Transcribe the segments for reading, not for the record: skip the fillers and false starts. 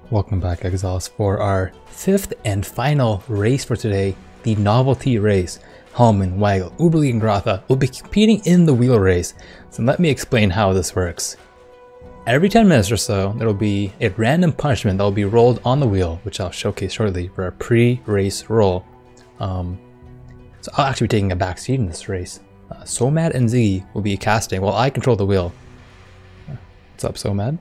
Welcome back, Exiles, for our fifth and final race for today, the novelty race. Helman, Waggle, TheUberElite, and Goratha will be competing in the wheel race, so let me explain how this works. Every 10 minutes or so, there will be a random punishment that will be rolled on the wheel, which I'll showcase shortly for our pre-race roll. So I'll actually be taking a back seat in this race. Somad and Ziggy will be casting while I control the wheel. What's up, Somad?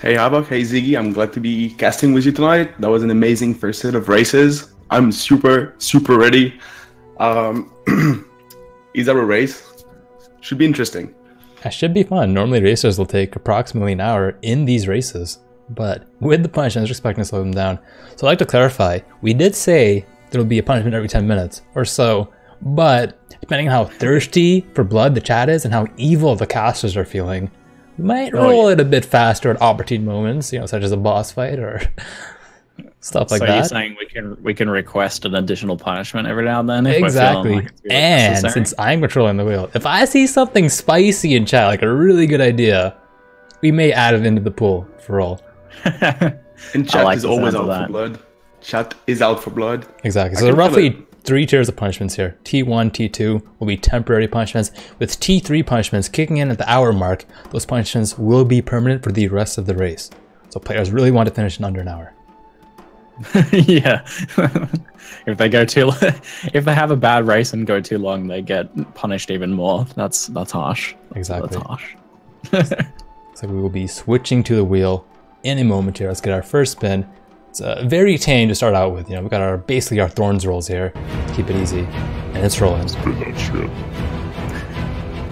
Hey Habak, hey Ziggy, I'm glad to be casting with you tonight. That was an amazing first set of races. I'm super ready. Izaro race should be interesting. That should be fun. Normally racers will take approximately an hour in these races, but with the punishments, we're expecting to slow them down. So I'd like to clarify, we did say there will be a punishment every 10 minutes or so, but depending on how thirsty for blood the chat is and how evil the casters are feeling, we might roll it a bit faster at opportune moments, you know, such as a boss fight or stuff like that. So you're saying we can request an additional punishment every now and then? If exactly. We're feeling like it's really and necessary? since I'm controlling the wheel, if I see something spicy in chat, like a really good idea, we may add it into the pool for roll. And chat is always out for blood. Chat is out for blood. Exactly. So roughly 3 tiers of punishments here. T1, T2 will be temporary punishments, with T3 punishments kicking in at the hour mark. Those punishments will be permanent for the rest of the race. So players really want to finish in under an hour. Yeah. If they go too, if they have a bad race and go too long, they get punished even more. That's harsh. Exactly. That's harsh. So we will be switching to the wheel in a moment here. Let's get our first spin. It's very tame to start out with. You know, we got our basically our thorns rolls here. Keep it easy, and it's rolling. That's pretty much it.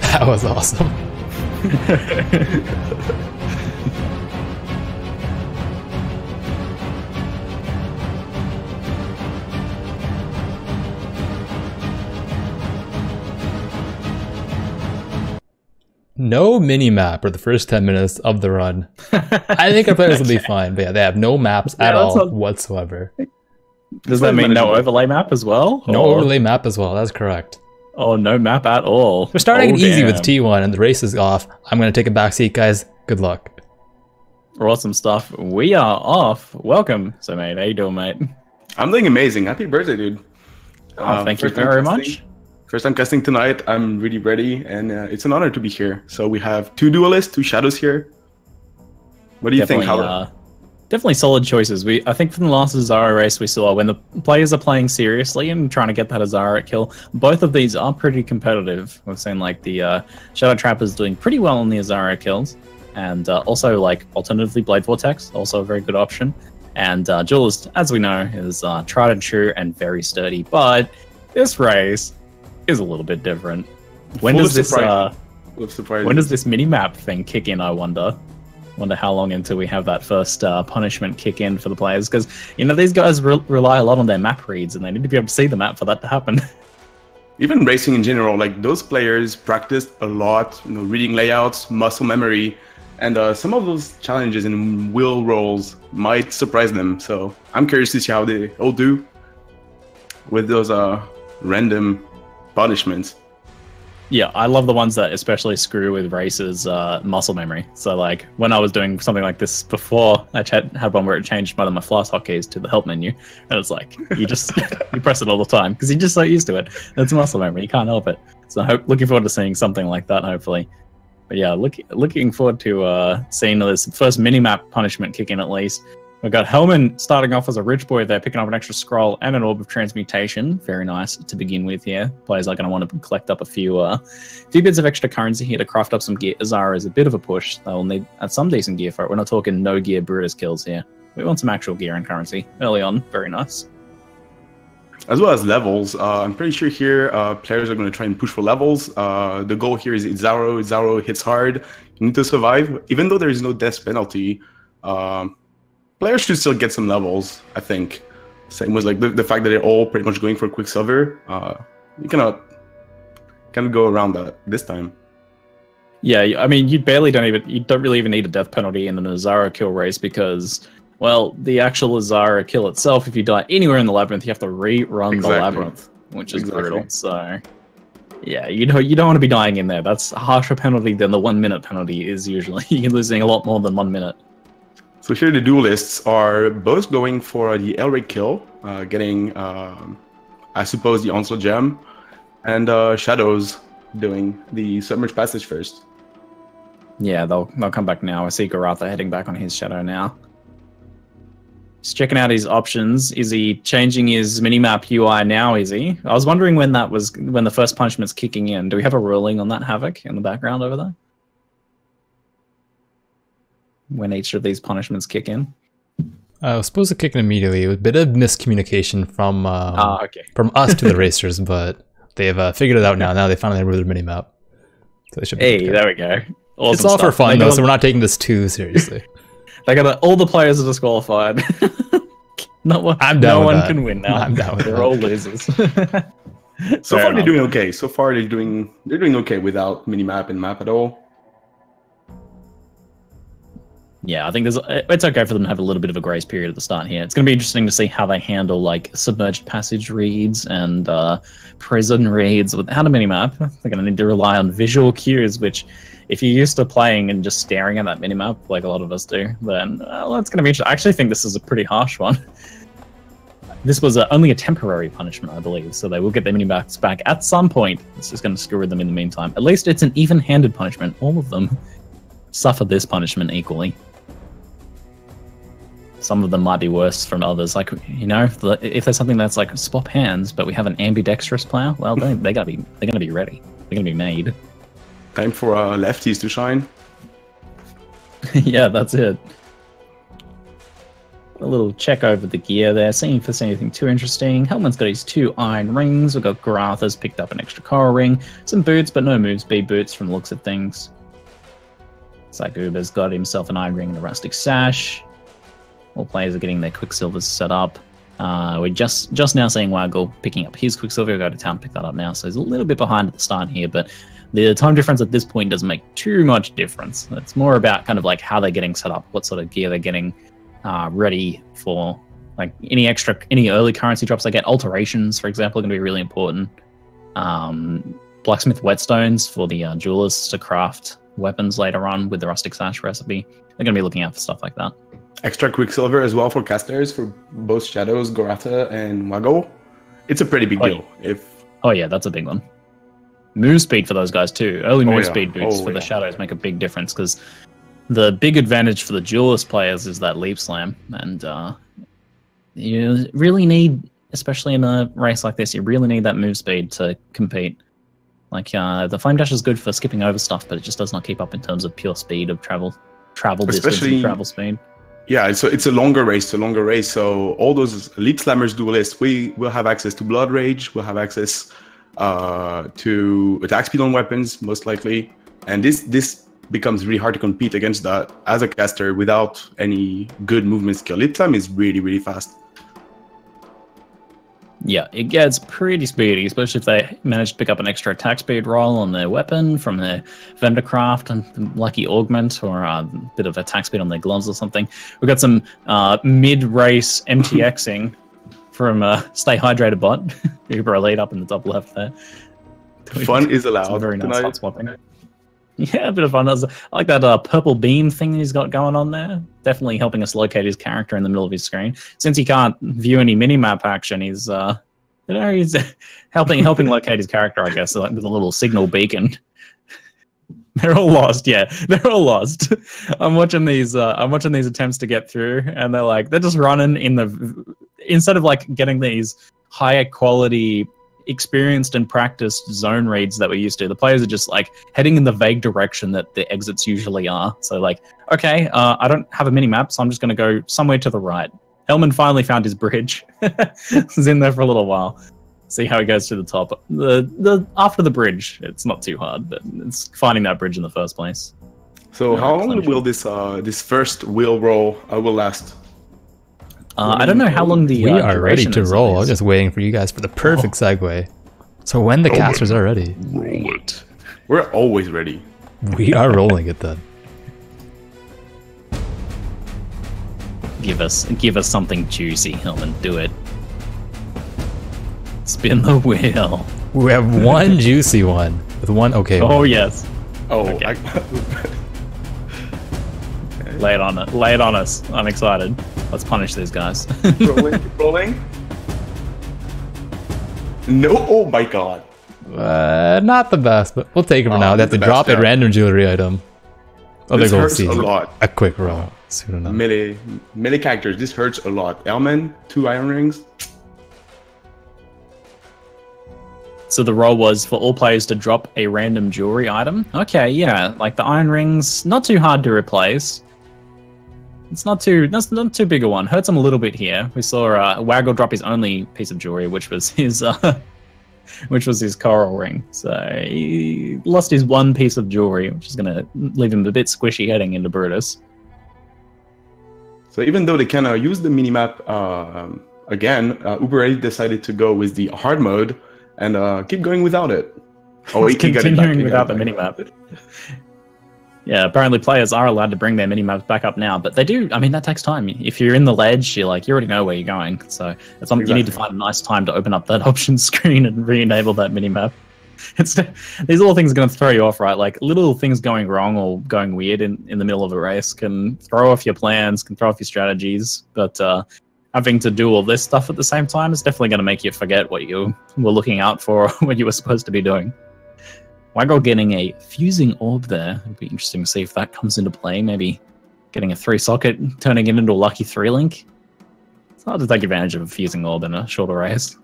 That was awesome. No mini-map for the first 10 minutes of the run. I think our players will be fine, but yeah, they have no maps at all whatsoever. Does that mean no overlay map as well? No overlay map as well, that's correct. Oh, no map at all. We're starting it easy with T1 and the race is off. I'm going to take a back seat, guys. Good luck. Awesome stuff. We are off. Welcome. So, mate, how you doing, mate? I'm doing amazing. Happy birthday, dude. Thank you very much. First time casting tonight. I'm really ready, and it's an honor to be here. So we have 2 duelists, 2 shadows here. What do you think, Howard? Definitely solid choices. I think from the last Izaro race we saw, when the players are playing seriously and trying to get that Izaro kill, both of these are pretty competitive. We've seen like the Shadow Trapper's doing pretty well on the Izaro kills, and also like alternatively Blade Vortex, also a very good option. And Duelist, as we know, is tried and true and very sturdy. But this race is a little bit different. When does this mini map thing kick in? I wonder how long until we have that first punishment kick in for the players, because you know these guys rely a lot on their map reads and they need to be able to see the map for that to happen. Even racing in general, like those players practiced a lot, you know, reading layouts, muscle memory, and some of those challenges and wheel rolls might surprise them. So I'm curious to see how they all do with those random punishments. Yeah, I love the ones that especially screw with races' muscle memory. So like when I was doing something like this before, I had one where it changed one of my flash hotkeys to the help menu, and it's like you just you press it all the time because you're just so used to it. It's muscle memory, you can't help it. So looking forward to seeing something like that, hopefully. But yeah, looking forward to seeing this first mini-map punishment kick in at least. We've got Helman starting off as a rich boy there, picking up an extra scroll and an orb of transmutation. Very nice to begin with here. Players are going to want to collect up a few bits of extra currency here to craft up some gear. Izaro is a bit of a push. They'll need some decent gear for it. We're not talking no gear Brutus kills here. We want some actual gear and currency early on. Very nice. As well as levels. I'm pretty sure here players are going to try and push for levels. The goal here is Izaro. Izaro hits hard. You need to survive. Even though there is no death penalty, players should still get some levels, I think. Same with like the fact that they're all pretty much going for Quicksilver. You cannot go around that this time. Yeah, I mean, you don't really even need a death penalty in an Izaro kill race because, well, the actual Izaro kill itself, if you die anywhere in the labyrinth, you have to rerun the labyrinth, which is brutal. So, yeah, you don't want to be dying in there. That's a harsher penalty than the 1 minute penalty is usually. You're losing a lot more than 1 minute. So here the duelists are both going for the Elric kill, getting, I suppose, the Onslaught gem, and Shadows doing the Submerged Passage first. Yeah, they'll come back now. I see Goratha heading back on his Shadow now. He's checking out his options. Is he changing his minimap UI now, is he? I was wondering when the first punishment's kicking in. Do we have a ruling on that, Havoc, in the background over there? When each of these punishments kick in? I was supposed to kick in immediately. It was a bit of miscommunication from from us to the racers, but they've figured it out now. Now they finally have their minimap. So they should be hey, there we go. Awesome it's all stuff. for fun, though, so we're not taking this too seriously. They got all the players are disqualified. No one can win now. I'm down with They're that. all losers. So far they're doing okay. So far they're doing okay without minimap and map at all. Yeah, I think it's okay for them to have a little bit of a grace period at the start here. It's going to be interesting to see how they handle like submerged passage reads and prison reads without a minimap. They're going to need to rely on visual cues, which if you're used to playing and just staring at that minimap like a lot of us do, then that's going to be interesting. I actually think this is a pretty harsh one. This was only a temporary punishment, I believe, so they will get their minimaps back at some point. It's just going to screw with them in the meantime. At least it's an even-handed punishment. All of them suffer this punishment equally. Some of them might be worse from others. Like, you know, if there's something that's like swap hands, but we have an ambidextrous player, well, they're gonna be ready. They're gonna be made. Time for lefties to shine. Yeah, that's it. A little check over the gear there, seeing if there's anything too interesting. Helman's got his 2 iron rings. We've got Goratha's picked up an extra coral ring. Some boots, but no move speed boots from the looks of things. TheUber's got himself an iron ring and a rustic sash. All players are getting their Quicksilvers set up. We're just now seeing Waggle picking up his Quicksilver. We'll go to town, pick that up now. So he's a little bit behind at the start here, but the time difference at this point doesn't make too much difference. It's more about kind of like how they're getting set up, what sort of gear they're getting ready for. Like any early currency drops they get. Alterations, for example, are going to be really important. Blacksmith whetstones for the jewelers to craft weapons later on with the rustic sash recipe. They're going to be looking out for stuff like that. Extra Quicksilver as well for casters for both Shadows, Goratha, and Waggle. It's a pretty big deal. Oh yeah, that's a big one. Move speed for those guys too. Early move speed boots for the Shadows make a big difference because the big advantage for the duelist players is that leap slam, and you really need, especially in a race like this, you really need that move speed to compete. Like the Flame Dash is good for skipping over stuff, but it just does not keep up in terms of pure speed of travel distance and travel speed. Yeah, it's a longer race. So all those leap slammers duelists, we will have access to blood rage. We'll have access to attack speed on weapons, most likely. And this becomes really hard to compete against that as a caster without any good movement skill. Leap slam is really, really fast. Yeah, it gets pretty speedy, especially if they manage to pick up an extra attack speed roll on their weapon from their Vendorcraft and Lucky Augment, or a bit of attack speed on their gloves or something. We've got some mid-race MTXing from Stay Hydrated bot, TheUberElite up in the top left there. Fun is allowed. Very nice hot swapping. Yeah, a bit of fun. I like that purple beam thing he's got going on there. Definitely helping us locate his character in the middle of his screen. Since he can't view any minimap action, he's he's helping locate his character, I guess, like with a little signal beacon. They're all lost. Yeah, they're all lost. I'm watching these attempts to get through, and they're just running instead of like getting these higher quality, experienced and practiced zone reads that we're used to. The players are just like heading in the vague direction that the exits usually are. So like, okay, I don't have a mini map, so I'm just going to go somewhere to the right. Helman finally found his bridge. He's in there for a little while. See how he goes to the top. The after the bridge, it's not too hard, but it's finding that bridge in the first place. So how long will this first wheel roll will last? I don't know how long the we are ready to roll. I'm is. just waiting for you guys for the perfect segue. So when the casters are ready, roll it. We're always ready. We are rolling it then. Give us something juicy, Helman. Do it. Spin the wheel. We have one juicy one with one okay. Oh one. yes. Oh, okay. Lay it on it. Lay it on us. I'm excited. Let's punish these guys. Rolling, keep rolling. No, oh my god. Not the best, but we'll take it for now. They have to drop a random jewelry item. Oh, This there hurts goes a lot. a quick roll. Soon enough. Melee characters, this hurts a lot. Helman, 2 iron rings. So the role was for all players to drop a random jewelry item. Okay, yeah, like the iron rings, not too hard to replace. It's not too big a one. Hurts him a little bit here. We saw Waggle drop his only piece of jewelry, which was his coral ring. So he lost his one piece of jewelry, which is gonna leave him a bit squishy heading into Brutus. So even though they kind of use the minimap again, UberElite decided to go with the hard mode and keep going without it. Oh, he continuing without the minimap. Yeah, apparently players are allowed to bring their minimaps back up now, but they do. I mean, that takes time. If you're in the ledge, you already know where you're going. So it's something you need to find a nice time to open up that options screen and re-enable that minimap. These little things are going to throw you off, right? Like little things going wrong or going weird in the middle of a race can throw off your plans, can throw off your strategies. But having to do all this stuff at the same time is definitely going to make you forget what you were looking out for, what you were supposed to be doing. Waggle getting a fusing orb there. It'll be interesting to see if that comes into play. Maybe getting a 3-socket, turning it into a lucky 3-link. It's hard to take advantage of a fusing orb in a shorter race.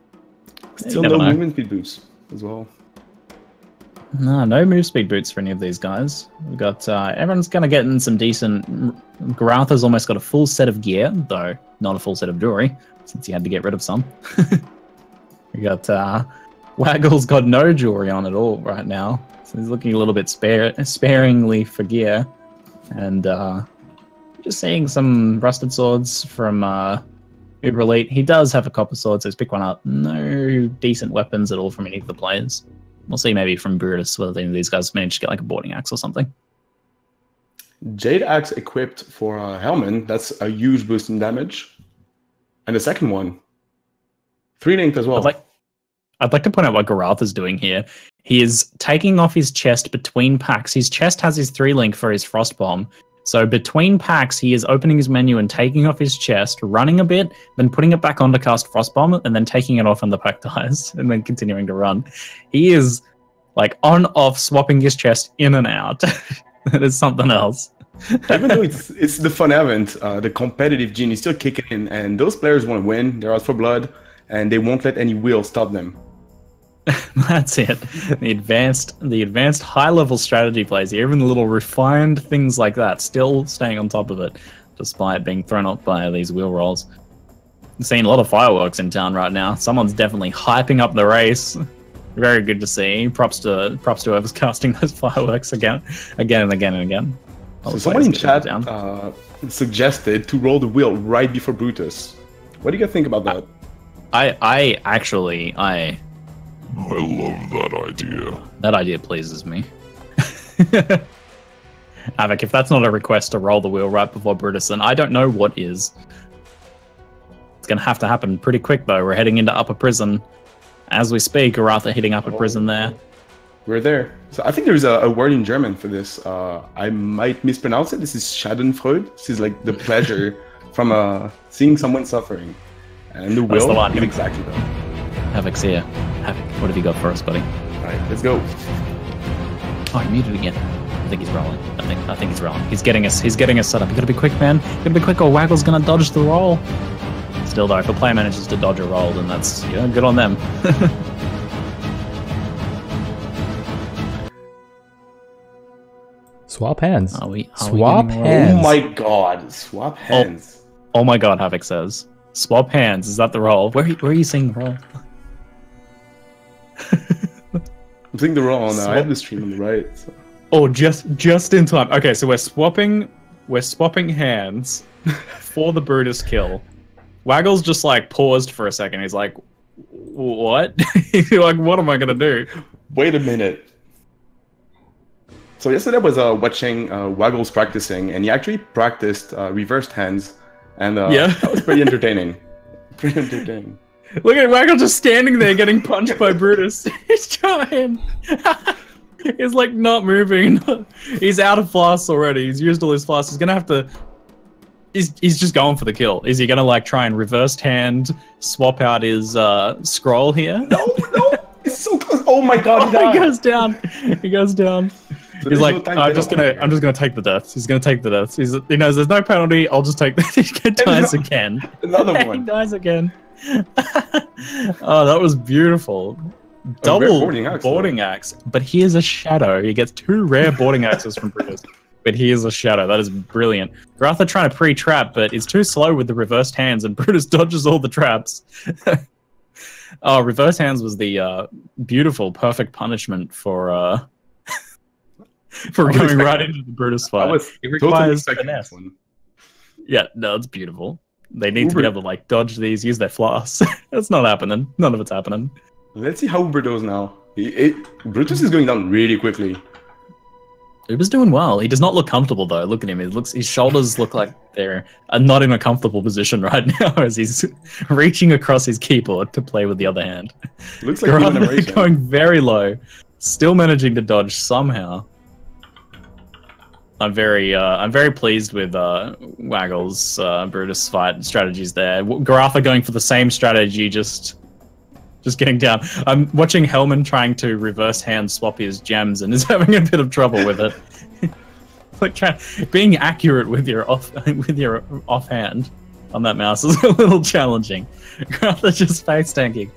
Still no movement speed boost as well. No move speed boots for any of these guys. We've got everyone's going to get in some decent. Goratha's almost got a full set of gear, though not a full set of jewelry, since he had to get rid of some. We got Waggle's got no jewelry on at all right now, so he's looking a little bit sparingly for gear. And just seeing some rusted swords from TheUberElite. He does have a copper sword, so let's pick one up. No decent weapons at all from any of the players. We'll see maybe from Brutus whether any of these guys manage to get like a boarding axe or something. Jade axe equipped for Helman. That's a huge boost in damage. And the second one, 3-linked as well. I'd like to point out what Goratha's doing here. He is taking off his chest between packs. His chest has his 3-link for his frost bomb. So between packs, he is opening his menu and taking off his chest, running a bit, then putting it back on to cast Frostbomb, and then taking it off when the pack dies, and then continuing to run. He is like on-off, swapping his chest in and out. That is something else. Even though it's the fun event, the competitive gene is still kicking in, and those players want to win. They're out for blood, and they won't let any wheel stop them. That's it. The advanced high-level strategy plays here, even the little refined things like that, still staying on top of it, despite being thrown off by these wheel rolls. I'm seeing a lot of fireworks in town right now. Someone's definitely hyping up the race. Very good to see. Props to whoever's casting those fireworks again and again. So someone in chat suggested to roll the wheel right before Brutus. What do you guys think about that? I love that idea. That idea pleases me. Havoc, if that's not a request to roll the wheel right before Brutus, then I don't know what is. It's going to have to happen pretty quick, though. We're heading into Upper Prison. As we speak, Goratha hitting Upper Prison there. We're there. So I think there's a word in German for this. I might mispronounce it. This is Schadenfreude. This is like the pleasure from seeing someone suffering. And the will, the exactly that. Havoc's here. Havoc, what have you got for us, buddy? Alright, let's go. Oh, he muted again. I think he's rolling. I think he's rolling. He's getting us set up. You gotta be quick, man. You gotta be quick or Waggle's gonna dodge the roll. Still though, if a player manages to dodge a roll, then that's good on them. Swap hands. Swap hands. Oh my god, swap hands. Oh my god, Havoc says. Swap hands. Is that the roll? Where are you seeing the roll? I'm seeing the roll now. I have the stream on the right. So. Oh, just in time. Okay, so we're swapping hands for the Brutus kill. Waggle's just like paused for a second. He's like, what? He's like, what am I gonna do? Wait a minute. So yesterday I was watching Waggle's practicing, and he actually practiced reversed hands, and that was pretty entertaining. Pretty entertaining. Look at Waggle just standing there getting punched by Brutus. He's trying. He's like not moving. He's out of flasks already. He's used all his flasks. He's gonna have to. He's just going for the kill. Is he gonna like try and reversed hand swap out his scroll here? No, it's so close. Oh my god, he goes down. He goes down. So he's like, no I'm just gonna take the deaths. He's gonna take the deaths. He knows there's no penalty. I'll just take that. He dies again. Another one. He dies again. Oh, that was beautiful. Double boarding axe. But he is a shadow. He gets 2 rare boarding axes from Brutus. But he is a shadow. That is brilliant. Goratha trying to pre-trap, but is too slow with the reversed hands, and Brutus dodges all the traps. Oh, reverse hands was the beautiful, perfect punishment for going right into the Brutus fight. It requires finesse. Yeah, no, it's beautiful. They need to be able to like dodge these, use their flasks. That's not happening. None of it's happening. Let's see how Uber does now. Brutus is going down really quickly. Uber's doing well. He does not look comfortable though. Look at him. His shoulders look like they're not in a comfortable position right now as he's reaching across his keyboard to play with the other hand. Looks like going very low, still managing to dodge somehow. I'm very pleased with Waggle's Brutus fight strategies there. Goratha going for the same strategy, just getting down. I'm watching Helman trying to reverse hand swap his gems and is having a bit of trouble with it. Like being accurate with your offhand on that mouse is a little challenging. Goratha just face tanking.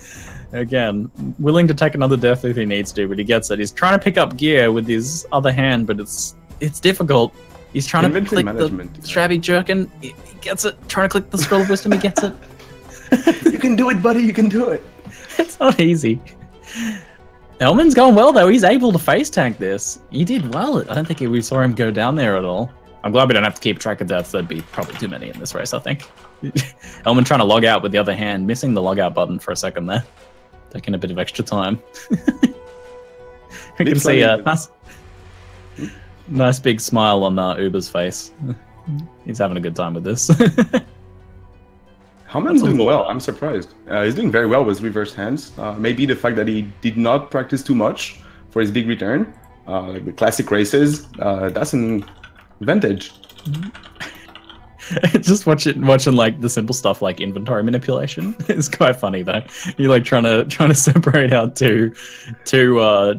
Again, willing to take another death if he needs to, but he gets it. He's trying to pick up gear with his other hand, but it's difficult. He's trying to click the Strabby Jerkin. He gets it. Trying to click the Scroll of Wisdom. He gets it. You can do it, buddy. You can do it. It's not easy. Helman's going well, though. He's able to face tank this. He did well. I don't think we saw him go down there at all. I'm glad we don't have to keep track of deaths. There'd be probably too many in this race, I think. Helman trying to log out with the other hand, missing the log out button for a second there. Taking a bit of extra time. We can see a nice big smile on Uber's face. He's having a good time with this. Helman's doing well. I'm surprised. He's doing very well with reverse hands. Maybe the fact that he did not practice too much for his big return, like the classic races, that's an advantage. Just watching like the simple stuff like inventory manipulation is quite funny though. You're like trying to separate out two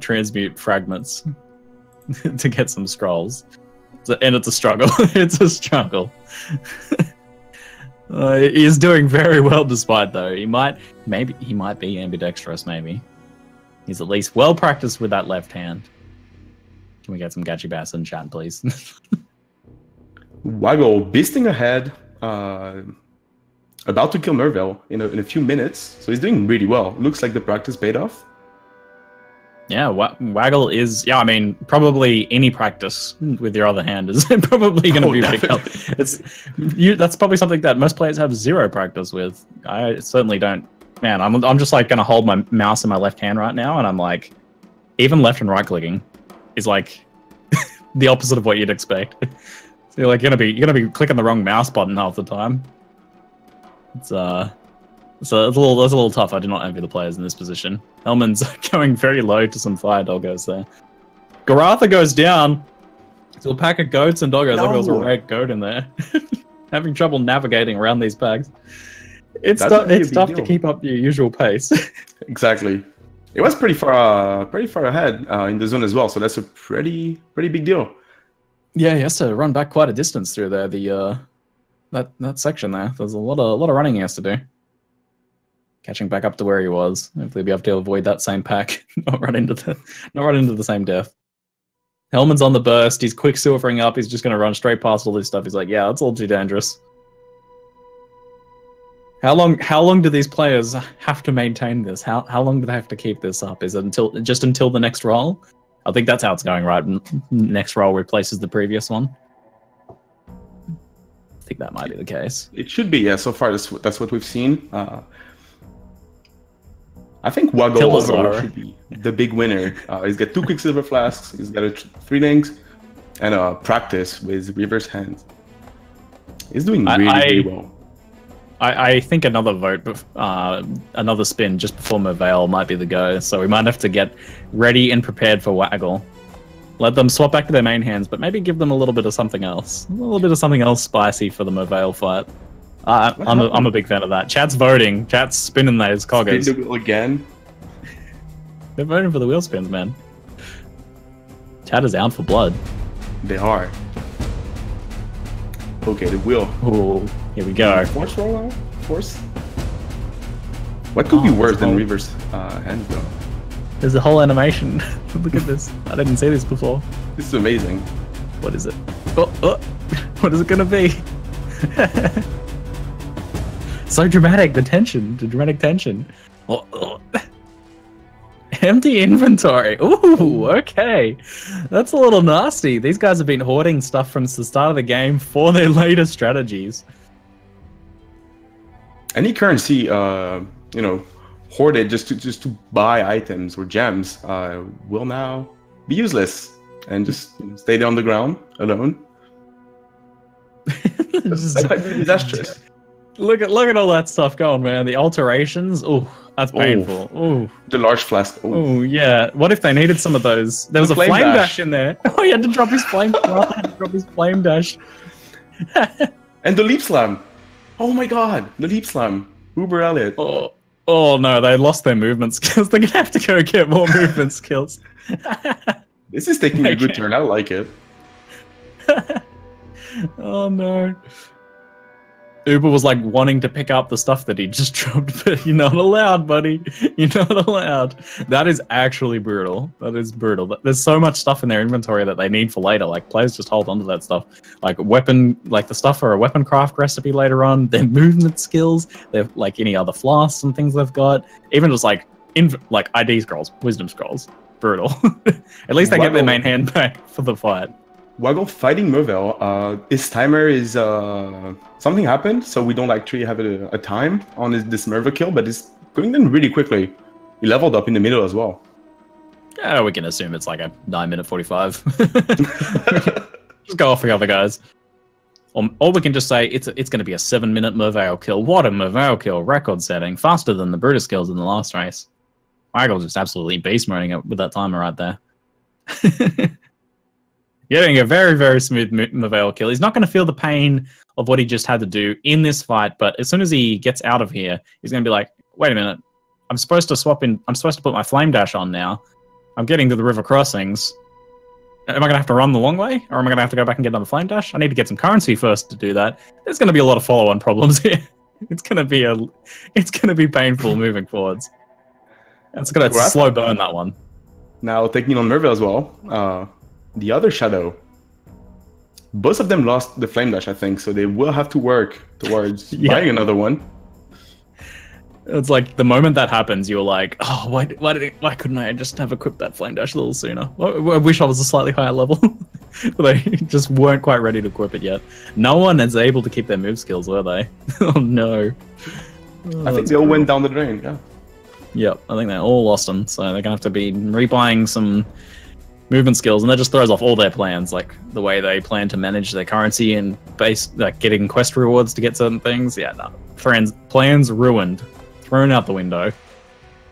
transmute fragments to get some scrolls, and it's a struggle. It's a struggle. He is doing very well despite though. He might be ambidextrous. Maybe he's at least well practiced with that left hand. Can we get some Gachi Bass in chat, please? Waggle beasting ahead, about to kill Merville in a few minutes. So he's doing really well. Looks like the practice paid off. Yeah, Waggle is. Yeah, I mean, probably any practice with your other hand is probably going to be picked up. That's probably something that most players have zero practice with. I certainly don't. Man, I'm just like going to hold my mouse in my left hand right now, and I'm like, even left and right clicking is like the opposite of what you'd expect. So you're like you're gonna be clicking the wrong mouse button half the time. So it's a little tough. I do not envy the players in this position. Helman's going very low to some fire doggos there. Goratha goes down to a pack of goats and doggos. Look, there's a red goat in there. Having trouble navigating around these packs. It's tough to keep up your usual pace. Exactly. It was pretty far ahead in the zone as well. So that's a pretty big deal. Yeah, he has to run back quite a distance through there. That section there. There's a lot of running he has to do. Catching back up to where he was. Hopefully he'll be able to avoid that same pack. Not run into the same death. Helman's on the burst. He's quicksilvering up. He's just going to run straight past all this stuff. He's like, yeah, that's all too dangerous. How long do these players have to maintain this? How long do they have to keep this up? Is it until the next roll? I think that's how it's going, right? Next roll replaces the previous one. I think that might be the case. It should be, yeah. So far, that's what we've seen. I think Waggle should be the big winner. He's got 2 Quicksilver Flasks, he's got 3 links, and practice with reverse hands. He's doing really well. I think another vote, another spin just before Mervale might be the go, so we might have to get ready and prepared for Waggle. Let them swap back to their main hands, but maybe give them a little bit of something else. A little bit of something else spicy for the Merveil fight. I'm a big fan of that. Chat's voting. Chat's spinning those coggers. Spin the wheel again. They're voting for the wheel spins, man. Chat is out for blood. They are. Okay, the wheel. Ooh, here we go. Force roll out? Force? What could be worse than reverse hand though? There's a whole animation. Look at this. I didn't see this before. This is amazing. What is it? Oh. What is it gonna be? So dramatic, the dramatic tension. Oh. Empty inventory. Ooh, okay. That's a little nasty. These guys have been hoarding stuff from the start of the game for their later strategies. Any currency, hoarded just to buy items or gems will now be useless and just stay on the ground alone. That might be disastrous. Look at all that stuff going, man. The alterations. Ooh, that's painful. Ooh. The large flask. Oh yeah. What if they needed some of those? There was a flame dash in there. Oh, he had to drop his flame. Flame dash. And the leap slam. Oh my god, the leap slam. TheUberElite. Oh no, they lost their movement skills. They're gonna have to go get more movement skills. This is taking a good turn. I like it. Oh no. Uber was like wanting to pick up the stuff that he just dropped, but you're not allowed, buddy. You're not allowed. That is actually brutal. That is brutal. There's so much stuff in their inventory that they need for later. Like players just hold on to that stuff. Like the stuff for a weapon craft recipe later on, their movement skills, they're like any other flasks and things they've got. Even just like ID scrolls, wisdom scrolls. Brutal. At least they get their main hand back for the fight. Waggle fighting Merveil, his timer is something happened, so we don't actually have a time on this Merveil kill, but it's going in really quickly. He leveled up in the middle as well. Yeah, we can assume it's like a 9-minute 45. Just go off the other guys. Or we can just say it's going to be a 7-minute Merveil kill. What a Merveil kill, record setting, faster than the Brutus kills in the last race. Waggle just absolutely beast moding it with that timer right there. Getting a very, very smooth Merveil kill. He's not going to feel the pain of what he just had to do in this fight, but as soon as he gets out of here, he's going to be like, wait a minute, I'm supposed to put my flame dash on now. I'm getting to the river crossings. Am I going to have to run the long way? Or am I going to have to go back and get another flame dash? I need to get some currency first to do that. There's going to be a lot of follow-on problems here. It's going to be painful moving forwards. It's going to slow burn that one. Now taking on Merveil as well. The other shadow. Both of them lost the flame dash, I think, so they will have to work towards buying another one. It's like the moment that happens, you're like, oh, why couldn't I just have equipped that flame dash a little sooner? I wish I was a slightly higher level. But they just weren't quite ready to equip it yet. No one is able to keep their move skills, were they? Oh no. I think they all went down the drain, yeah. Yep, I think they all lost them, so they're going to have to be rebuying some movement skills, and that just throws off all their plans, like the way they plan to manage their currency and getting quest rewards to get certain things. Yeah, no. Plans ruined. Thrown out the window.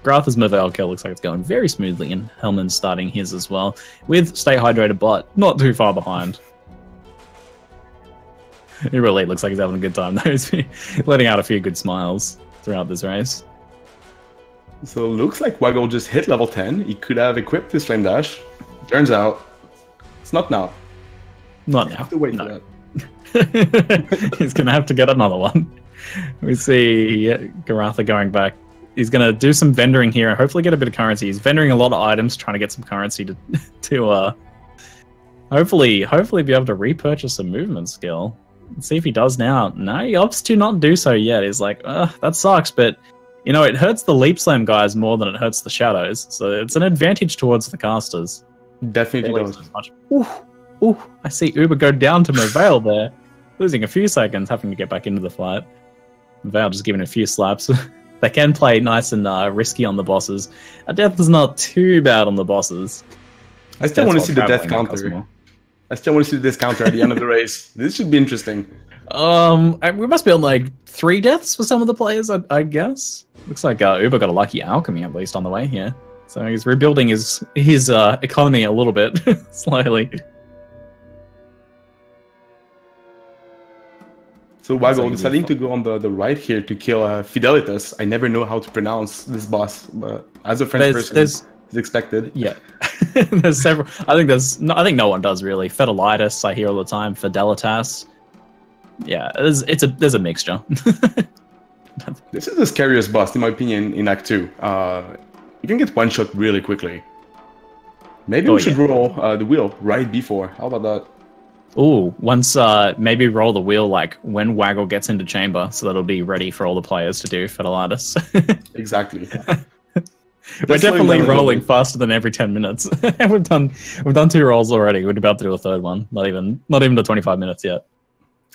Goratha's Merveil kill looks like it's going very smoothly, and Helman's starting his as well, with Stay Hydrated Bot not too far behind. TheUberElite looks like he's having a good time though. He's letting out a few good smiles throughout this race. So looks like Waggle just hit level 10. He could have equipped his Flame Dash. Turns out, it's not now. Not now. Have to wait no. for that. He's going to have to get another one. We see Goratha going back. He's going to do some vendoring here and hopefully get a bit of currency. He's vendoring a lot of items, trying to get some currency to hopefully be able to repurchase a movement skill. Let's see if he does now. No, he opts to not do so yet. He's like, that sucks, but you know, it hurts the Leap Slam guys more than it hurts the Shadows, so it's an advantage towards the casters. Definitely does. Ooh, I see Uber go down to Merveil there, losing a few seconds, having to get back into the fight. Merveil just giving a few slaps. They can play nice and risky on the bosses. A death is not too bad on the bosses. I still want to see the death counter. I still want to see this counter at the end of the race. This should be interesting. We must be on like 3 deaths for some of the players, I guess. Looks like Uber got a lucky alchemy at least on the way here. So he's rebuilding his economy a little bit slowly. So Waggle deciding to go on the right here to kill Fidelitas. I never know how to pronounce this boss, but as a French person, it's expected. Yeah, there's several. I think no one does really. Fidelitas, I hear all the time. Fidelitas. Yeah, there's a mixture. This is the scariest boss, in my opinion, in Act 2. You can get one shot really quickly. Maybe we should roll the wheel right before. How about that? Ooh, once maybe roll the wheel like when Waggle gets into chamber, so that'll be ready for all the players to do Fidelitas. Exactly. We're definitely rolling faster than every 10 minutes. we've done 2 rolls already. We're about to do a 3rd one. Not even the 25 minutes yet.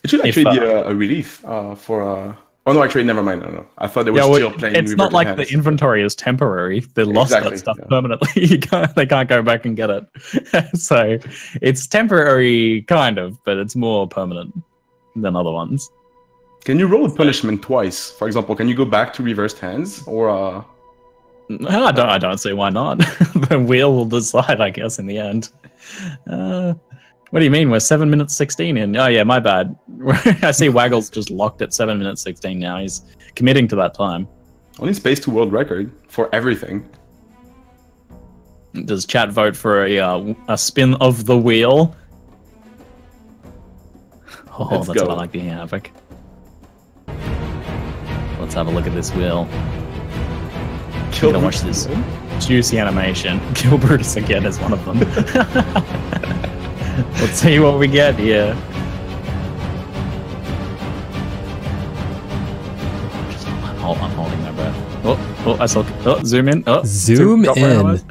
It should actually be a relief for. Oh no, actually, never mind. No. I thought they were still playing. It's not like the inventory is temporary. They lost that stuff permanently. They can't go back and get it. So it's temporary, kind of, but it's more permanent than other ones. Can you roll a punishment twice? For example, can you go back to reversed hands or? I don't see why not. The wheel will decide, I guess, in the end. What do you mean? We're 7 minutes 16 in. Oh yeah, my bad. I see Waggle's just locked at 7 minutes 16 now. He's committing to that time. Only space to world record for everything. Does chat vote for a spin of the wheel? Oh, that's what I like to hear, Havoc. Let's have a look at this wheel. We're gonna watch this juicy animation. Kill Brutus again is one of them. Let's see what we get here. I'm holding my breath. Oh, I saw. Oh, zoom in. Oh, zoom in.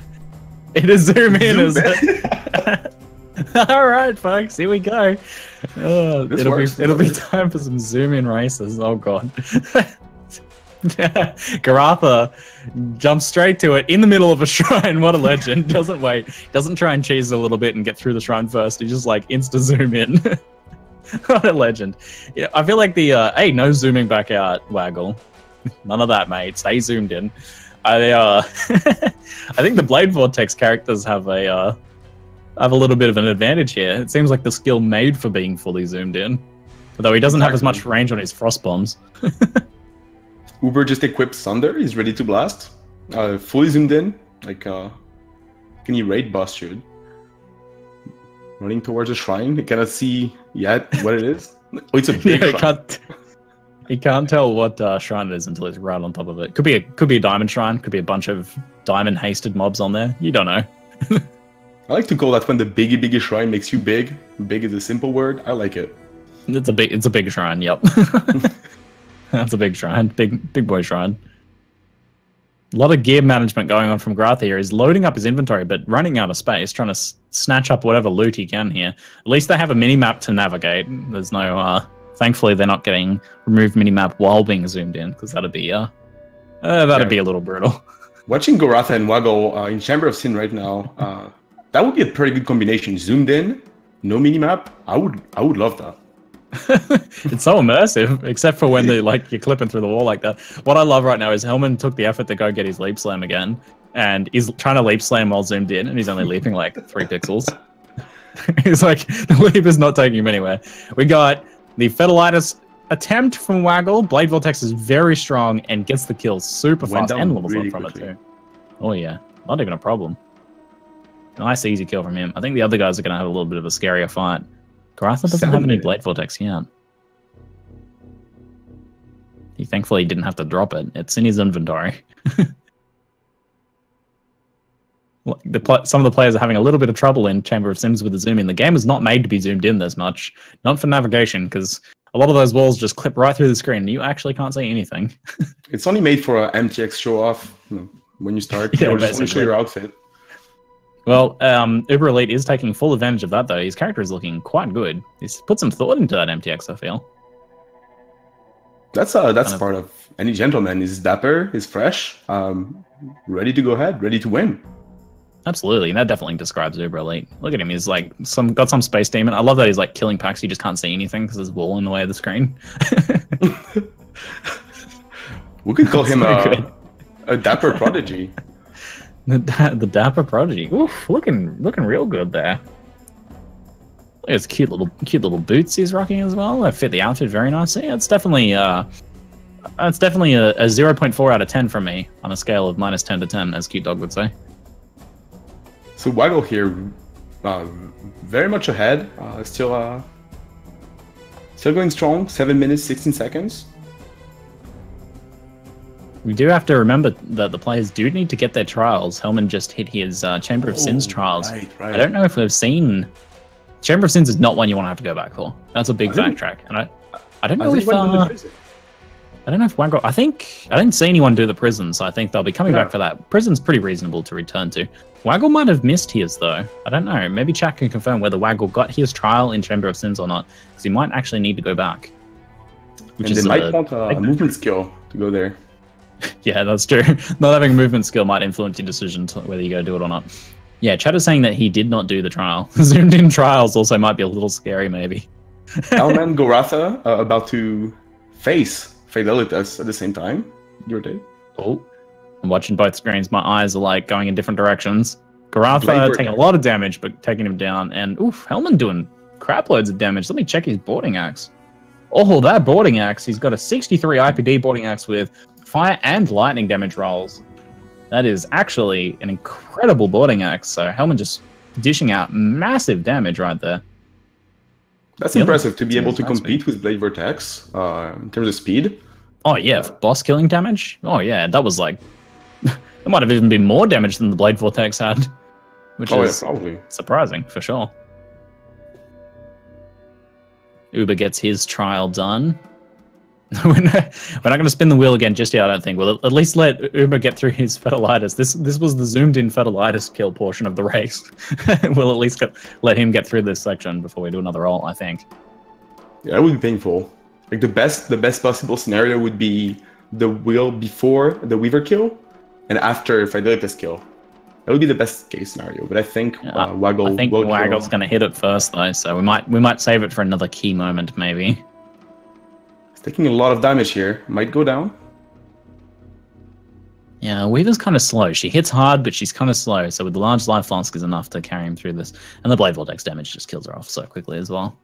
It is zoom in, is it? All right, folks. Here we go. It'll be time for some zoom in races. Oh god. Goratha jumps straight to it in the middle of a shrine. What a legend. Doesn't wait. Doesn't try and cheese a little bit and get through the shrine first. He just like insta zoom in. What a legend. Yeah, I feel like the hey, no zooming back out, Waggle. None of that, mate. Stay zoomed in. I think the Blade Vortex characters have a little bit of an advantage here. It seems like the skill made for being fully zoomed in. Although he doesn't have as much range on his frost bombs. Uber just equipped Thunder. He's ready to blast. Fully zoomed in. Like, can he raid boss should? Running towards a shrine. He cannot see yet what it is. Oh, it's a big shrine. He can't tell what shrine it is until it's right on top of it. Could be a diamond shrine. Could be a bunch of diamond hasted mobs on there. You don't know. I like to call that when the biggie shrine makes you big. Big is a simple word. I like it. It's a big shrine. Yep. That's a big shrine, big boy shrine. A lot of gear management going on from Goratha here. He's loading up his inventory, but running out of space, trying to snatch up whatever loot he can here. At least they have a mini-map to navigate. There's no, thankfully they're not getting removed mini-map while being zoomed in, because that'd be a little brutal. Watching Goratha and Waggle in Chamber of Sin right now, that would be a pretty good combination. Zoomed in, no mini-map. I would love that. It's so immersive, except for when you're clipping through the wall like that. What I love right now is Helman took the effort to go get his leap slam again, and he's trying to leap slam while zoomed in, and he's only leaping like 3 pixels. He's like, the leap is not taking him anywhere. We got the Fidelitas attempt from Waggle. Blade Vortex is very strong and gets the kill super fast and levels up from it too. Oh yeah, not even a problem. Nice easy kill from him. I think the other guys are going to have a little bit of a scarier fight. Goratha doesn't have any Blade Vortex yet. He thankfully didn't have to drop it. It's in his inventory. Some of the players are having a little bit of trouble in Chamber of Sims with the zoom in. The game is not made to be zoomed in this much. Not for navigation, because a lot of those walls just clip right through the screen and you actually can't see anything. It's only made for an MTX show-off when you start. Yeah, just want to show your outfit. Well, TheUberElite is taking full advantage of that, though. His character is looking quite good. He's put some thought into that MTX, I feel. That's part of any gentleman. He's dapper, he's fresh, ready to go ahead, ready to win. Absolutely, and that definitely describes TheUberElite. Look at him, he's like got some space demon. I love that he's like killing packs, you just can't see anything because there's a wall in the way of the screen. We could call him a dapper prodigy. The Dapper Prodigy. Oof, looking real good there. Look at his cute little boots he's rocking as well. They fit the outfit very nicely. It's definitely a 0.4 out of 10 from me on a scale of -10 to 10, as Cute Dog would say. So Waggle here, very much ahead. Still going strong. 7 minutes, 16 seconds. We do have to remember that the players do need to get their trials. Helman just hit his Chamber of Sins trials. Right. I don't know if we've seen... Chamber of Sins is not one you want to have to go back for. That's a big backtrack. And I don't know if... I don't know if Waggle... I didn't see anyone do the prison, so I think they'll be coming back for that. Prison's pretty reasonable to return to. Waggle might have missed his, though. I don't know. Maybe chat can confirm whether Waggle got his trial in Chamber of Sins or not, because he might actually need to go back. And they might want a movement skill to go there. Yeah, that's true. Not having a movement skill might influence your decision to whether you go do it or not. Yeah, chat is saying that he did not do the trial. Zoomed in trials also might be a little scary, maybe. Helman, Goratha, about to face TheUberElite at the same time. Your day. Oh, I'm watching both screens. My eyes are like going in different directions. Goratha taking a lot of damage, but taking him down. And oof, Helman doing crap loads of damage. Let me check his boarding axe. Oh, that boarding axe. He's got a 63 IPD boarding axe with fire and lightning damage rolls. That is actually an incredible boarding axe. So Helman just dishing out massive damage right there. That's impressive to be able to compete with Blade Vortex in terms of speed. Oh yeah, boss killing damage. Oh yeah, that was like that might have even been more damage than the Blade Vortex had, which is probably surprising for sure. Uber gets his trial done. We're not going to spin the wheel again just yet, I don't think. We'll at least let Uber get through his Fetalitis. This was the zoomed-in Fetalitis kill portion of the race. We'll at least let him get through this section before we do another roll, I think. Yeah, that would be painful. Like the best possible scenario would be the wheel before the Weaver kill and after Fidelita's kill. That would be the best case scenario. But I think Waggle. I think Waggle's going to hit it first though, so we might save it for another key moment maybe. Taking a lot of damage here. Might go down. Yeah, Weaver's kind of slow. She hits hard, but she's kind of slow. So with the large life flask is enough to carry him through this. And the Blade Vortex damage just kills her off so quickly as well.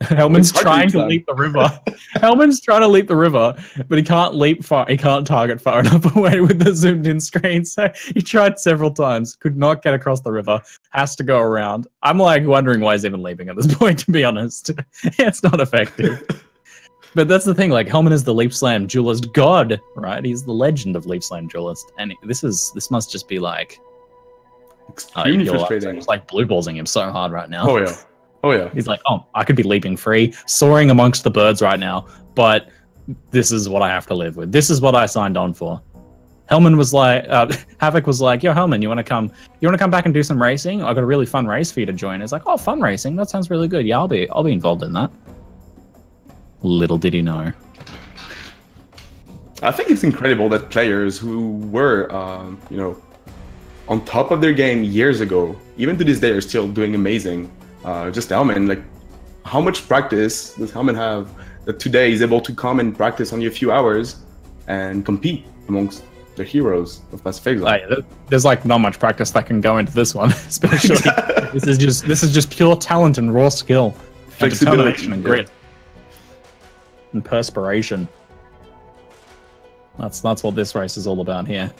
Helman's trying to leap the river. Helman's trying to leap the river, but he can't leap far. He can't target far enough away with the zoomed-in screen. So he tried several times, could not get across the river, has to go around. I'm like wondering why he's even leaping at this point, to be honest. It's not effective. But that's the thing, like, Helman is the Leap Slam duelist god, right? He's the legend of Leap Slam duelist. And this must just be like... extremely frustrating. It's like blue ballsing him so hard right now. Oh, yeah. Oh, yeah. He's like, oh, I could be leaping free, soaring amongst the birds right now, but this is what I have to live with. This is what I signed on for. Helman was like... Havoc was like, yo, Helman, you want to come back and do some racing? I've got a really fun race for you to join. It's like, oh, fun racing? That sounds really good. Yeah, I'll be involved in that. Little did he know. I think it's incredible that players who were, on top of their game years ago, even to this day, are still doing amazing. Just Helman, like, how much practice does Helman have that today he's able to come and practice only a few hours and compete amongst the heroes of Pacific Exile? There's like not much practice that can go into this one, especially. This is just pure talent and raw skill, and determination and grit. And perspiration. That's what this race is all about here.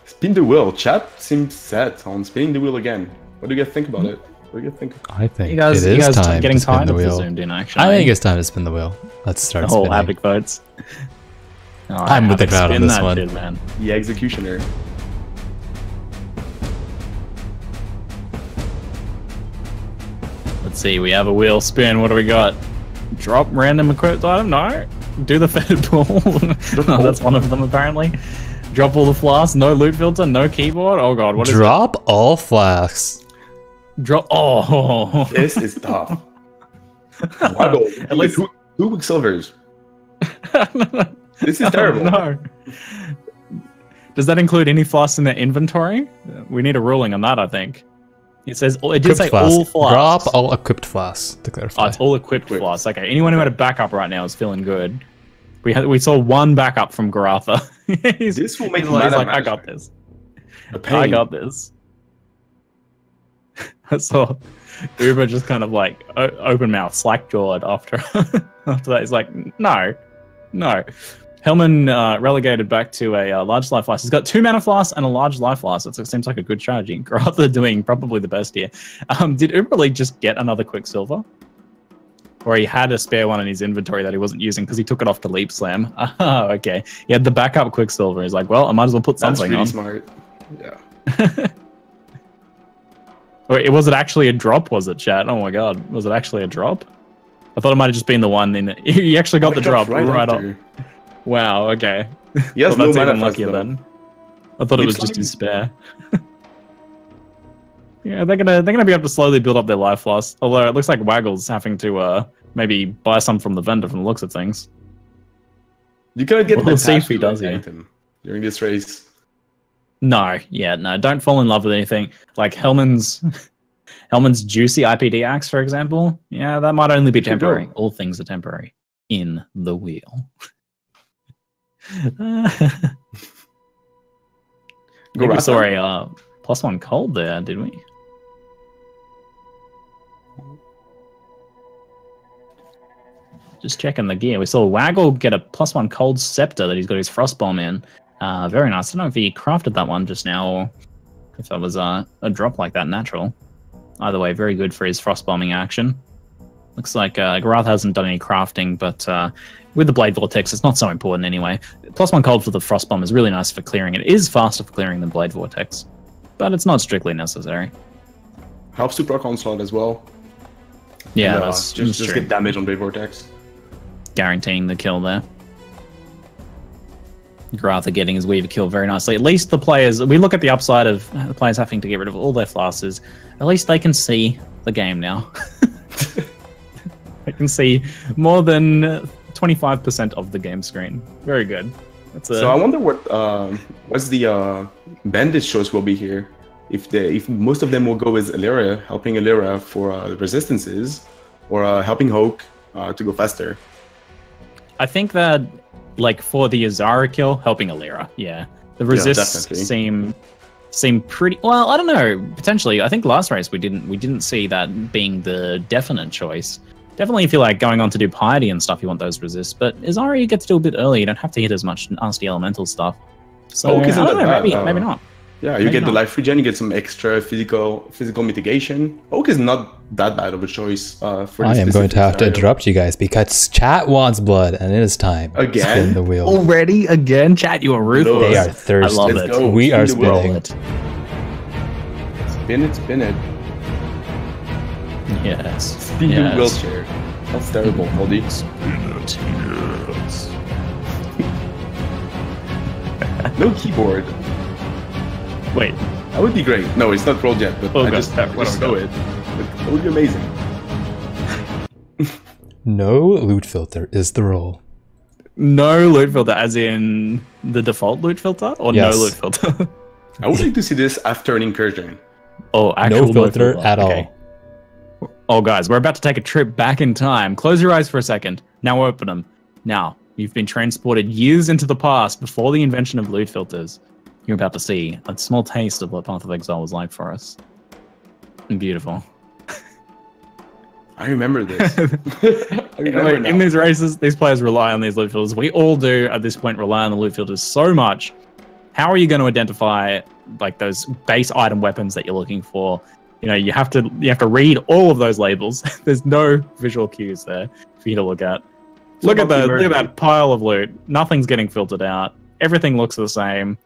Spin the wheel. Chat seems set on spinning the wheel again. What do you guys think about it? What do you think? I think you guys it is time getting to spin tired the of the wheel. zoomed in action. I think it's time to spin the wheel. Let's start the whole spinning. Havoc votes. Right, I'm with the crowd on this one. Shit, man. The executioner. Let's see, we have a wheel spin. What do we got? Drop random equipped item? No. Do the fed pool. No, that's one of them apparently. Drop all the flasks. No loot filter. No keyboard. Oh god, what is Drop all flasks. Drop. Oh. This is tough. Waggle. At least two Quicksilvers. This is terrible. No. Does that include any flasks in their inventory? We need a ruling on that, I think. It says it did say all flasks. Drop all equipped flasks to clarify. Oh, it's all equipped flasks. Okay, anyone who had a backup right now is feeling good. We saw one backup from Goratha. This will make he's mana like, I management got this. a pain. I got this. I saw Uber just kind of like open mouth, slack jawed after after that. He's like, no. Helman relegated back to a large life flask. He's got 2 mana flasks and a large life flask. It seems like a good strategy. Goratha doing probably the best here. Did TheUberElite just get another Quicksilver? Or he had a spare one in his inventory that he wasn't using because he took it off to Leap Slam. Oh, okay. He had the backup Quicksilver. He's like, well, I might as well put something on. That's really smart. Yeah. Wait, was it actually a drop, was it, chat? Oh my god. Was it actually a drop? I thought it might have just been the one in it. He actually got the drop right up. Wow, okay. Yes, well, no that's mana even luckier then. I thought it was just his spare. Yeah, they're gonna be able to slowly build up their life loss. Although it looks like Waggle's having to maybe buy some from the vendor from the looks of things. You gotta get we'll see if he does here during this race. No, don't fall in love with anything. Like Helman's juicy IPD axe, for example. Yeah, that might only be temporary. All things are temporary in the wheel. We saw a +1 cold there, did we? Just checking the gear. We saw Waggle get a +1 cold scepter that he's got his frostbomb in. Very nice. I don't know if he crafted that one just now or if that was a drop like that natural. Either way, very good for his frostbombing action. Looks like Goratha hasn't done any crafting, but with the Blade Vortex, it's not so important anyway. +1 cold for the frostbomb is really nice for clearing. It is faster for clearing than Blade Vortex, but it's not strictly necessary. Helps to proc onslaught as well. Yeah, and, that's just get damage on Blade Vortex. Guaranteeing the kill there. Goratha getting his Weaver kill very nicely. At least the players, we look at the upside of the players having to get rid of all their flasks. At least they can see the game now. They can see more than 25% of the game screen. Very good. So I wonder what's the bandage choice will be here. If most of them will go with Illyria, helping Illyria for the resistances, or helping Hulk to go faster. I think that, like, for the Izaro kill, helping Illyria, yeah. The resists seem pretty well. I don't know. Potentially, I think last race we didn't see that being the definite choice. Definitely, if you're like going on to do piety and stuff, you want those resists. But Izaro you get to do a bit early. You don't have to hit as much nasty elemental stuff. So I don't know, maybe not. Yeah, you get the life regen, you get some extra physical mitigation. Oak is not that bad of a choice for this. I am going to have to interrupt you guys because chat wants blood, and it is time. Again? Spin the wheel. Already? Again? Chat, you are ruthless. They are thirsty. I love it. We are spinning. Spin it. Yes. Spin your wheelchair. That's terrible, Moldy. Spin it, yes. No keyboard. Wait. That would be great. No, it's not rolled yet, but I just saw it. That would be amazing. No loot filter is the rule. No loot filter, as in the default loot filter? Or yes. No loot filter? I would like to see this after an incursion. Oh, actual no filter at all. Oh, guys, we're about to take a trip back in time. Close your eyes for a second. Now open them. Now, you've been transported years into the past before the invention of loot filters. You're about to see a small taste of what Path of Exile was like for us. Beautiful. I remember this. In these races, these players rely on these loot filters. We all do, at this point, rely on the loot filters so much. How are you going to identify like those base item weapons that you're looking for? You know, you have to read all of those labels. There's no visual cues there for you to look at. Look at that pile of loot. Nothing's getting filtered out. Everything looks the same.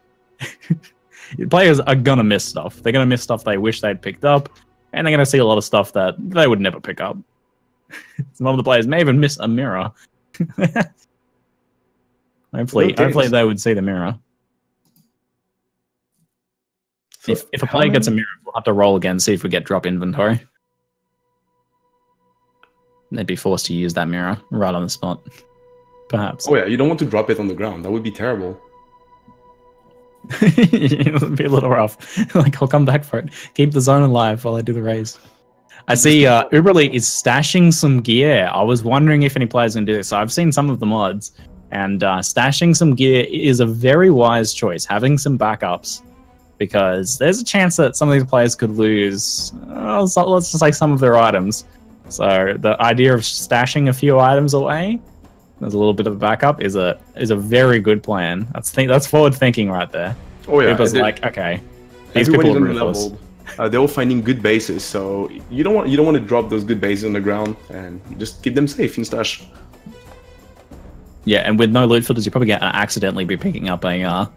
Players are gonna miss stuff. They're gonna miss stuff they wish they'd picked up, and they're gonna see a lot of stuff that they would never pick up. Some of the players may even miss a mirror. Hopefully they would see the mirror. So if a player gets a mirror, we'll have to roll again, see if we get drop inventory. They'd be forced to use that mirror right on the spot. Perhaps. Oh yeah, you don't want to drop it on the ground. That would be terrible. It would be a little rough. Like, I'll come back for it. Keep the zone alive while I do the raise. I see TheUberElite is stashing some gear. I was wondering if any players can do this. So I've seen some of the mods. And stashing some gear is a very wise choice, having some backups, because there's a chance that some of these players could lose, let's just say, some of their items. So the idea of stashing a few items away, there's a little bit of a backup, is a very good plan. That's forward thinking right there. Oh yeah, People's like, okay, these people are ruthless. They're all finding good bases, so you don't want to drop those good bases on the ground, and just keep them safe in stash. Yeah, and with no loot filters, you probably get accidentally be picking up a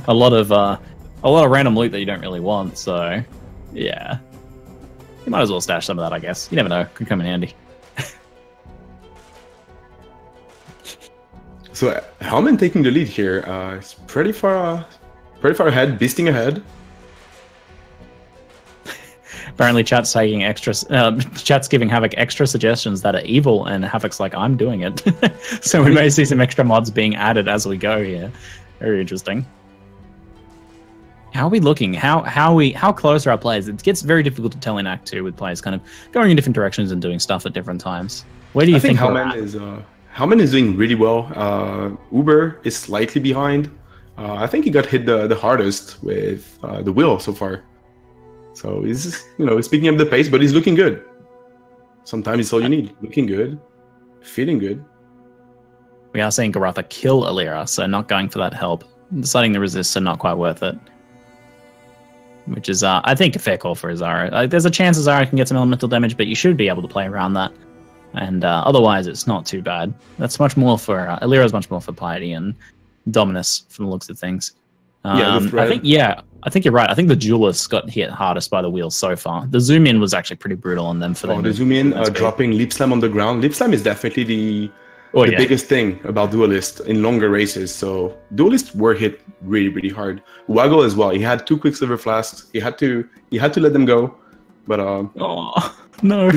a lot of random loot that you don't really want. So yeah, you might as well stash some of that, I guess. You never know, could come in handy. So Helman taking the lead here. It's pretty far ahead, beasting ahead. Apparently, chat's taking extra. Chat's giving Havoc extra suggestions that are evil, and Havoc's like, "I'm doing it." So we may see some extra mods being added as we go here. Very interesting. How are we looking? How close are our players? It gets very difficult to tell in Act 2 with players kind of going in different directions and doing stuff at different times. Where do you think Helman is doing really well. Uber is slightly behind. I think he got hit the hardest with the wheel so far. So he's picking up the pace, but he's looking good. Sometimes it's all you need. Looking good, feeling good. We are seeing Goratha kill Alira, so not going for that help. Deciding to resist, so not quite worth it. Which is, I think, a fair call for Izaro. There's a chance Izaro can get some elemental damage, but you should be able to play around that. And otherwise, it's not too bad. That's much more for Alira's much more for piety and dominus from the looks of things. I think you're right. I think the duelists got hit hardest by the wheels so far. The zoom in was actually pretty brutal on them for them. The zoom in, dropping lip slam on the ground. Lip slam is definitely the biggest thing about duelists in longer races. So duelists were hit really, really hard. Waggle as well. He had 2 Quicksilver flasks. He had to let them go. But oh no,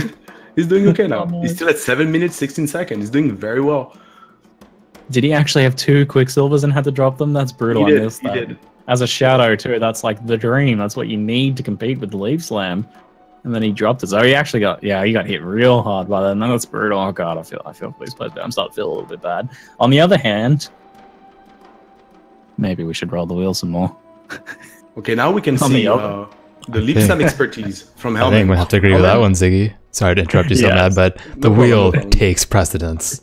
he's doing okay now. He's still at 7 minutes 16 seconds. He's doing very well. Did he actually have 2 Quicksilvers and had to drop them? That's brutal. He did. As a shadow too, that's like the dream. That's what you need to compete with the leaf slam. And then he dropped it. So he actually got hit real hard by that. And that's brutal. Oh god, I feel for these players. I'm starting to feel a little bit bad. On the other hand, maybe we should roll the wheel some more. Okay, now we can see the leaf slam expertise from Helman. I think we have to agree with that one, Ziggy. Sorry to interrupt you so mad, but the wheel takes precedence.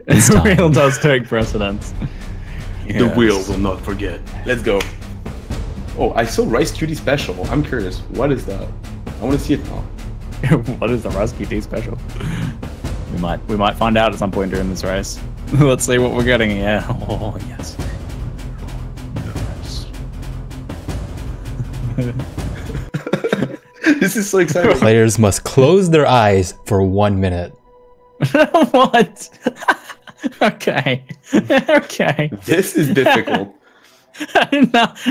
The wheel does take precedence. Yes. The wheel will not forget. Let's go. Oh, I saw Rice QT special. I'm curious. What is that? I want to see it now. What is the Rice QT special? We might find out at some point during this race. Let's see what we're getting here. Oh yes. This is so exciting. Players must close their eyes for 1 minute. What? Okay. Okay. This is difficult.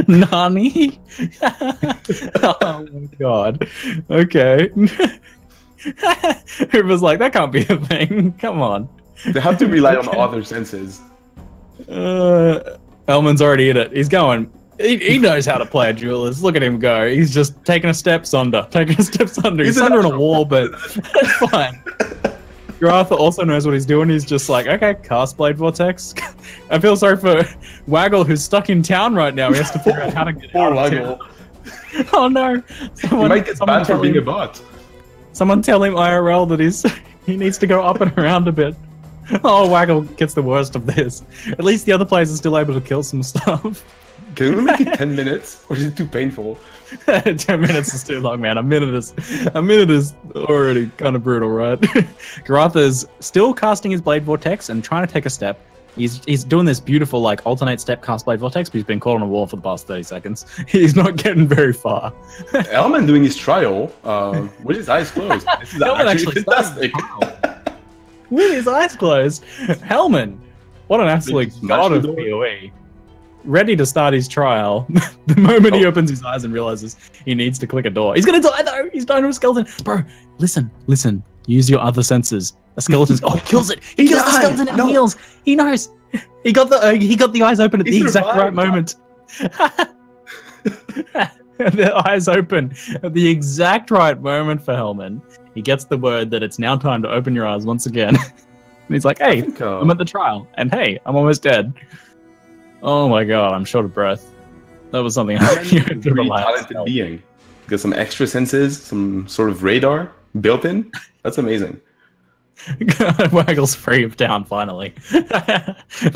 Nani? Oh my god. Okay. It was like, that can't be a thing. Come on. They have to rely on other senses. Helman's already in it. He's going. He knows how to play a duelist. Look at him go. He's just taking a step under. He's under on a wall, but that's fine. Goratha also knows what he's doing. He's just like, okay, cast Blade Vortex. I feel sorry for Waggle, who's stuck in town right now. He has to figure out how to get out of town. Oh no! He might get banned for being a bot. Someone tell him IRL that he needs to go up and around a bit. Oh, Waggle gets the worst of this. At least the other players are still able to kill some stuff. Can we make it 10 minutes? Or is it too painful? 10 minutes is too long, man. A minute is already kind of brutal, right? Goratha is still casting his Blade Vortex and trying to take a step. He's doing this beautiful like alternate step cast Blade Vortex, but he's been caught on a wall for the past 30 seconds. He's not getting very far. Helman doing his trial with his eyes closed. This is actually fantastic. With his eyes closed. Helman, what an absolute god of PoE. Ready to start his trial. The moment he opens his eyes and realizes he needs to click a door. He's gonna die though! He's dying to a skeleton! Bro, listen. Use your other senses. A skeleton's he kills it! He kills the skeleton and heals! He knows! He got the eyes open at the exact right moment. The eyes open at the exact right moment for Helman. He gets the word that it's now time to open your eyes once again. And he's like, hey, think, I'm at the trial. And hey, I'm almost dead. Oh my god, I'm short of breath. That was something I Really talented being. Got some extra senses, some sort of radar built in. That's amazing. Waggle's free of town finally.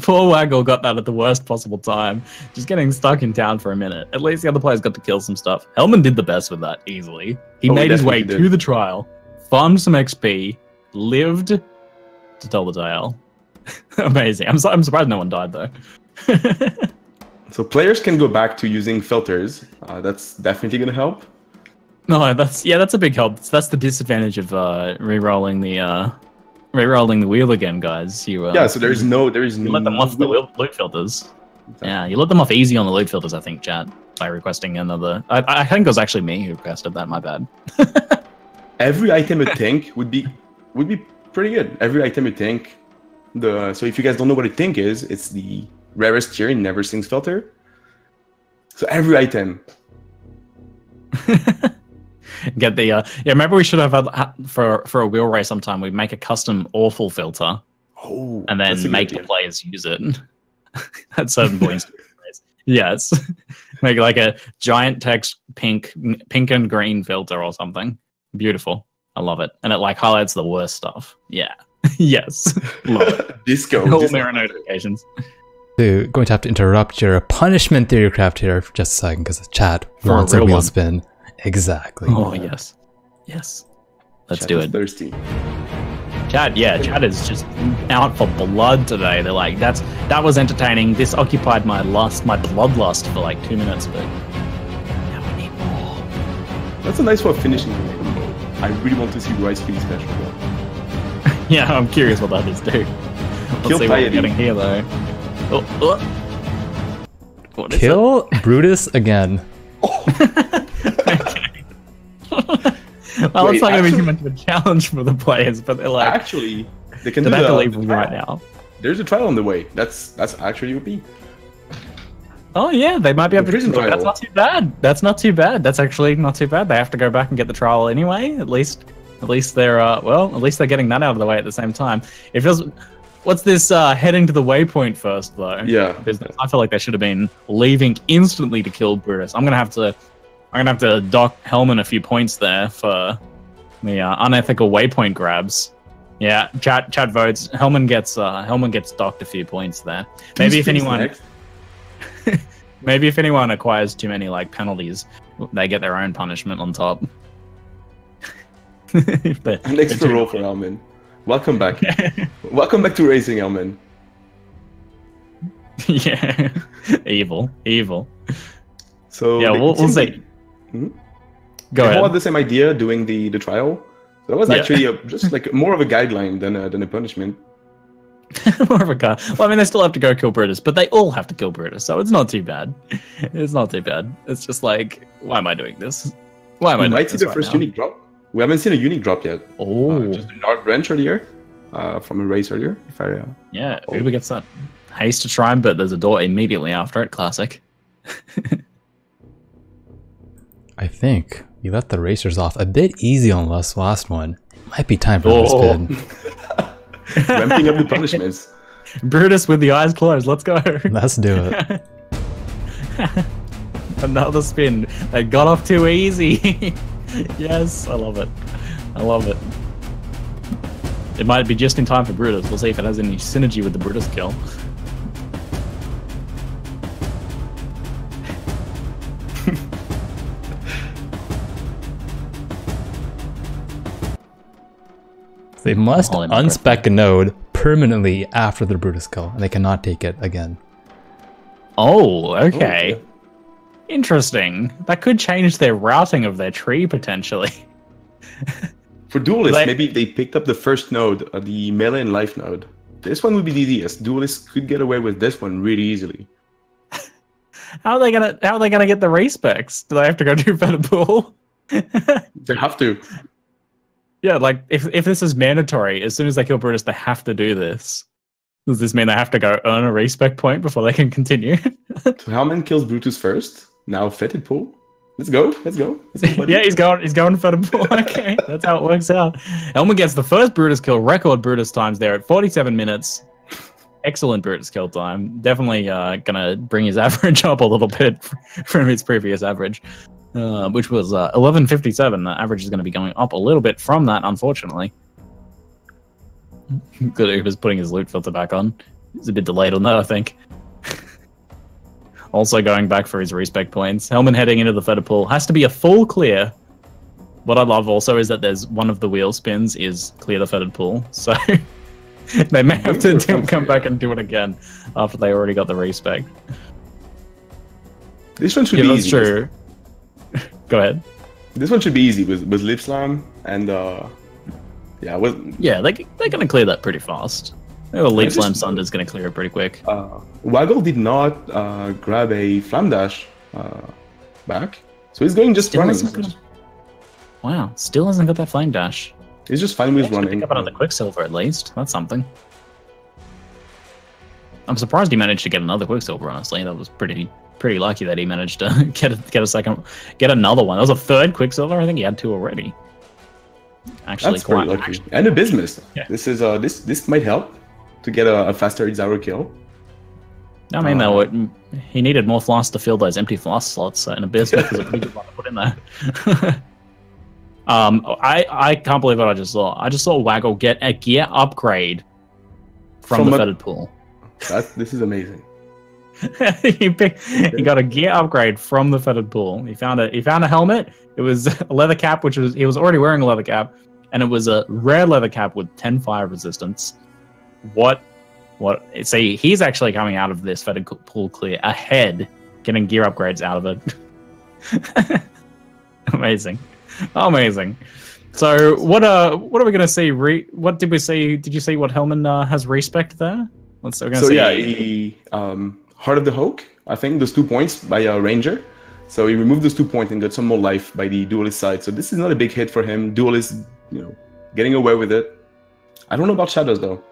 Poor Waggle got that at the worst possible time. Just getting stuck in town for a minute. At least the other players got to kill some stuff. Helman did the best with that, easily. He made his way to the trial, farmed some XP, lived to tell the tale. Amazing. I'm surprised no one died though. So players can go back to using filters. That's definitely going to help. No, that's a big help. That's the disadvantage of re-rolling the wheel again, guys. So there is no you let them off the loot filters. Exactly. Yeah, you let them off easy on the loot filters, I think, chat, by requesting another. I think it was actually me who requested that. My bad. Every item you think would be pretty good. Every item you think. So if you guys don't know what a think is, it's the rarest tier in Never Sings filter. So every item. Get the maybe we should have had for a wheel race sometime. We make a custom awful filter, and then make the players use it at certain points. Yes, make like a giant text pink and green filter or something. Beautiful, I love it, and it like highlights the worst stuff. Yeah, yes, love it. Disco. All mirror notifications. Dude, going to have to interrupt your punishment theory craft here for just a second because the chat wants a wheel spin. Exactly. Oh yes, let's do it. Thirsty. Chat is just out for blood today. They're like, that was entertaining. This occupied my bloodlust for like 2 minutes, but now we need more. That's a nice way of finishing the game. I really want to see Rice Speedy special. Yeah, I'm curious what others do. Let's see what we're getting here though. What is Kill Brutus again. Well, it's not going to be too much of a challenge for the players, but they're like, actually, they can do do have to the leave trial. right now. There's a trial on the way. That's actually OP. Oh yeah, they might be able to. prison trial. That's not too bad. That's not too bad. That's actually not too bad. They have to go back and get the trial anyway. At least they're at least they're getting that out of the way at the same time. It feels. What's this heading to the waypoint first though? Yeah. Business. I feel like they should have been leaving instantly to kill Brutus. I'm gonna have to dock Helman a few points there for the unethical waypoint grabs. Yeah, chat votes. Helman gets docked a few points there. Maybe if anyone acquires too many like penalties, they get their own punishment on top. An extra roll for Helman. Welcome back. Welcome back to racing, Helman. Yeah, evil. So yeah, we'll see. Mm-hmm. Go ahead. All had the same idea doing the trial. So that was actually just like more of a guideline than a punishment. More of a guy. Well, I mean, they still have to go kill Brutus, but they all have to kill Brutus, so it's not too bad. It's not too bad. It's just like, why am I doing this? Why am I doing might see this the right first now? unique drop. We haven't seen a unique drop yet. Oh, just an art wrench earlier, from a race earlier. If I yeah, Uber gets that haste to shrine, but there's a door immediately after it. Classic. I think we let the racers off a bit easy on this last one. Might be time for another spin. ramping up the punishments. Brutus with the eyes closed. Let's go. Let's do it. Another spin. They got off too easy. Yes, I love it. It might be just in time for Brutus. We'll see if it has any synergy with the Brutus kill. They must unspec a node permanently after the Brutus kill, and they cannot take it again. Oh, okay. Interesting. That could change their routing of their tree, potentially. For duelists, maybe they picked up the first node, the melee and life node. This one would be the easiest. Duelists could get away with this one really easily. How are they gonna get the race specs? Do they have to go do better pool? They have to. Yeah, like if this is mandatory, as soon as they kill Brutus, they have to do this. Does this mean they have to go earn a respec point before they can continue? So Helman kills Brutus first. Now fitted pool. Let's go. Let's go. Yeah, he's going for the ball. Okay, that's how it works out. Helman gets the first Brutus kill, record Brutus times there at 47 minutes. Excellent Brutus kill time. Definitely gonna bring his average up a little bit from his previous average, which was 11:57. The average is going to be going up a little bit from that, unfortunately. Good, he was putting his loot filter back on. He's a bit delayed on that, I think. Also going back for his respec points. Helman heading into the feather pool. Has to be a full clear. What I love also is that there's one of the wheel spins is clear the feathered pool. So they may have to come back and do it again after they already got the respec. This one should be easy. That's true. Go ahead. This one should be easy with Lip Slam and yeah, they're gonna clear that pretty fast. Leap Slam Sunder's gonna clear it pretty quick. Waggle did not grab a Flam Dash back, so he's going just running. Wow, still hasn't got that Flame Dash. He's just fine with running. Pick up another Quicksilver at least. That's something. I'm surprised he managed to get another Quicksilver. Honestly, that was pretty lucky that he managed to get another one. That was a third Quicksilver. I think he had two already. Actually, that's quite lucky. And a Bismuth. Yeah. This is this might help to get a faster Izaro kill. I mean, though, he needed more flasks to fill those empty flask slots, and a Bismuth is a pretty good one to put in there. I can't believe what I just saw. I just saw Waggle get a gear upgrade from the feathered pool. This is amazing. he got a gear upgrade from the feathered pool. He found a helmet. It was a leather cap, which was he was already wearing a leather cap, and it was a rare leather cap with 10 fire resistance. What? See, he's actually coming out of this feathered pool clear ahead, getting gear upgrades out of it. Amazing. So what are we gonna see? What did we see? Did you see what Helman has respect there? He Heart of the Hawk. I think those 2 points by a Ranger. So he removed those 2 points and got some more life by the Duelist side. So this is not a big hit for him. Duelist, getting away with it. I don't know about Shadows though.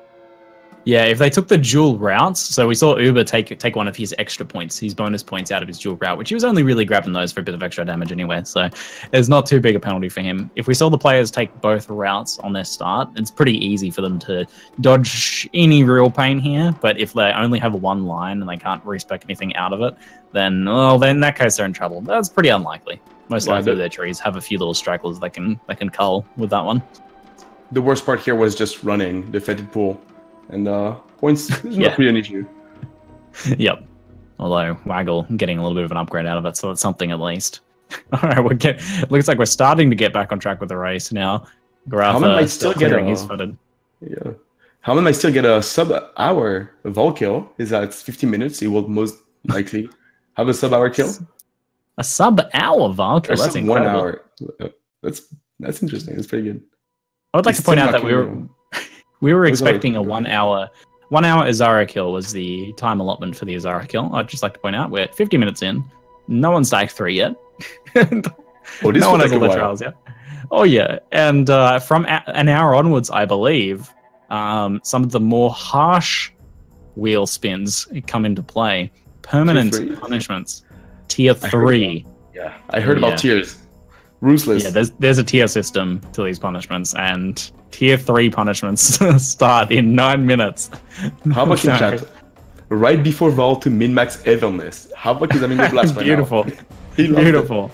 Yeah, if they took the dual routes, so we saw Uber take one of his extra points, his bonus points out of his dual route, which he was only really grabbing those for a bit of extra damage anyway, so there's not too big a penalty for him. If we saw the players take both routes on their start, it's pretty easy for them to dodge any real pain here, but if they only have one line and they can't respec anything out of it, then in that case they're in trouble. That's pretty unlikely. Most likely their trees have a few little stragglers that can cull with that one. The worst part here was just running the feathered pool. And points is not really an issue. Yep. Although Waggle getting a little bit of an upgrade out of it, so it's something at least. Alright, looks like we're starting to get back on track with the race now. Goratha might still get his footed. Yeah. Helman might still get a sub-hour Vol kill. Is that 50 minutes? He will most likely have a sub-hour kill. A sub-hour Vol kill? That's incredible. 1 hour. That's interesting. That's pretty good. I would like to point out that we were expecting a 1 hour. 1 hour Izaro kill was the time allotment for the Izaro kill. I'd just like to point out we're 50 minutes in. No one's Stack 3 yet. No one has all the trials yet. Oh yeah, and from an hour onwards, I believe, some of the more harsh wheel spins come into play. Permanent punishments. Tier 3. I heard about tiers. Ruthless. Yeah, there's a tier system to these punishments, and tier 3 punishments start in 9 minutes. How about in chat? Right before Vol to min-max evilness. How about you having the blast right Beautiful. now? Beautiful.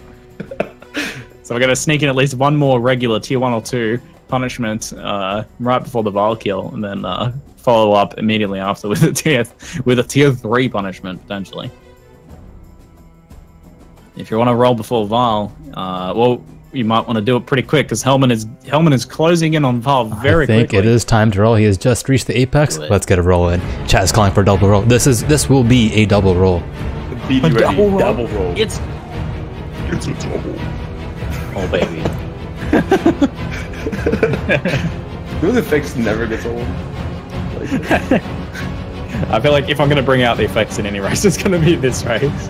So we're going to sneak in at least one more regular tier 1 or 2 punishment right before the Vol kill, and then follow up immediately after with a tier 3 punishment, potentially. If you want to roll before Vol, you might want to do it pretty quick because Helman is closing in on Vol very quickly. I think it is time to roll. He has just reached the apex. Let's get a roll in. Chat is calling for a double roll. This will be a double roll. Double roll. It's a double. Oh baby. Those effects never gets old. I feel like if I'm going to bring out the effects in any race, it's going to be this race.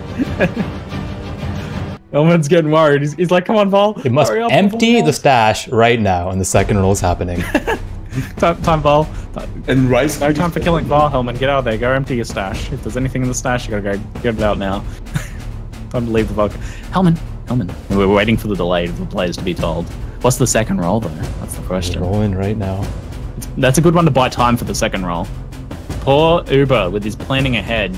Helman's getting worried. He's like, come on, Vol. He must empty the stash right now, and the second roll is happening. time, Vol. And Rice. No time for killing Vol, Helman. Get out there. Go empty your stash. If there's anything in the stash, you gotta go get it out now. Time to leave the Vol. Helman, Helman. We're waiting for the delay for the players to be told. What's the second roll, though? That's the question. Rolling right now. That's a good one to buy time for the second roll. Poor Uber with his planning ahead.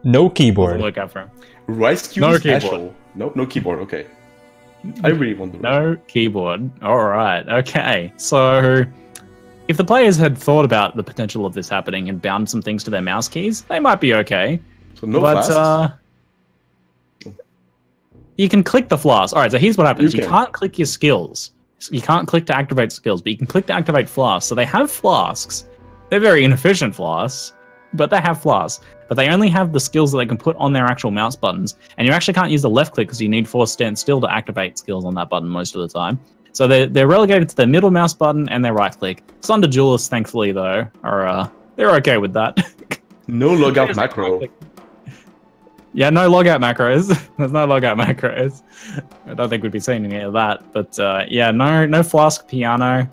No keyboard. Work out for him. Rice cube No special. keyboard. Nope, no keyboard. Okay. I really want to. No keyboard. All right. Okay. So, if the players had thought about the potential of this happening and bound some things to their mouse keys, they might be okay. So no But flasks? you can click the flask. All right. So here's what happens. You can. can't click your skills. You can't click to activate skills, but you can click to activate flasks. So they have flasks. They're very inefficient flasks, but they have flasks. But they only have the skills that they can put on their actual mouse buttons. And you actually can't use the left click because you need force stand still to activate skills on that button most of the time. So they're relegated to their middle mouse button and their right click. Thunder Duelists, thankfully, though, are they're okay with that. No logout macro. Yeah, no logout macros. There's no logout macros. I don't think we'd be seeing any of that. But yeah, no flask piano.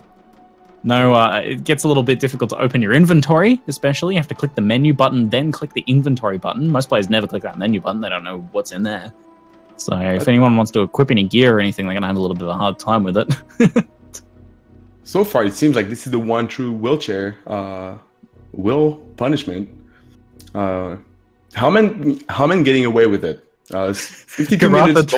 No, it gets a little bit difficult to open your inventory, especially. You have to click the menu button, then click the inventory button. Most players never click that menu button. They don't know what's in there. So if anyone wants to equip any gear or anything, they're going to have a little bit of a hard time with it. So far, it seems like this is the one true wheelchair will punishment. Helman getting away with it. 52 minutes.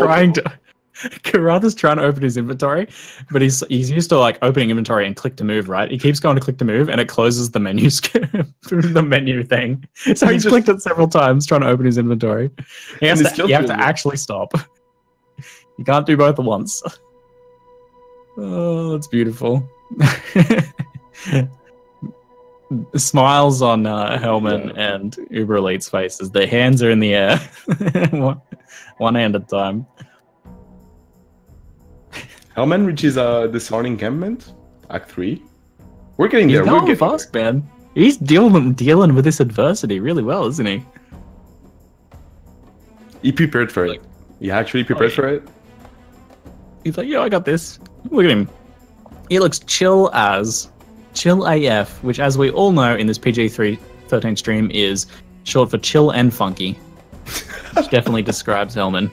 Goratha's trying to open his inventory, but he's used to like opening inventory and click to move, right? He keeps going to click to move and it closes the menu the menu thing. So he's clicked it several times trying to open his inventory. You have to actually stop. You can't do both at once. Oh, that's beautiful. Smiles on Helman and UberElite's faces. Their hands are in the air. one hand at a time. Helman reaches the Sarn encampment, Act 3. We're getting there. We're getting fast, man. He's dealing with this adversity really well, isn't he? He prepared for it. He actually prepared for it. He's like, yo, I got this. Look at him. He looks chill AF, which, as we all know in this PG-13 stream, is short for chill and funky. Which definitely describes Helman.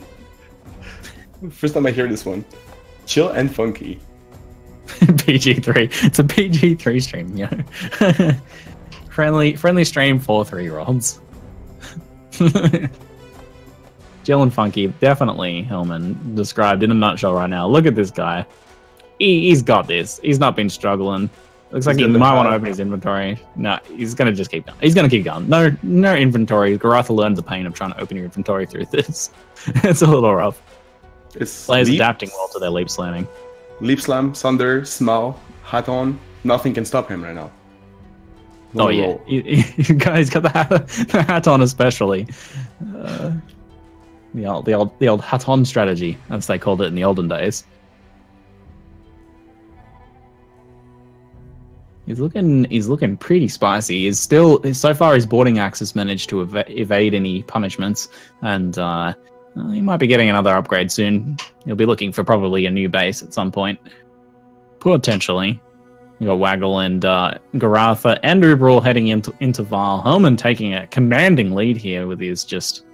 First time I hear this one. Chill and funky. PG-3. It's a PG-3 stream, yo. friendly stream for 3-year-olds. Chill and funky, definitely Helman described in a nutshell right now. Look at this guy. He's got this. He's not been struggling. Looks like he might want to open his inventory. No, he's going to just keep going. He's going to keep going. No inventory. Goratha learned the pain of trying to open your inventory through this. It's a little rough. Players adapting well to their leap slamming. Leap slam, Sunder, smile, hat on. Nothing can stop him right now. Oh yeah, he's got the hat on especially. The old hat on strategy, as they called it in the olden days. He's looking pretty spicy. So far his boarding axe has managed to evade any punishments, and he might be getting another upgrade soon. He'll be looking for probably a new base at some point, potentially. You got Waggle and Goratha and Uberel heading into Val. Helman taking a commanding lead here with his just.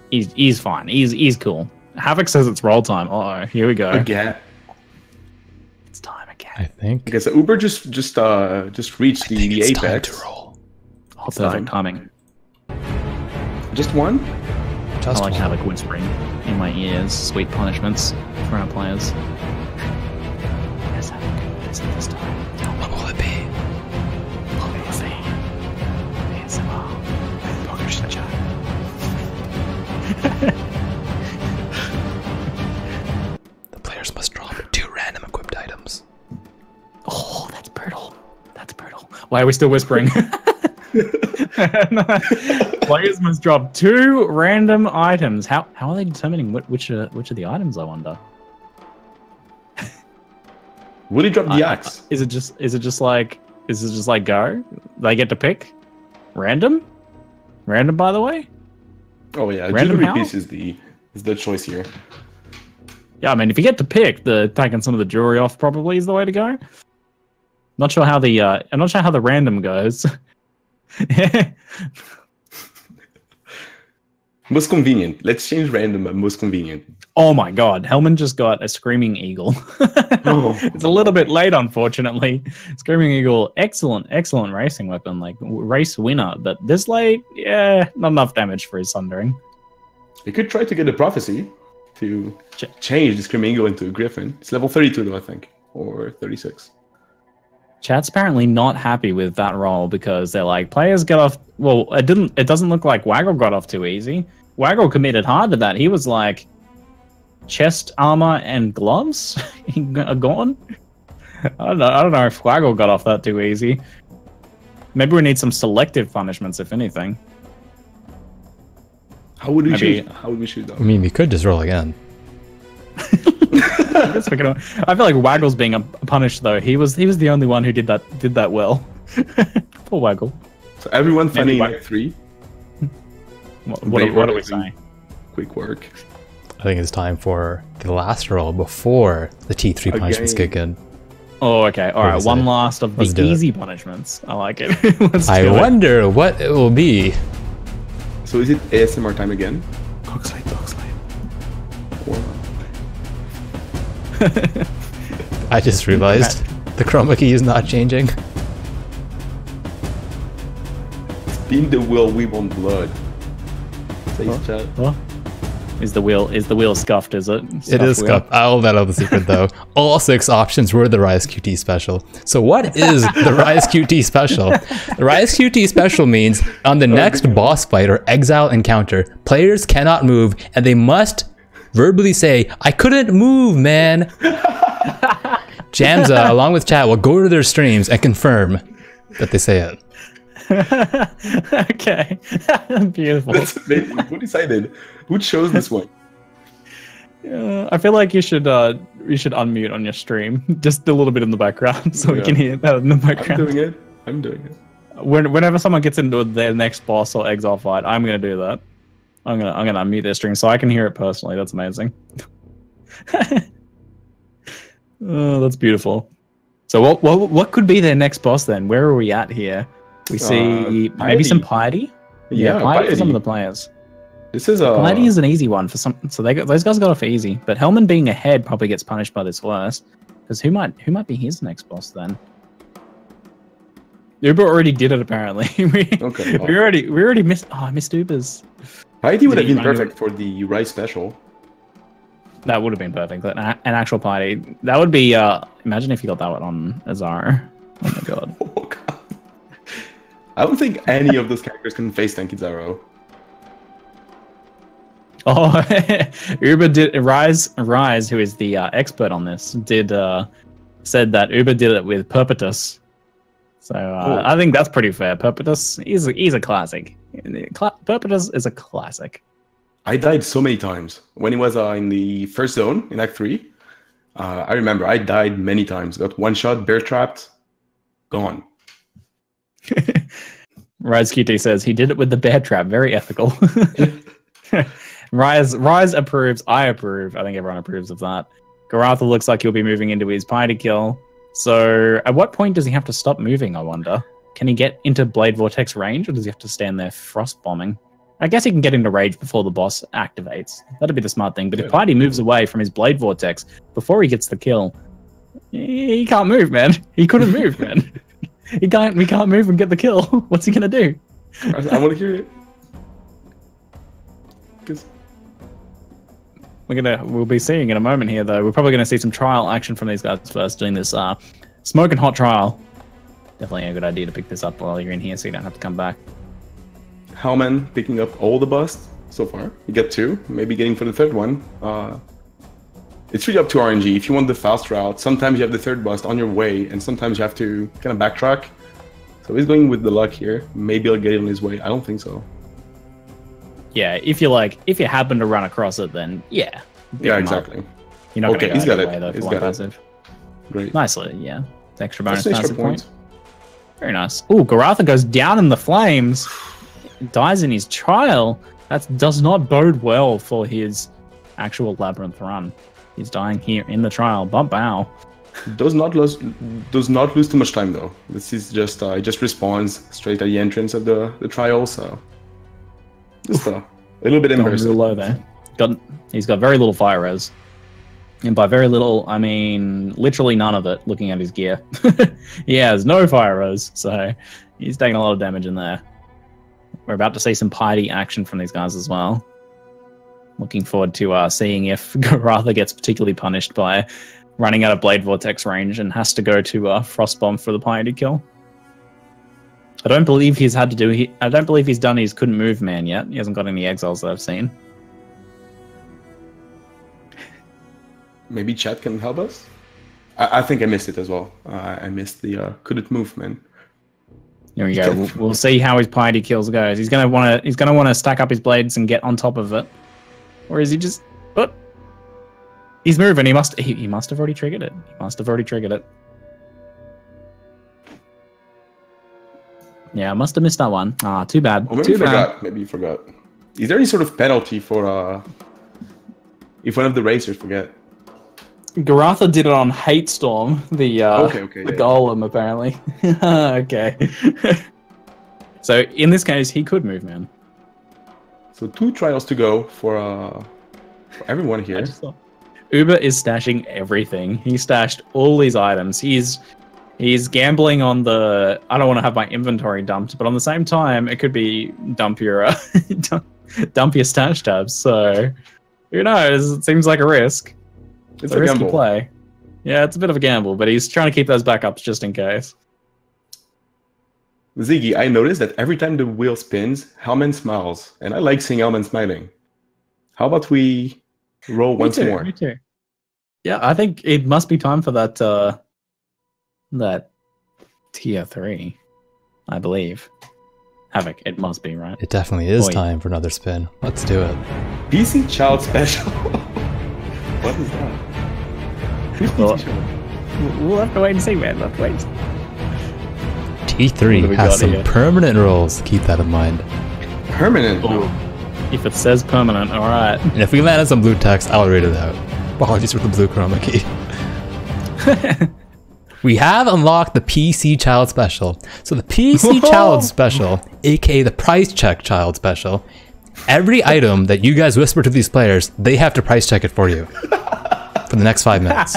He's fine. He's cool. Havoc says it's roll time. Uh oh, here we go. Again. It's time again. I think. Okay, so Uber just reached the apex. Time to roll. Oh, perfect timing. Just one? I like Havoc whispering in my ears. Sweet punishments for our players. Yes, Havoc. Is it this time? What will it be? The players must drop 2 random equipped items. Oh, that's brutal. That's brutal. Why are we still whispering? Players must drop 2 random items. How are they determining which are the items, I wonder? Will he drop the axe? Is it just like go? They get to pick? Random? Random, by the way? Oh yeah, random jewelry piece is the choice here. Yeah, I mean, if you get to pick, taking some of the jewelry off probably is the way to go. Not sure how the random goes. Most convenient. Let's change random, but most convenient. Oh my god, Helman just got a Screaming Eagle. It's a little bit late, unfortunately. Screaming Eagle, excellent racing weapon, like race winner. But this late, yeah, not enough damage for his Sundering. You could try to get a prophecy to change the Screaming Eagle into a Griffin. It's level 32 though, I think, or 36. Chat's apparently not happy with that roll because they're like, players get off. Well, it doesn't look like Waggle got off too easy. Waggle committed hard to that. He was like, chest armor and gloves are gone. I don't know if Waggle got off that too easy. Maybe we need some selective punishments, if anything. How would we shoot? How would we shoot though? I mean, we could just roll again. I feel like Waggle's being punished though. He was the only one who did that well. Poor Waggle. So everyone finding like 3. What are we saying? Quick work. I think it's time for the last roll before the T3 punishments kick in. Oh, okay. All right. One last of the easy punishments. I like it. I wonder what it will be. So is it ASMR time again? Dog slide. I just realized the chroma key is not changing. Spin the wheel, we want blood. Chat. Huh? Is the wheel scuffed, is it? It is scuffed. I'll let out the secret though. All 6 options were the Rise QT special. So what is the Rise QT special? The Rise QT special means on the next boss fight or exile encounter, players cannot move and they must verbally say, I couldn't move, man. Jamza, along with chat, will go to their streams and confirm that they say it. Okay. Beautiful. Who decided? Who chose this one? I feel like you should unmute on your stream just a little bit in the background so we can hear that in the background. I'm doing it. Whenever someone gets into their next boss or exile fight, I'm gonna do that. I'm gonna unmute their stream so I can hear it personally. That's amazing. Oh, that's beautiful. So what could be their next boss then? Where are we at here? We see maybe some piety. Yeah, piety for some of the players. This is piety is an easy one for some. So those guys got off easy, but Helman being ahead probably gets punished by this worse. Because who might be his next boss then? Uber already did it apparently. we already missed. Oh, I missed Uber's. Piety would have been perfect for the Rise special. That would have been perfect. An actual piety. That would be. Imagine if you got that one on Izaro. Oh my god. Oh god. I don't think any of those characters can face tank Izaro. Oh, Uber did. Rise, who is the expert on this, said that Uber did it with Perpetus. So I think that's pretty fair. Perpetus, he's a classic. Perpetus is a classic. I died so many times when he was in the first zone in Act 3. I remember I died many times. Got one shot, bear trapped, gone. Rise QT says he did it with the bear trap. Very ethical. Rise approves. I approve. I think everyone approves of that. Goratha looks like he'll be moving into his piety kill. So at what point does he have to stop moving, I wonder? Can he get into Blade Vortex range, or does he have to stand there frost bombing? I guess he can get into rage before the boss activates. That'd be the smart thing. But if Piety moves away from his Blade Vortex before he gets the kill, he can't move, man. He couldn't move, man. We can't move and get the kill. What's he gonna do? I want to hear it. We'll be seeing in a moment here, though. We're probably gonna see some trial action from these guys first, doing this smoking hot trial. Definitely a good idea to pick this up while you're in here, so you don't have to come back. Helman picking up all the busts so far. You get 2, maybe getting for the 3rd one. It's really up to RNG. If you want the fast route, sometimes you have the 3rd bust on your way, and sometimes you have to kind of backtrack. So he's going with the luck here. Maybe I'll get it on his way. I don't think so. Yeah, if you happen to run across it, then yeah. Yeah, exactly. You're not okay, he's got it. He's got passive. It. Great. Nicely, yeah. It's extra bonus That's passive point. Very nice. Ooh, Goratha goes down in the flames. Dies in his trial. That does not bode well for his actual labyrinth run. He's dying here in the trial. Bow. Does not lose too much time though. This is just it just respawns straight at the entrance of the trial. So just A little bit Gone embarrassing. real low there. He's got very little fire res. And by very little, I mean literally none of it, looking at his gear. He has no fire res, so he's taking a lot of damage in there. We're about to see some piety action from these guys as well. Looking forward to seeing if Goratha gets particularly punished by running out of Blade Vortex range and has to go to Frost Bomb for the piety kill. I don't believe he's had to do. I don't believe he's done his couldn't move man yet. He hasn't got any exiles that I've seen. Maybe chat can help us. I think I missed it as well. I missed the couldn't move, man. Here we go. We'll see how his piety kills goes. He's gonna want to stack up his blades and get on top of it, or is he just? But he's moving. He must have already triggered it. He must have already triggered it. Yeah, I must have missed that one. Ah, too bad. Or maybe too you forgot. bad. Maybe you forgot. Is there any sort of penalty for if one of the racers forget? Goratha did it on Hate Storm, the golem, apparently. Okay. So in this case, he could move, man. So 2 trials to go for everyone here. Uber is stashing everything. He stashed all these items. He's gambling on the I don't want to have my inventory dumped, but on the same time, it could be dump your stash tabs. So who knows? It seems like a risk. It's a risky gamble. play. Yeah, it's a bit of a gamble, but he's trying to keep those backups just in case. Ziggy, I noticed that every time the wheel spins, Helman smiles, and I like seeing Helman smiling. How about we roll once more? Me too. Yeah, I think it must be time for that that tier 3, I believe. Havoc, it must be, right? It definitely is Boy. time for another spin. Let's do it. PC Child Special. What is that? Who's Well, PC Child? We'll have to wait and see, man. We'll have to wait. What do T3 we has got some here? permanent rolls. Keep that in mind. Permanent. Ooh. If it says permanent, alright. And if we land on some blue text, I'll read it out. Apologies for the blue chroma key. We have unlocked the PC Child Special. So the PC Child Special, aka the Price Check Child Special, every item that you guys whisper to these players, they have to price check it for you for the next 5 minutes.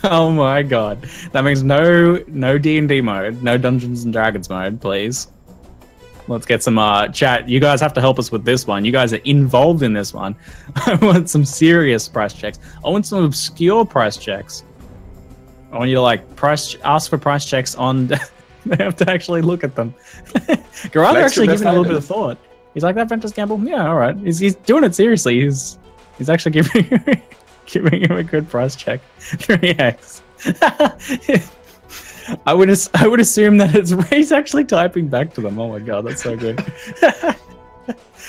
Oh my god. That means no D&D mode, no Dungeons and Dragons mode, please. Let's get some chat. You guys have to help us with this one. You guys are involved in this one. I want some serious price checks. I want some obscure price checks. I want you to like ask for price checks on. They have to actually look at them. Goratha actually giving a little bit of thought. He's like, that Ventus Gamble? Yeah, all right. He's doing it seriously. He's actually giving him a good price check. 3x. I would assume that he's actually typing back to them. Oh my god, that's so good.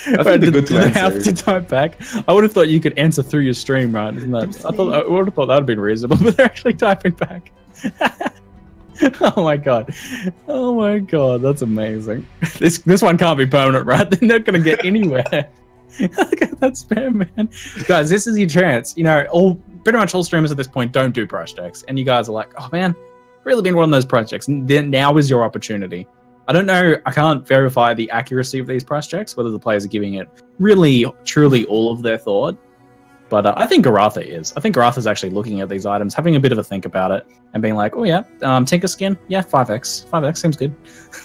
I think the good do they have to type back? I would have thought you could answer through your stream, right? Isn't that? I would have thought that would have been reasonable, but they're actually typing back. Oh my god, that's amazing. This one can't be permanent, right? They're not gonna get anywhere. Look at that spam, man. Guys, this is your chance. You know, pretty much all streamers at this point don't do price checks, and you guys are like, oh man, really been one of those price checks. Then now is your opportunity. I don't know. I can't verify the accuracy of these price checks, whether the players are giving it really, truly all of their thought. But I think Goratha is. I think Goratha's actually looking at these items, having a bit of a think about it, and being like, oh yeah, Tinker Skin, yeah, 5x. 5x seems good.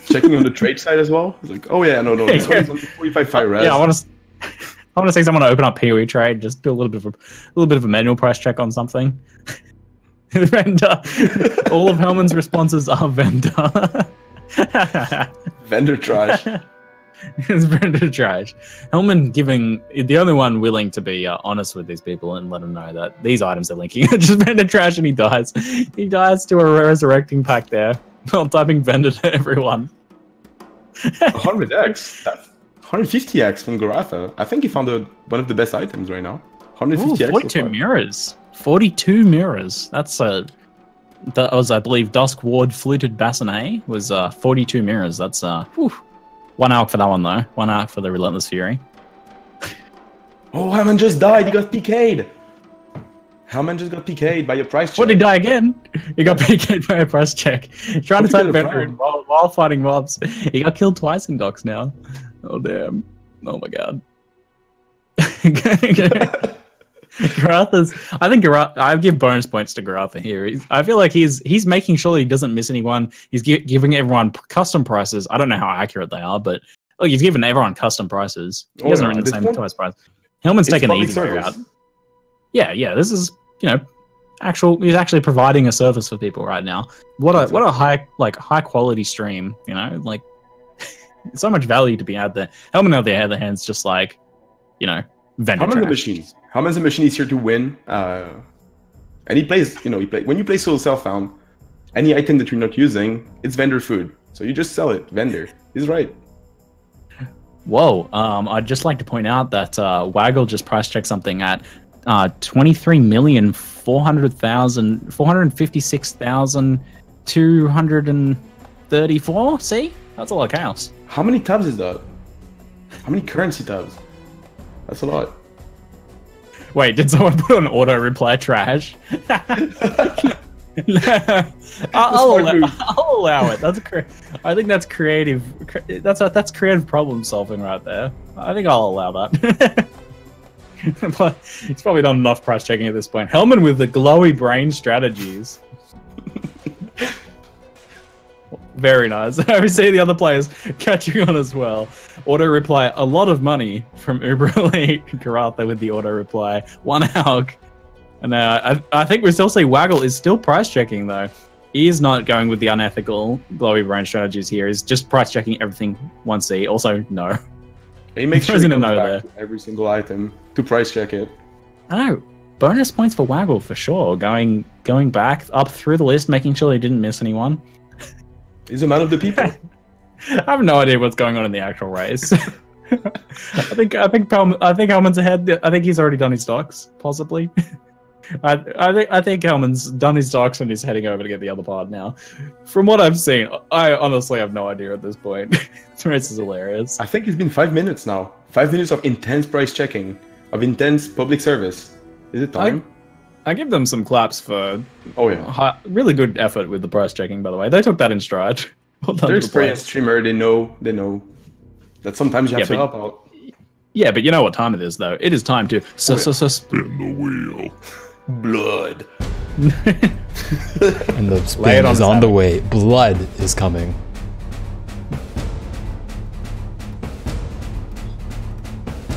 Checking on the trade side as well. It's like, oh yeah, no, this one's only 45 fire res. Yeah, I want to see someone open up PoE trade, just do a little bit of a manual price check on something. Vendor. All of Helman's responses are vendor. Vendor trash. It's vendor trash. Helman the only one willing to be honest with these people and let them know that these items are linking. Just vendor trash, and he dies. He dies to a resurrecting pack there while typing vendor to everyone. 100x. That's 150x from Goratha. I think he found one of the best items right now. 150x. 42 mirrors. 42 mirrors. That was, I believe, Dusk Ward Fluted Bassinet was 42 mirrors. That's 1 arc for that one though. 1 arc for the Relentless Fury. Oh, Helman just died. He got PK'd. Helman just got PK'd by a price check. What, did he die again? He got PK'd by a price check. Trying to type veteran while fighting mobs. He got killed twice in docks now. Oh damn. Oh my god. Goratha's. I think Goratha. I give bonus points to Goratha here. I feel like he's making sure he doesn't miss anyone. He's giving everyone custom prices. I don't know how accurate they are, but he's given everyone custom prices. He hasn't written the same twice price. Helman's taking the easy way out. Yeah. This is actual. He's actually providing a service for people right now. What a high quality stream. So much value to be out there. Helman on the other hand is just vendor Helman's the machines. Helman's the machine is here to win. And he plays, when you play solo self-found, any item that you're not using, it's vendor food. So you just sell it, vendor. He's right. Whoa. I'd just like to point out that Waggle just price checked something at 23,456,234. See? That's a lot of chaos. How many tabs is that? How many currency tabs? That's a lot. Wait, did someone put on auto reply trash? I'll allow it. I think that's creative. That's creative problem solving right there. I think I'll allow that. But it's probably not enough price checking at this point. Helman with the glowy brain strategies. Very nice. I see the other players catching on as well. Auto reply, a lot of money from TheUberElite. Goratha with the auto reply. 1 AUG. And I think we still see Waggle is still price checking though. He is not going with the unethical glowy brain strategies here. He's just price checking everything 1C. Also, no. He makes sure he comes back to every single item to price check it. I know. Bonus points for Waggle for sure. Going back up through the list, making sure he didn't miss anyone. He's a man of the people. I have no idea what's going on in the actual race. I think Helman's ahead. I think he's already done his stocks, possibly. I think Helman's done his stocks and he's heading over to get the other part now. From what I've seen, I honestly have no idea at this point. This race is hilarious. I think it's been 5 minutes now. 5 minutes of intense price checking, of intense public service. Is it time? I give them some claps for really good effort with the price checking, by the way. They took that in stride. Well done. They're experienced streamer, they know that sometimes you have to help out. Yeah, but you know what time it is though. It is time to spin the wheel. Blood. And the spin is on the way. Blood is coming.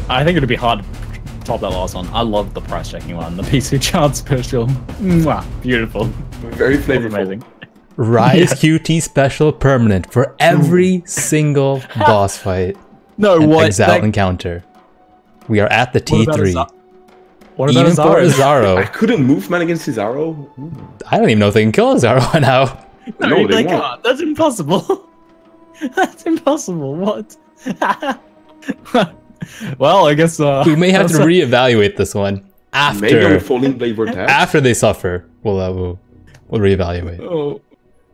I think it'd be hard to top that last one. I love the price checking one. The PC chart special. Mwah, beautiful. Very flavorful. Amazing. Rise QT special permanent for every single boss fight. Exile encounter. We are at the T3. What about even for Izaro? I couldn't move man against Izaro. I don't even know if they can kill Izaro now. No, they can't. That's impossible. That's impossible. What? Well, I guess we may have to reevaluate this one after. Maybe on Falling Blade Vortex. After they suffer, we'll reevaluate.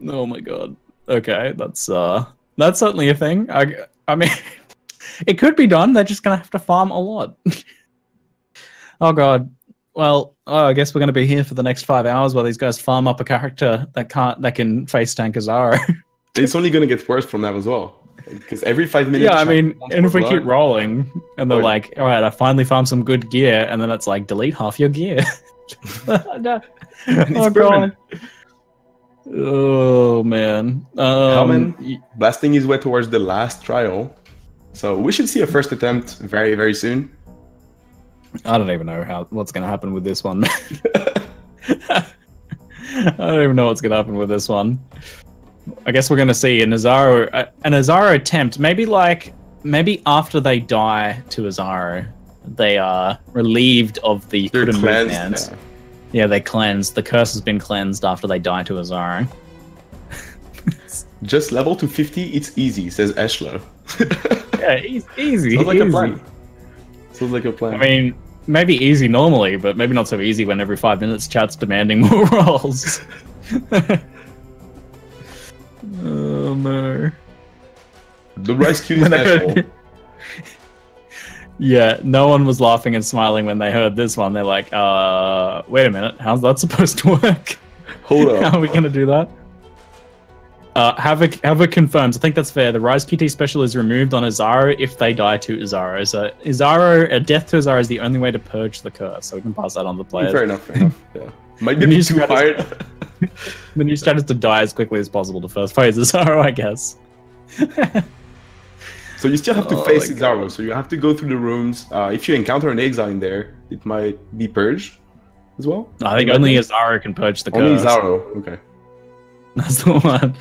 Oh my god. Okay, that's certainly a thing. I mean, it could be done. They're just gonna have to farm a lot. Oh god. Well, I guess we're gonna be here for the next 5 hours while these guys farm up a character that can face tank Izaro. It's only gonna get worse from that as well. Because every 5 minutes. Yeah, I mean, and if we keep rolling, and they're like, all right, I finally found some good gear, and then it's like, delete half your gear. No. Oh, God. Oh, man. Helman blasting his way towards the last trial. So we should see a first attempt very, very soon. I don't even know what's going to happen with this one. I don't even know what's going to happen with this one. I guess we're going to see an Izaro attempt. Maybe after they die to Izaro, they are relieved of the couldn't move hands. Yeah, they cleanse. The curse has been cleansed after they die to Izaro. Just level to 50, it's easy, says Eshlo. Yeah, easy. Sounds like a plan. Sounds like a plan. I mean, maybe easy normally, but maybe not so easy when every 5 minutes chat's demanding more rolls. Oh no. The Rice Cube is special. Yeah, no one was laughing and smiling when they heard this one. They're like, wait a minute, how's that supposed to work? Hold up. How are we gonna do that? Havoc confirms. I think that's fair. The Rise QT special is removed on Izaro if they die to Izaro. So a death to Izaro is the only way to purge the curse. So we can pass that on to the players. Fair enough. Yeah. Might be too fired. The new strat is to die as quickly as possible to first phase Izaro, I guess. So you still have to face Izaro. So you have to go through the rooms. If you encounter an exile in there, it might be purged as well. I think only Izaro can purge the curse. Only Izaro. Okay. That's the one.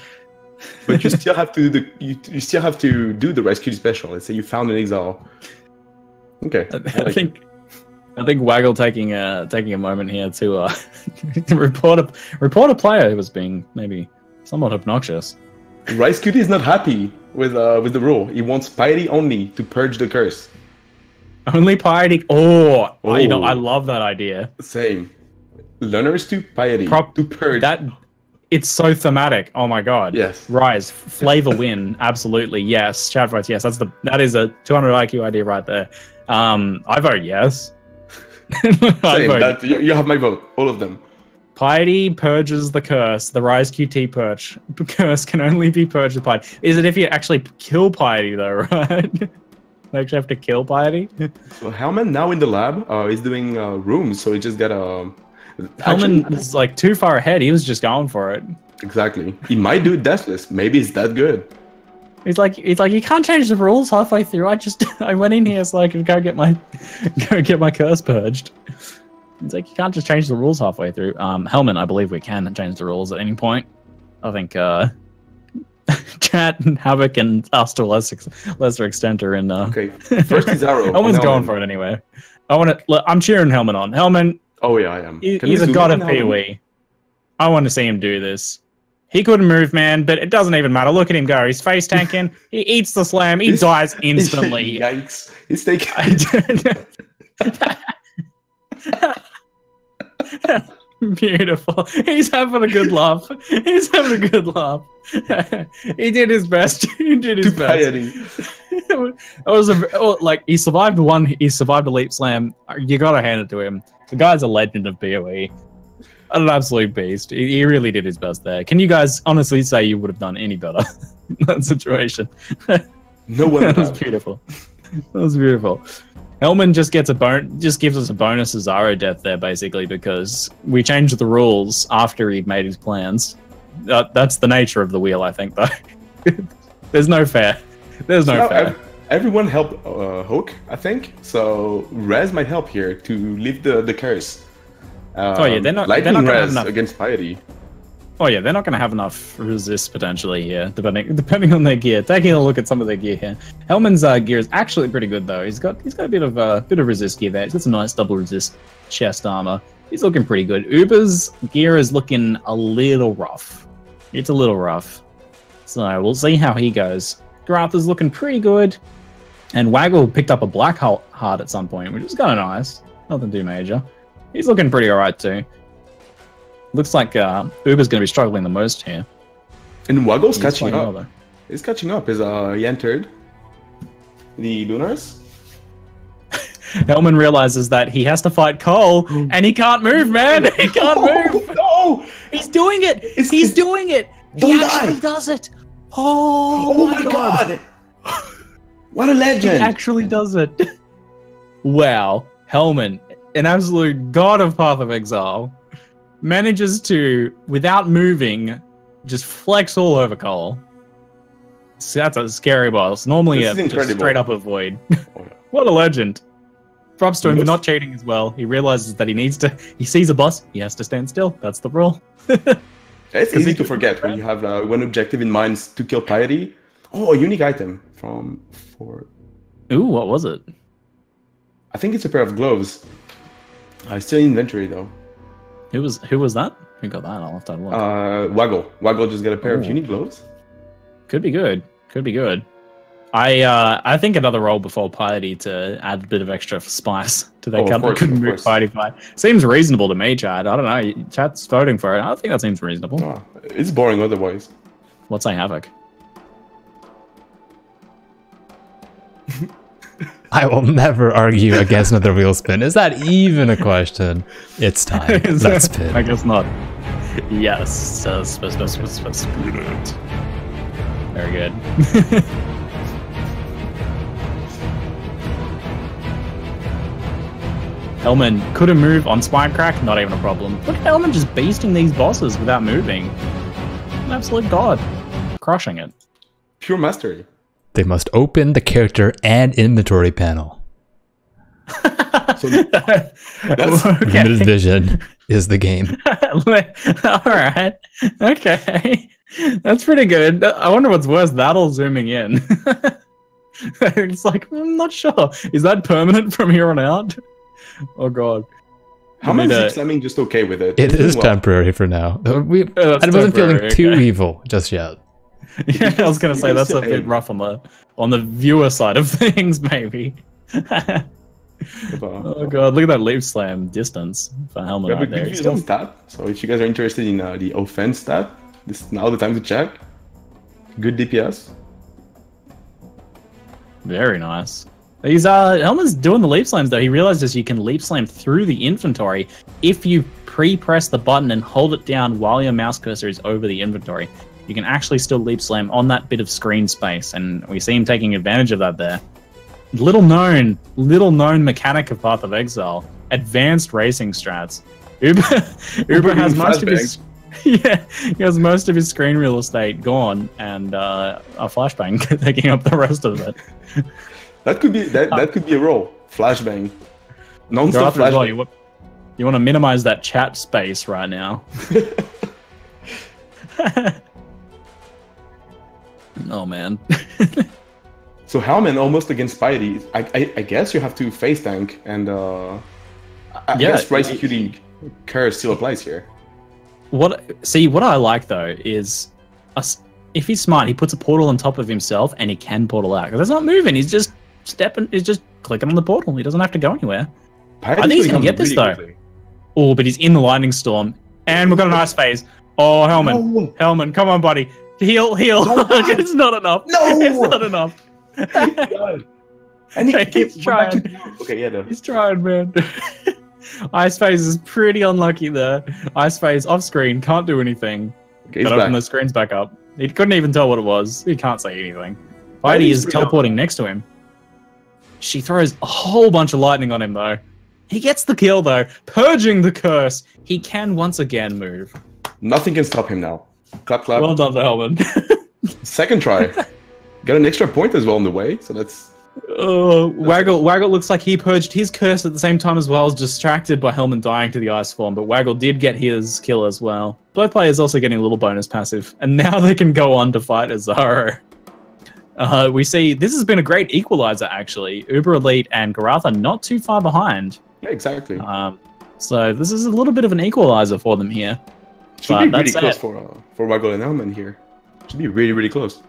But you still have to do you still have to do the rescue special. Let's say you found an exile. Okay. I think Waggle taking a moment here to report a player who was being maybe somewhat obnoxious. Rice Cutie is not happy with the rule. He wants piety only to purge the curse. Only piety. Oh, you know, I love that idea. Same. Learners to piety to purge. That it's so thematic. Oh my god. Yes. Rise flavor win. Absolutely yes. Chat votes yes. That is a 200 IQ idea right there. I vote yes. Same. You have my vote. All of them. Piety purges the curse. The Rise QT curse can only be purged with piety. Is it if you actually kill piety though, right? You actually have to kill piety. So Helman now in the lab is doing rooms, so he just got a. Helman is like too far ahead. He was just going for it. Exactly. He might do it deathless. Maybe it's that good. He's like you can't change the rules halfway through. I went in here so I could go get my curse purged. It's like you can't just change the rules halfway through. Helman, I believe we can change the rules at any point. I think Chat and Havoc and us to a lesser extent are in. Okay, first Izaro. Helman's going for it anyway. I'm cheering Helman on. Helman. Oh yeah, I am. He's a god of PoE. I want to see him do this. He couldn't move, man, but it doesn't even matter. Look at him go. He's face tanking. He eats the slam. He dies instantly. Yikes! He's taking. Beautiful. He's having a good laugh. He's having a good laugh. He did his best. He did his best. It was he survived He survived a leap slam. You gotta hand it to him. The guy's a legend of PoE. An absolute beast. He really did his best there. Can you guys honestly say you would have done any better in that situation? No one. That was beautiful. That was beautiful. Helman just gives us a bonus Izaro death there, basically, because we changed the rules after he'd made his plans. That's the nature of the wheel, I think, though. There's no fair. There's no fair. Everyone helped Hook, I think. So Rez might help here to lift the curse. They're not Lightning gonna have Rez enough against Piety. Oh yeah, they're not going to have enough resist potentially here, depending on their gear. Taking a look at some of their gear here, Helman's gear is actually pretty good though. He's got a bit of resist gear there. He's got some nice double resist chest armor. He's looking pretty good. Uber's gear is looking a little rough. It's a little rough. So we'll see how he goes. Goratha's looking pretty good, and Waggle picked up a black heart at some point, which is kind of nice. Nothing too major. He's looking pretty alright too. Looks like Uber's going to be struggling the most here. And Waggle's catching up. He's catching up. He entered the Lunars. Helman realizes that he has to fight Cole, and he can't move, man. He can't move. No! He's doing it. He's doing it. He actually does it. Oh my god. What a legend. He actually does it. Wow. Helman, an absolute god of Path of Exile, manages to, without moving, just flex all over Cole. So that's a scary boss. Normally, just straight up avoid. What a legend. Props to him for not cheating as well. He realizes that he sees a boss, he has to stand still. That's the rule. It's easy to forget when you have one objective in mind to kill Piety. Oh, a unique item from Ford. Ooh, what was it? I think it's a pair of gloves. Still in inventory though. Who was that? Who got that? I'll have to have a look. Waggle. Waggle just got a pair of unique gloves. Could be good. Could be good. I think another role before Piety to add a bit of extra spice to their cup that couldn't move Piety fight. Seems reasonable to me, Chad. I don't know. Chat's voting for it. I think that seems reasonable. It's boring otherwise. Let's say Havoc. I will never argue against another wheel spin. Is that even a question? It's time. Let's spin. I guess not. Yes. Brilliant. Very good. Helman couldn't move on Spine Crack, not even a problem. Look at Helman just beasting these bosses without moving. An absolute god. Crushing it. Pure mastery. They must open the character and inventory panel. So that's Limited vision is the game. Alright. Okay. That's pretty good. I wonder what's worse, that or zooming in. It's like, I'm not sure. Is that permanent from here on out? Oh god. how many zip slamming just okay with it? It It's is doing well. temporary for now. I wasn't temporary, feeling too okay. evil just yet. Yeah, I was gonna You say can that's a say- bit rough on the viewer side of things, maybe. Oh god, look at that leap slam distance for Helman We have a right there. good He's view on still- stat. So if you guys are interested in the offense stat, this is now the time to check. Good DPS. Very nice. He's Helman's doing the leap slams though. He realizes you can leap slam through the inventory if you pre-press the button and hold it down while your mouse cursor is over the inventory. You can actually still leap slam on that bit of screen space, and we see him taking advantage of that there. Little known mechanic of Path of Exile. Advanced racing strats. Uber has most of his he has most of his screen real estate gone, and a flashbang taking up the rest of it. That could be that could be a role. Flashbang. Non-stop Goratha as well, flashbang. you want to minimize that chat space right now. Oh man. So Helman almost against Spidey. I guess you have to face tank, and I guess right executing curse still applies here. What I like though is, if he's smart, he puts a portal on top of himself, and he can portal out because it's not moving. He's just clicking on the portal. He doesn't have to go anywhere. I think he's gonna get this though. Oh, but he's in the lightning storm, and we've got an ice phase. Oh, Helman, No. Helman, come on, buddy, heal. It's not enough. No! It's not enough. And he He's went back to- trying. Okay, yeah, no. He's trying, man. Ice phase is pretty unlucky there. Ice phase off screen, can't do anything. Okay, he's But open back. the screen's back up. He couldn't even tell what it was. He can't say anything. Spidey is teleporting next to him. She throws a whole bunch of lightning on him though. He gets the kill though, purging the curse. He can once again move. Nothing can stop him now. Clap, clap. Well done, Helman. Second try. Got an extra point as well on the way, so that's... Waggle looks like he purged his curse at the same time as well, as distracted by Helman dying to the ice form, but Waggle did get his kill as well. Both players also getting a little bonus passive, and now they can go on to fight Izaro. We see this has been a great equalizer actually. Uber-Elite and Goratha not too far behind. Yeah, exactly. So this is a little bit of an equalizer for them here. Should be really that's close it. for Waggle and Helman here. Should be really, really close.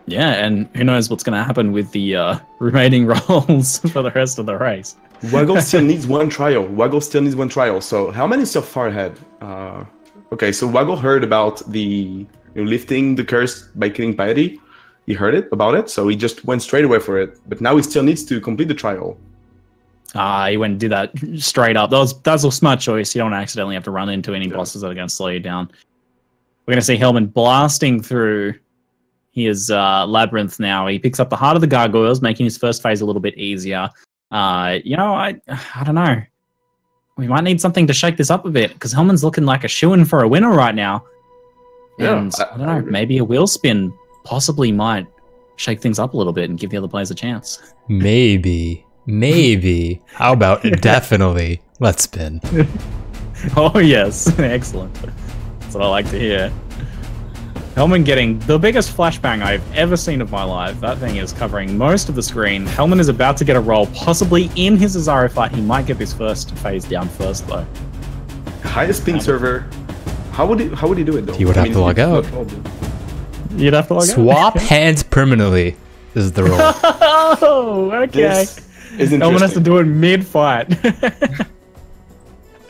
Yeah, and who knows what's going to happen with the remaining rolls for the rest of the race. Waggle still needs one trial. So Helman is so far ahead. Okay, so Waggle heard about the lifting the curse by killing Piety. He heard about it, so he just went straight away for it. But now he still needs to complete the trial. He went and did that straight up. That's a smart choice. You don't accidentally have to run into any bosses that are going to slow you down. We're going to see Helman blasting through his labyrinth now. He picks up the Heart of the Gargoyles, making his first phase a little bit easier. I don't know. We might need something to shake this up a bit, because Helman's looking like a shoo-in for a winner right now. Yeah, And I don't know, maybe a wheel spin possibly might shake things up a little bit and give the other players a chance. Maybe. How about definitely? Let's spin. Oh yes, excellent. That's what I like to hear. Helman getting the biggest flashbang I've ever seen of my life. That thing is covering most of the screen. Helman is about to get a roll, possibly in his Izaro fight. He might get this first phase down first though. Highest ping server. How would he do it though? He would have to log out. You'd have to log out. Swap hands permanently is the rule. Oh, okay. This is Helman has to interesting. do it mid-fight.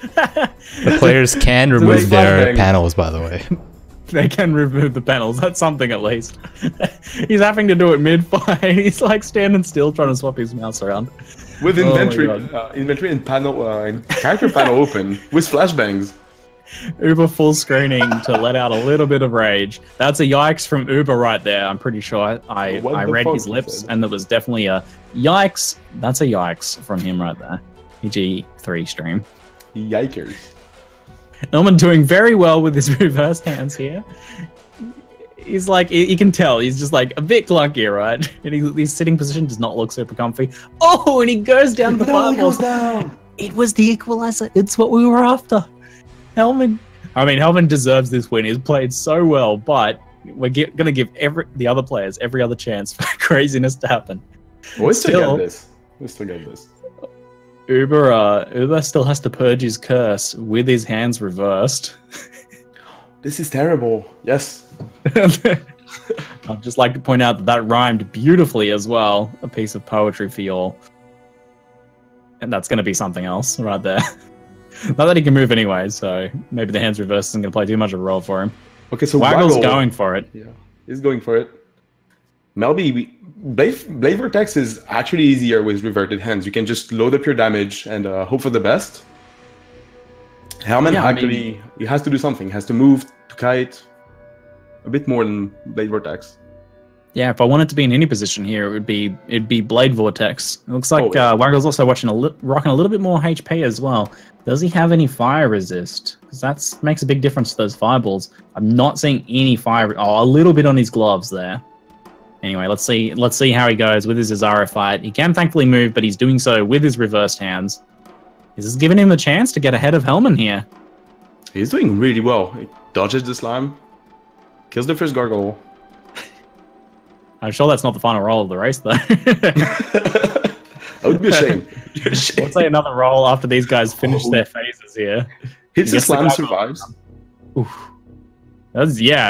The players can remove their flashbang. panels, by the way. They can remove the panels. That's something at least. He's having to do it mid-fight. He's like standing still trying to swap his mouse around. With Oh my inventory and panel and character panel open with flashbangs. Uber full screening to let out a little bit of rage. That's a yikes from Uber right there. I'm pretty sure I read his lips and it was definitely a yikes. That's a yikes from him right there. EG3 stream. Yikers. Helman doing very well with his reversed hands here. He's like, you can tell, he's just like a bit clunky, right? And his sitting position does not look super comfy. Oh, and he goes down the fireballs. It was the equalizer. It's what we were after. Helman deserves this win. He's played so well, but we're going to give the other players every other chance for craziness to happen. We still get this. Uber still has to purge his curse with his hands reversed. This is terrible. Yes. I'd just like to point out that rhymed beautifully as well. A piece of poetry for y'all. And that's going to be something else right there. Not that he can move anyway, so maybe the hands reverse isn't going to play too much of a role for him. Okay, so Waggle's going for it. Yeah, he's going for it. Melby, Blade Vortex is actually easier with reverted hands. You can just load up your damage and hope for the best. Helman he has to do something. He has to move to kite a bit more than Blade Vortex. Yeah, if I wanted to be in any position here, it'd be Blade Vortex. It looks like Waggle's also rocking a little bit more HP as well. Does he have any fire resist? Because that makes a big difference to those fireballs. I'm not seeing any fire. Oh, a little bit on his gloves there. Anyway, let's see how he goes with his Izaro fight. He can thankfully move, but he's doing so with his reversed hands. This is giving him a chance to get ahead of Helman here. He's doing really well. He dodges the slime, kills the first gargoyle. I'm sure that's not the final roll of the race, though. That would be a shame. Let's say another roll after these guys finish their phases here. Hits the slam, survives. Oof.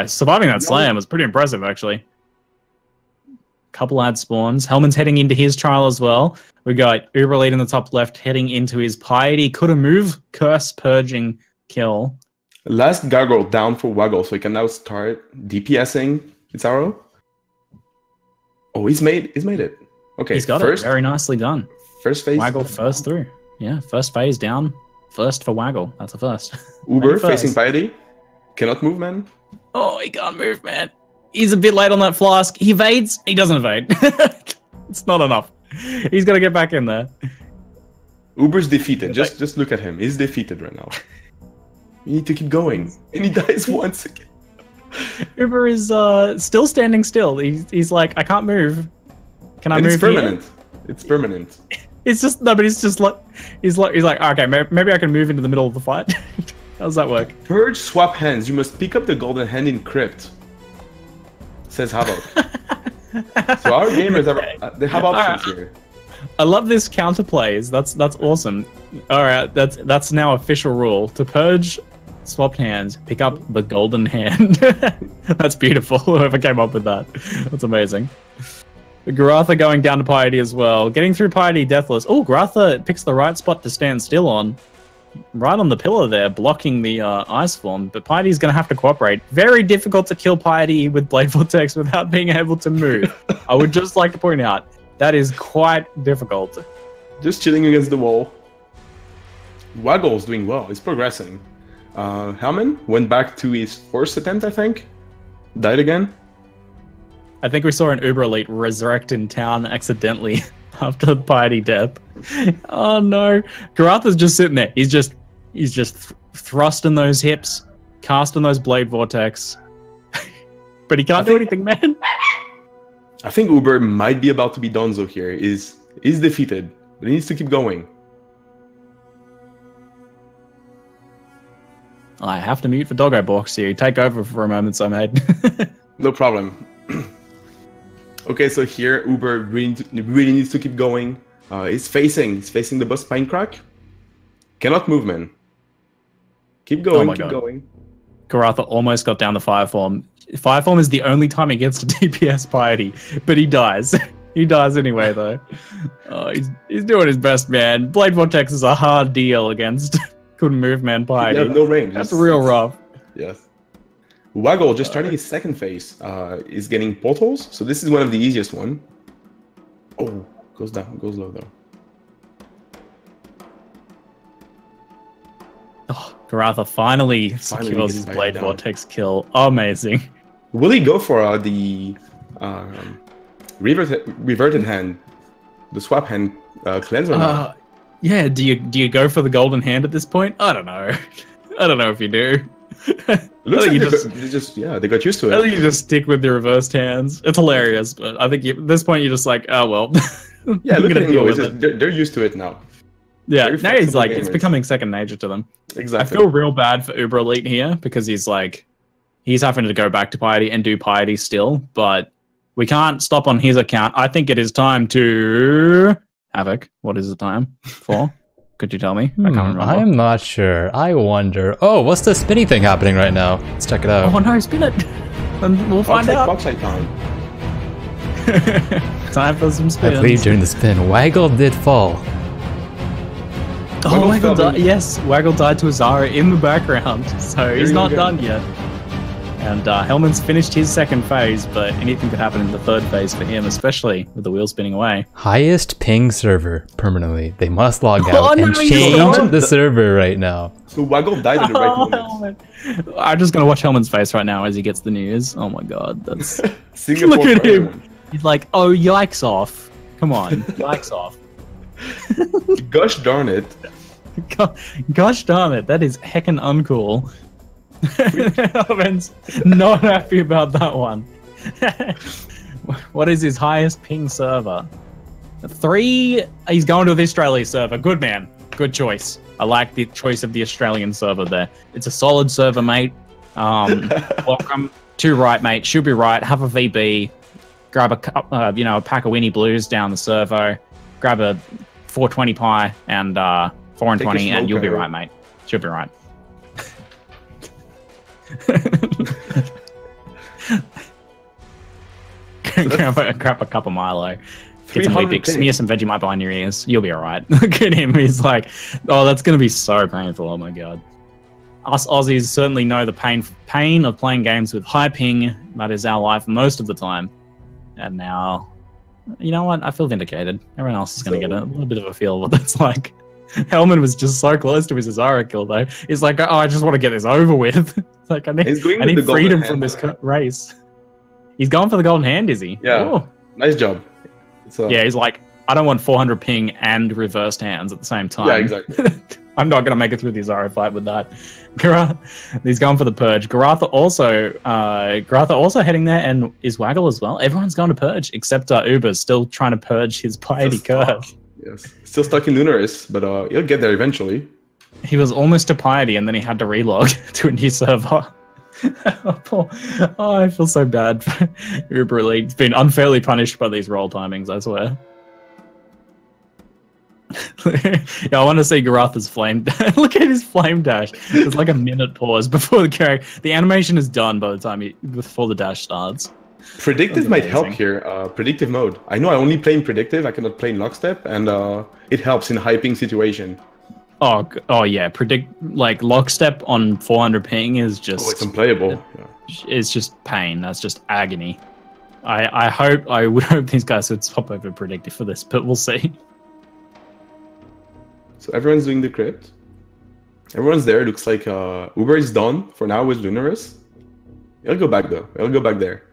Surviving that slam was pretty impressive, actually. Couple ad spawns. Helman's heading into his trial as well. We got UberElite in the top left heading into his piety. Could have moved curse purging kill. Last gargoyle down for Waggle, so he can now start DPSing Izaro. Oh, he's made it. Okay, he's got it. Very nicely done. First phase. Waggle first through. Yeah, first phase down. First for Waggle. That's a first. Uber facing piety. Cannot move, man. Oh, he can't move, man. He's a bit late on that flask. He evades. He doesn't evade. It's not enough. He's got to get back in there. Uber's defeated. Just look at him. He's defeated right now. You need to keep going. And he dies once again. Uber is still standing still. He's like, I can't move. Can I move? It's permanent. Here? It's permanent. It's just no, but it's just like he's like okay, maybe I can move into the middle of the fight. How does that work? Purge swap hands. You must pick up the golden hand in crypt. Says Havoc. So our gamers they have options here. I love this counterplays. That's awesome. All right, that's now official rule to purge. Swapped hands, pick up the golden hand. That's beautiful, whoever came up with that. That's amazing. Goratha going down to piety as well. Getting through piety deathless. Oh, Goratha picks the right spot to stand still on. Right on the pillar there, blocking the ice form. But piety's going to have to cooperate. Very difficult to kill piety with Blade Vortex without being able to move. I would just like to point out, that is quite difficult. Just chilling against the wall. Waggle's doing well. He's progressing. Helman went back to his first attempt, I think. Died again. I think we saw an UberElite resurrect in town accidentally after the piety death. Oh no. Goratha's just sitting there. He's just thrusting those hips, casting those Blade Vortex. But he can't do anything, man. I think Uber might be about to be Donzo here. He's defeated, but he needs to keep going. I have to mute for Doggo Box here. Take over for a moment, so mate. No problem. Okay, so here Uber really needs to keep going. He's facing the boss Pine Crack. Cannot move, man. Keep going, keep going. Goratha almost got down the Fire Form. Fire Form is the only time he gets to DPS Piety, but he dies. He dies anyway, though. Oh, he's doing his best, man. Blade Vortex is a hard deal against couldn't move, man. Piety. Yeah, no range. That's real rough. Yes. Waggle, just starting his second phase, is getting portals. So this is one of the easiest one. Oh, goes down, goes low though. Oh, Goratha finally secures his Blade Vortex kill. Amazing. Will he go for the reverted hand, the swap hand cleanse or not? Yeah, do you go for the golden hand at this point? I don't know. I don't know if you do. It looks like they got used to it. I think you just stick with the reversed hands. It's hilarious, but I think at this point you're just like, oh well. Yeah, look at him go. They're used to it now. Yeah, now he's like, it's becoming second nature to them. Exactly. I feel real bad for UberElite here because he's having to go back to Piety and do Piety still, but we can't stop on his account. I think it is time to... Havoc, what is the time for? Could you tell me? I can't remember. I'm not sure. I wonder. Oh, what's the spinny thing happening right now? Let's check it out. Oh no, spin it! And we'll find out. Bauxite time. Time for some spins. I believe during the spin, Waggle did fall. Oh, Waggle died. Yes, Waggle died to Izaro in the background, so he's not done yet. And Helman's finished his second phase, but anything could happen in the third phase for him, especially with the wheel spinning away. Highest ping server permanently. They must log out and change the server right now. So Waggle died at the right moment. I'm just gonna watch Helman's face right now as he gets the news. Oh my god, that's Look at him. He's like, oh yikes off. Come on, yikes off. Gosh darn it. Gosh darn it, that is heckin' uncool. Helman's not happy about that one. What is his highest ping server? 3. He's going to the Australia server. Good man. Good choice. I like the choice of the Australian server there. It's a solid server, mate. Welcome to right, mate. Should be right. Have a VB. Grab a pack of Winnie Blues down the servo. Grab a 420 Pi and 4 and 20, and you'll be right, mate. Should be right. grab a cup of Milo, get some Weet-Bix, smear some Vegemite behind your ears. You'll be alright. Look at him. He's like, oh, that's gonna be so painful. Oh my god. Us Aussies certainly know the pain of playing games with high ping. That is our life most of the time. And now, you know what? I feel vindicated. Everyone else is gonna get a little bit of a feel of what that's like. Helman was just so close to his Izaro kill, though. He's like, oh, I just want to get this over with. Like, I need freedom from this race. He's going for the golden hand, is he? Yeah. Oh. Nice job. Yeah, he's like, I don't want 400 ping and reversed hands at the same time. Yeah, exactly. I'm not going to make it through the Izaro fight with that. He's going for the Purge. Goratha also heading there, and is Waggle as well. Everyone's going to Purge, except Uber's still trying to purge his Piety curve. Yes, still stuck in Lunaris, but he'll get there eventually. He was almost to Piety, and then he had to relog to a new server. I feel so bad for UberElite. He's been unfairly punished by these roll timings, I swear. Yeah, I want to see Goratha's flame. Look at his flame dash. There's like a minute pause before the character. The animation is done by the time before the dash starts. Predictive might help here. Predictive mode. I know I only play in predictive. I cannot play in lockstep, and it helps in high ping situation. Oh yeah. Lockstep on 400 ping is just. Oh, it's unplayable. It's just pain. That's just agony. I would hope these guys would swap over predictive for this, but we'll see. So everyone's doing the crypt. Everyone's there. It looks like Uber is done for now with Lunaris. He'll go back though. He'll go back there.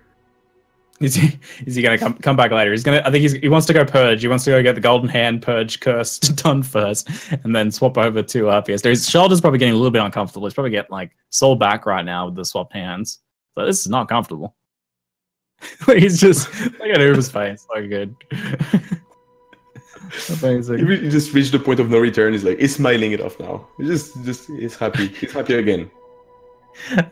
Is he gonna come back later? I think he wants to go purge. He wants to go get the golden hand purge curse done first, and then swap over to PS2. His shoulder's probably getting a little bit uncomfortable. He's probably getting like soul back right now with the swapped hands. So this is not comfortable. He's just look at Uber's face. So good. Amazing. He just reached the point of no return. He's smiling it off now. He's happy. He's happy again.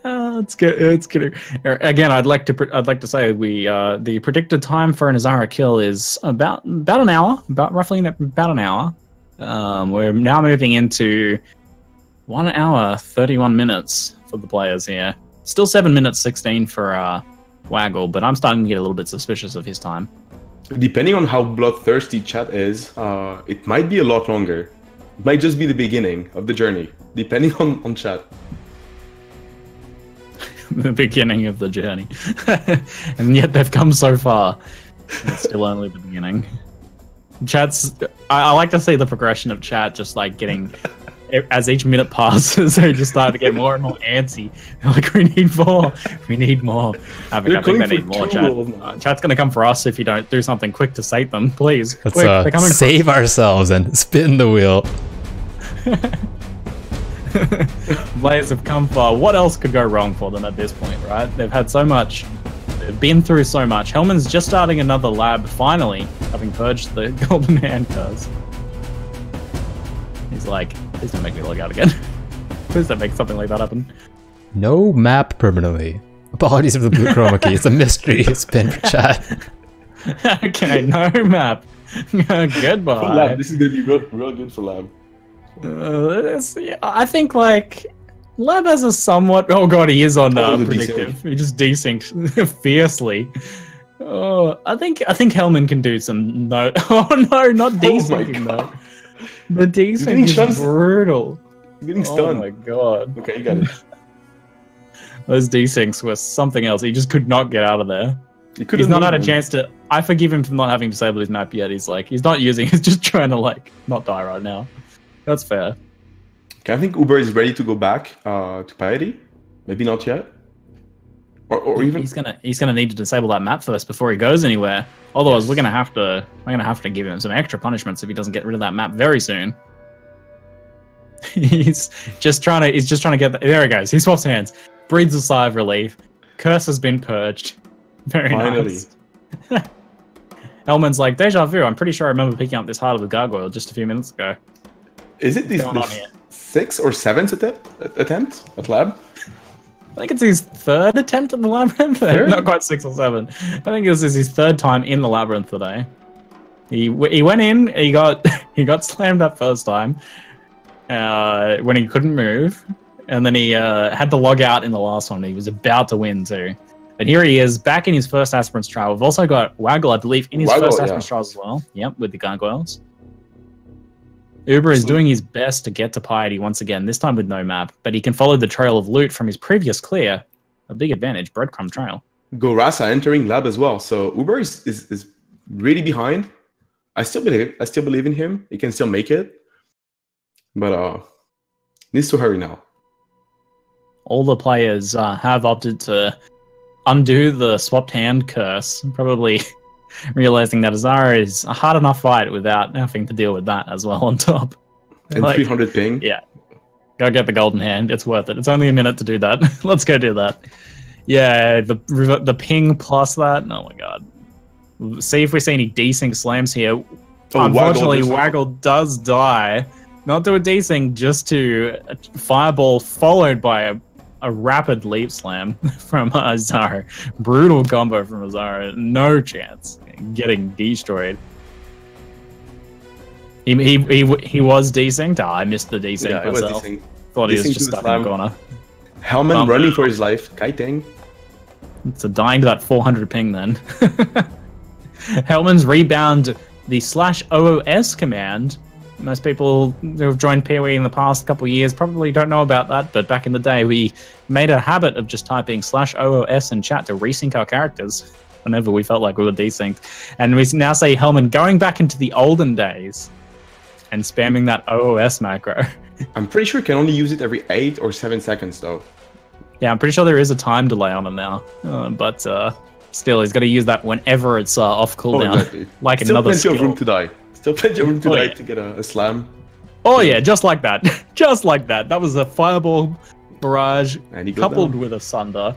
It's good. It's good. Again, I'd like to say the predicted time for an Izaro kill is about an hour, roughly about an hour. We're now moving into 1 hour 31 minutes for the players here. Still 7 minutes 16 for Waggle, but I'm starting to get a little bit suspicious of his time. Depending on how bloodthirsty chat is, it might be a lot longer. It might just be the beginning of the journey, depending on chat. The beginning of the journey. And yet they've come so far. It's still only the beginning. I like to see the progression of chat just like getting as each minute passes, they just start to get more and more antsy. They're like, we need more. We need more. I think they need more, chat. Chat's going to come for us if you don't do something quick to save them. Please. Let's quick, they're coming save ourselves and spin the wheel. Players have come far. What else could go wrong for them at this point, right? They've had so much. They've been through so much. Helman's just starting another lab, finally, having purged the golden hand curse. He's like, please don't make me log out again. Please don't make something like that happen. No map permanently. Apologies for the blue chroma key. It's a mystery. It's been for chat. Okay, no map. Goodbye. For lab. This is going to be real good for lab. I think, like, lab has a somewhat... Oh god, he is on predictive. He just desynced fiercely. Oh, I think Helman can do some... No. Oh no, not desyncing though. The desync is brutal. He's getting stunned. Oh my god. Okay, you got it. Those desyncs were something else. He just could not get out of there. He's not had a chance to... I forgive him for not having disabled his map yet. He's like, he's not using... He's just trying to, like, not die right now. That's fair. Okay, I think Uber is ready to go back to Piety. Maybe not yet. Or even he's gonna need to disable that map first before he goes anywhere. Otherwise, we're gonna have to give him some extra punishments if he doesn't get rid of that map very soon. He's just trying to get there. He goes. He swaps hands, breathes a sigh of relief. Curse has been purged. Very nice. Helman's like, deja vu. I'm pretty sure I remember picking up this harder with Gargoyle just a few minutes ago. Is it the 6th or 7th attempt at lab? I think it's his 3rd attempt at the labyrinth. Not quite 6 or 7. I think this is his 3rd time in the labyrinth today. He went in. He got slammed that first time when he couldn't move, and then he had to log out in the last one. He was about to win too. But here he is back in his first aspirant's trial. We've also got Waggle, I believe, in his first aspirant's trial as well. Yep, with the gargoyles. Uber is doing his best to get to Piety once again, this time with no map, but he can follow the trail of loot from his previous clear. A big advantage, breadcrumb trail. Goratha entering lab as well, so Uber is really behind. I still believe in him. He can still make it, but needs to hurry now. All the players have opted to undo the swapped hand curse, probably realizing that Izaro is a hard enough fight without having to deal with that as well on top. And like, 300 ping. Yeah. Go get the golden hand. It's worth it. It's only a minute to do that. Let's go do that. Yeah, the ping plus that. Oh my god. See if we see any desync slams here. Unfortunately, Waggle does die. Not to a desync, just to a fireball followed by a rapid leap slam from Izaro. Brutal combo from Izaro. No chance. Getting destroyed. He was desynced. I missed the desync myself. Thought he was just stuck in the corner. Helman running for his life. Kiting. It's a dying to that 400 ping then. Helman's rebound the /OOS command. Most people who have joined PoE in the past couple of years probably don't know about that, but back in the day we made a habit of just typing /OOS in chat to resync our characters whenever we felt like we were desynced. And we now say Helman going back into the olden days and spamming that OOS macro. I'm pretty sure you can only use it every 8 or 7 seconds though. Yeah, I'm pretty sure there is a time delay on it now, but still he's got to use that whenever it's off cooldown. Oh, exactly. Like still another skill. Still plenty of room to die. Still plenty of room to die to get a slam. Oh yeah, just like that. Just like that. That was a fireball barrage coupled with a sunder.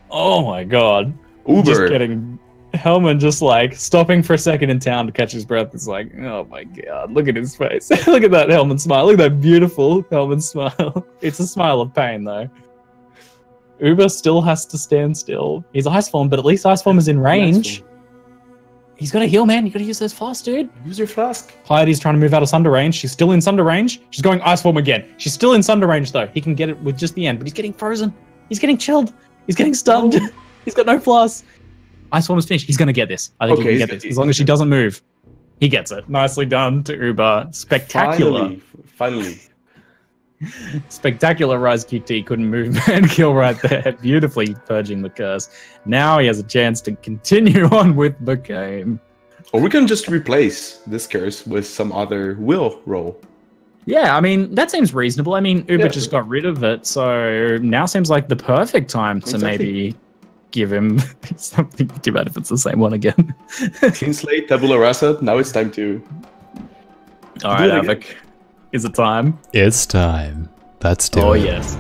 Oh my god. Uber. Just getting Helman just like stopping for a second in town to catch his breath. It's like, oh my god, look at his face. Look at that Helman smile. Look at that beautiful Helman smile. It's a smile of pain though. Uber still has to stand still. He's ice form, but at least ice form is in range. He's got to heal, man. You got to use those flasks, dude. Use your flask. Piety's trying to move out of Sunder range. She's still in Sunder range. She's going ice form again. She's still in Sunder range, though. He can get it with just the end, but he's getting frozen. He's getting chilled. He's getting stunned. Oh. He's got no flask. Ice form is finished. He's going to get this. I think he can get this. As long as she doesn't move. He gets it. Nicely done to Uber. Spectacular. Finally. Spectacular Rise QT couldn't move and kill right there. Beautifully purging the curse. Now he has a chance to continue on with the game. Or we can just replace this curse with some other will roll. Yeah, I mean, that seems reasonable. I mean, Uber just got rid of it, so now seems like the perfect time to maybe give him something. Too bad if it's the same one again. Clean slate, tabula rasa. Now it's time to... All right, Havoc. Is it time? It's time. Let's do it. Oh, yes.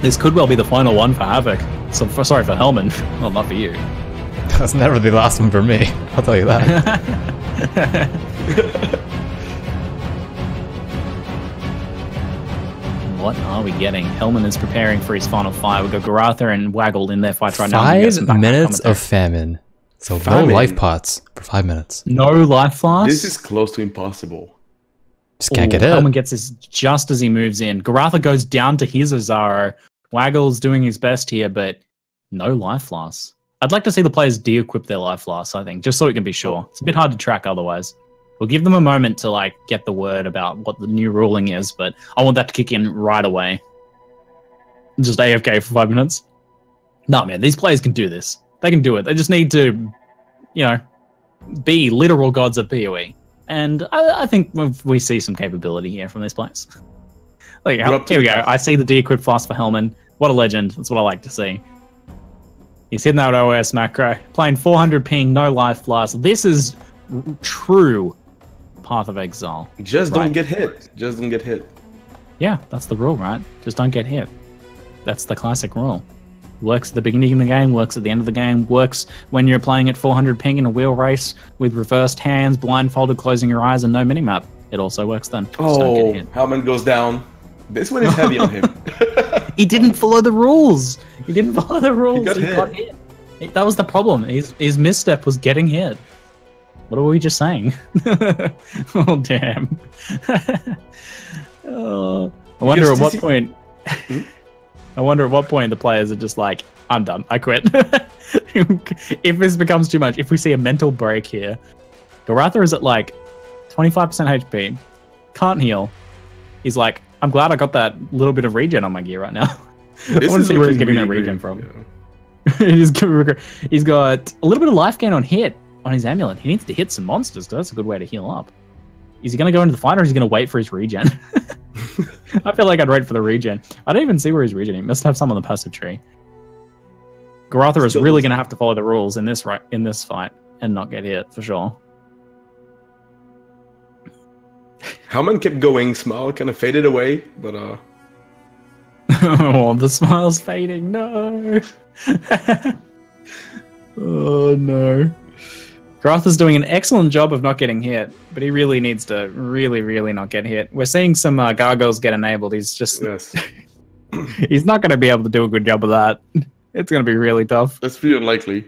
This could well be the final one for Havoc. So, sorry for Helman. Well, not for you. That's never the last one for me. I'll tell you that. What are we getting? Helman is preparing for his final fight. We've got Goratha and Waggle in their fights right now. 5 minutes of famine. So no life pots for 5 minutes. No life flasks? This is close to impossible. Just can't get hit. Helman gets this just as he moves in. Goratha goes down to his Izaro. Waggle's doing his best here, but no life flasks. I'd like to see the players de-equip their life flasks, I think, just so we can be sure. It's a bit hard to track otherwise. We'll give them a moment to like get the word about what the new ruling is, but I want that to kick in right away. Just AFK for 5 minutes. No, man, these players can do this. They can do it. They just need to, you know, be literal gods of PoE. And I think we see some capability here from these players. Like, here we go. I see the de-equip flask for Helman. What a legend. That's what I like to see. He's hitting that OS macro. Playing 400 ping, no life flask. This is true Path of Exile. Just don't get hit. Just don't get hit. Yeah, that's the rule, right? Just don't get hit. That's the classic rule. Works at the beginning of the game, works at the end of the game, works when you're playing at 400 ping in a wheel race with reversed hands, blindfolded, closing your eyes, and no minimap. It also works then. Just don't get hit. Helman goes down. This one is heavy on him. He didn't follow the rules. He didn't follow the rules. He got hit. That was the problem. His misstep was getting hit. What were we just saying? Oh, damn. I wonder at what point... I wonder at what point the players are just like, I'm done. I quit. If this becomes too much, if we see a mental break here, Goratha is at like 25% HP, can't heal. He's like, I'm glad I got that little bit of regen on my gear right now. I want to see where he's getting that regen from. Yeah. He's got a little bit of life gain on hit on his amulet. He needs to hit some monsters because that's a good way to heal up. Is he going to go into the fight or is he going to wait for his regen? I feel like I'd wait for the regen. I don't even see where he's regen. He must have some on the passive tree. Goratha is really going to have to follow the rules in this fight and not get hit for sure. Helman kept going. Smile kind of faded away, but oh, the smile's fading. No. Oh no. Goratha's doing an excellent job of not getting hit, but he really needs to really not get hit. We're seeing some gargoyles get enabled. He's just... Yes. He's not going to be able to do a good job of that. It's going to be really tough. That's pretty unlikely.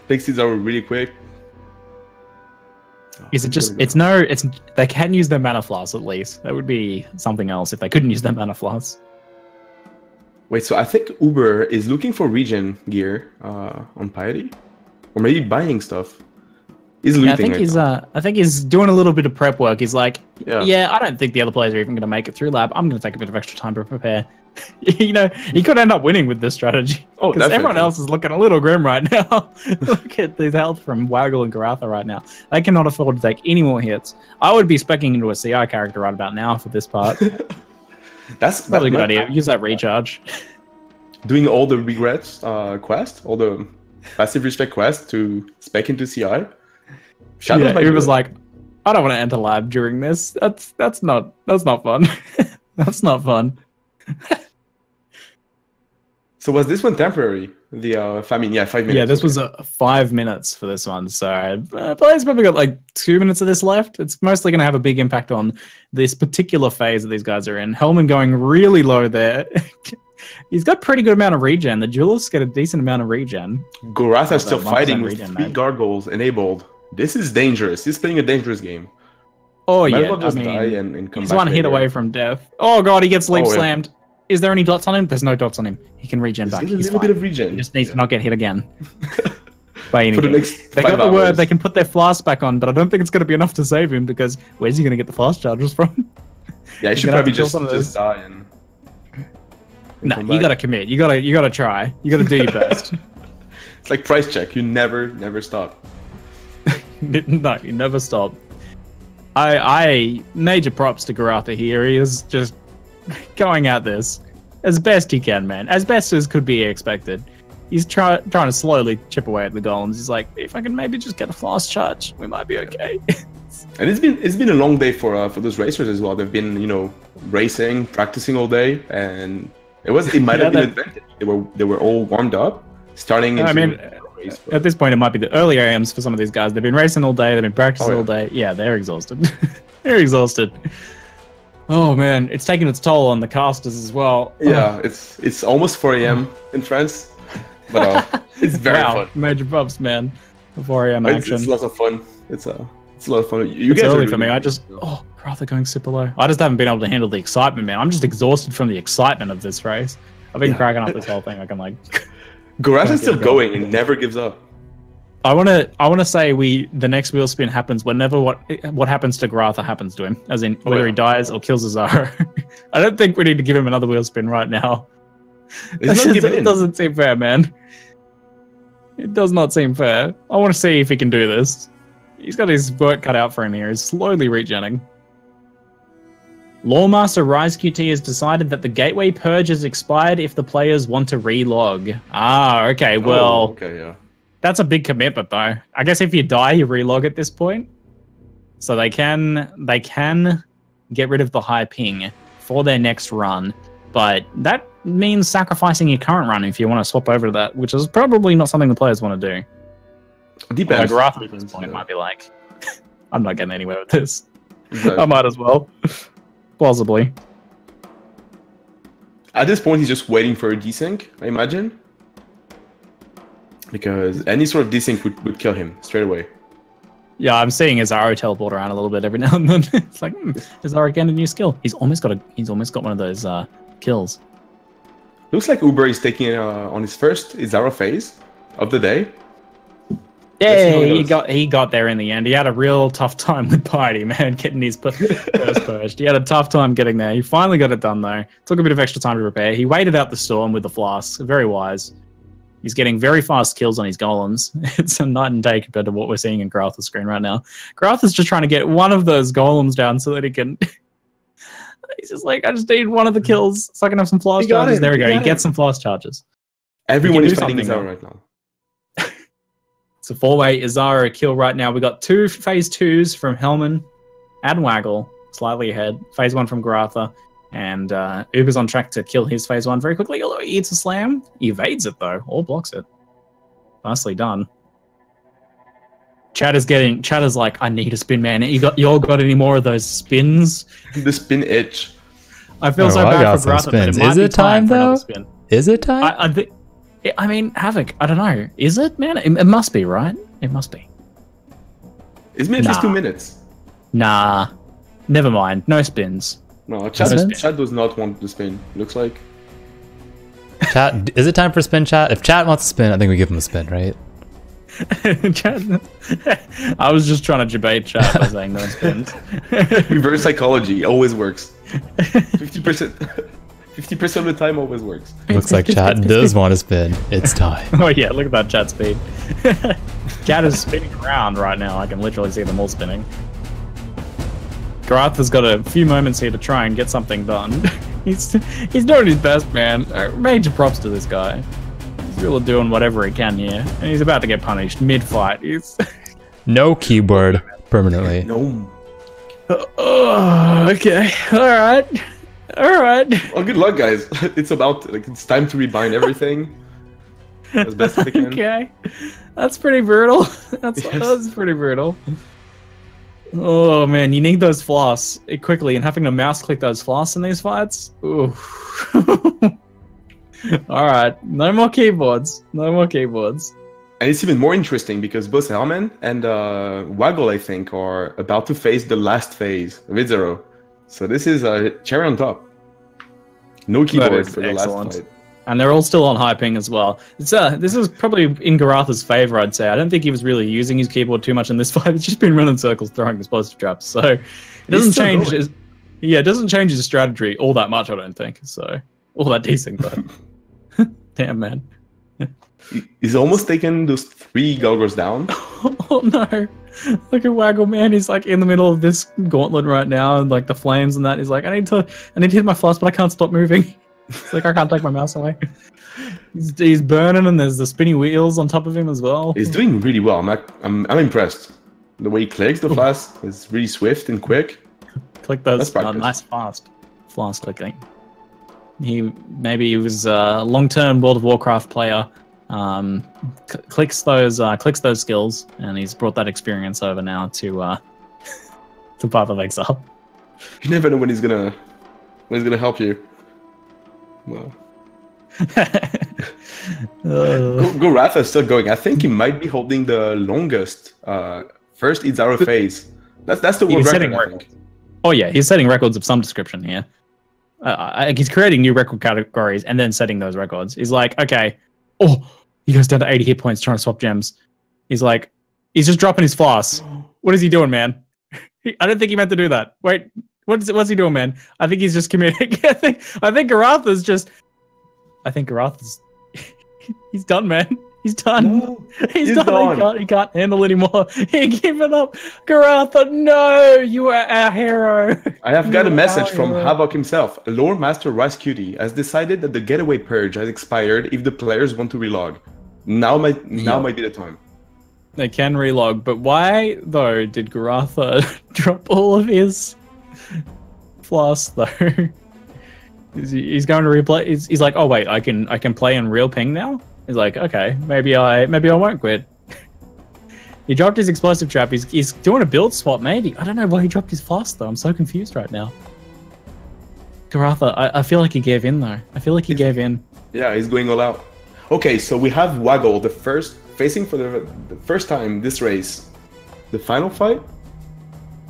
Takes these out really quick. Is it just... They can use their mana flask at least. That would be something else if they couldn't use their mana flask. Wait, so I think Uber is looking for regen gear on Piety? Or maybe buying stuff. He's looting. Yeah, I think he's doing a little bit of prep work. He's like, yeah, I don't think the other players are even going to make it through lab. I'm going to take a bit of extra time to prepare. You know, he could end up winning with this strategy. Oh, because everyone else is looking a little grim right now. Look at the health from Waggle and Goratha right now. They cannot afford to take any more hits. I would be speccing into a CI character right about now for this part. That's probably a good idea. Use that recharge. Doing all the regrets quest, all the passive respect quest to spec into CI. Yeah, he was like, I don't want to enter lab during this. That's not fun. That's not fun. So was this one temporary? The famine, 5 minutes. Yeah, this was 5 minutes for this one. So players probably got like 2 minutes of this left. It's mostly going to have a big impact on this particular phase that these guys are in. Helman going really low there. He's got pretty good amount of regen. The duelists get a decent amount of regen. Goratha still fighting with 3 gargoyles enabled. This is dangerous. He's playing a dangerous game. Oh, Might yeah. Well just die and come he's back one hit later. away from death. Oh, God, he gets leap slammed. Is there any dots on him? There's no dots on him. He can regen back. He's a little bit of regen. He just needs to not get hit again. By any For the next they 5 got the hours. word. They can put their flask back on, but I don't think it's going to be enough to save him because where's he going to get the flask charges from? Yeah, he should probably just die and... No, you gotta commit. You gotta try. You gotta do your best. It's like price check. You never stop. No, you never stop. I major props to Goratha here. He is just going at this as best he can, man. As best as could be expected. He's trying to slowly chip away at the golems. He's like, if I can maybe just get a fast charge, we might be okay. And it's been a long day for those racers as well. They've been, you know, racing, practicing all day, and it might have been advantage. They were all warmed up, starting into the race. At this point, it might be the early AMs for some of these guys. They've been racing all day. They've been practicing all day. Yeah, they're exhausted. They're exhausted. Oh man, it's taking its toll on the casters as well. Yeah, it's almost 4 a.m. in France. But it's very fun. Major props, man. The 4 a.m. action. It's lots of fun. It's a lot of fun. It's early for me. Goratha going super low. I just haven't been able to handle the excitement, man. I'm just exhausted from the excitement of this race. I've been cracking up this whole thing. Like I'm like, Goratha's still going and never gives up. I wanna say the next wheel spin happens whenever what happens to Goratha happens to him, as in whether he dies or kills Izaro. I don't think we need to give him another wheel spin right now. It doesn't seem fair, man. It does not seem fair. I want to see if he can do this. He's got his work cut out for him here. He's slowly regenning. Lawmaster Rise QT has decided that the gateway purge is expired if the players want to relog. Ah, okay. Well, that's a big commitment, though. I guess if you die, you relog at this point. So they can get rid of the high ping for their next run, but that means sacrificing your current run if you want to swap over to that, which is probably not something the players want to do. Depends. Goratha at this point might be like, I'm not getting anywhere with this. Exactly. I might as well. Possibly. At this point, he's just waiting for a desync, I imagine. Because any sort of desync would kill him straight away. Yeah, I'm seeing Izaro teleport around a little bit every now and then. It's like, Izaro gained a new skill. He's almost got one of those kills. Looks like Uber is taking on his first Izaro phase of the day. Yeah, he got there in the end. He had a real tough time with Piety, man, getting his first purged. He had a tough time getting there. He finally got it done, though. Took a bit of extra time to repair. He waited out the storm with the flask. Very wise. He's getting very fast kills on his golems. It's a night and day compared to what we're seeing in Goratha's screen right now. Goratha's just trying to get one of those golems down so that he can... He's just like, I just need one of the kills so I can have some flash charges. There we go. He gets some flash charges. Everyone is fighting Izaro right now. It's a 4-way Izaro kill right now. We got 2 phase 2s from Helman and Waggle, slightly ahead. Phase 1 from Goratha. And Uber's on track to kill his phase 1 very quickly, although he eats a slam. He evades it, though, or blocks it. Nicely done. Chad is like, I need a spin, man. You all got any more of those spins? The spin itch. I feel so bad for Goratha, but it might be time though? Spin. Is it time? I mean, Havoc, I don't know. Is it, man? It must be, right? It must be. It's been at least 2 minutes. Nah. Never mind. No spins. No, Chad does not want to spin, looks like. Chat, is it time for spin, chat? If chat wants to spin, I think we give him a spin, right? I was just trying to debate chat by saying no spins. Reverse psychology always works. 50% of the time always works. Looks like chat does want to spin. It's time. Oh yeah, look at that chat speed. Chat is spinning around right now. I can literally see them all spinning. Goratha's got a few moments here to try and get something done. He's doing his best, man. Major props to this guy. He's really doing whatever he can here. And he's about to get punished mid-fight. No keyboard permanently. No. Okay. Alright. Well, good luck, guys. It's time to rebind everything as best as they can. Okay. That's pretty brutal. That's pretty brutal. Oh man, you need those floss quickly, and having to mouse click those floss in these fights. Ooh. Alright, no more keyboards. And it's even more interesting because both Helman and Waggle, I think, are about to face the last phase of Izaro. So this is a cherry on top. No keyboard for the last fight. And they're all still on high ping as well. This is probably in Goratha's favor, I'd say. I don't think he was really using his keyboard too much in this fight. He's just been running circles, throwing explosive traps. So it doesn't change his... Yeah, it doesn't change his strategy all that much, I don't think. So, all that decent, though. Damn, man. He's almost taken those 3 Galgors down. Oh, no. Look at Waggle, man. He's like in the middle of this gauntlet right now, and like the flames and that. He's like, I need to hit my floss, but I can't stop moving. It's like I can't take my mouse away. He's burning, and there's the spinny wheels on top of him as well. He's doing really well. I'm impressed. The way he clicks the flask is really swift and quick. Click those nice fast flask clicking. Maybe he was a long-term World of Warcraft player. Clicks those skills, and he's brought that experience over now to Path of Exile. You never know when he's gonna help you. Well, Goratha is still going. I think he might be holding the longest first Izaro phase. That's the world record, I think. Oh yeah, he's setting records of some description here. He's creating new record categories and then setting those records. He's like, okay, he goes down to 80 hit points trying to swap gems. He's like, he's just dropping his floss. What is he doing, man? I don't think he meant to do that. Wait, what's he doing, man? I think he's just committing. I think Goratha's just. I think Goratha's. He's done, man. He's done. No, he's done. He can't handle anymore. He gave it up. Goratha, no, you are our hero. I have got a message from Havoc himself. Lore Master Rice Cutie has decided that the getaway purge has expired if the players want to relog. Now might be the time. They can relog, but why though did Goratha drop all of his floss though? He's going to replay. He's like, oh wait, I can play in real ping now. He's like, okay, maybe I won't quit. He dropped his explosive trap. He's doing a build swap, maybe. I don't know why he dropped his floss though. I'm so confused right now. Goratha, I feel like he gave in though. I feel like he gave in. Yeah, he's going all out. Okay, so we have Waggle, facing for the first time this race. The final fight?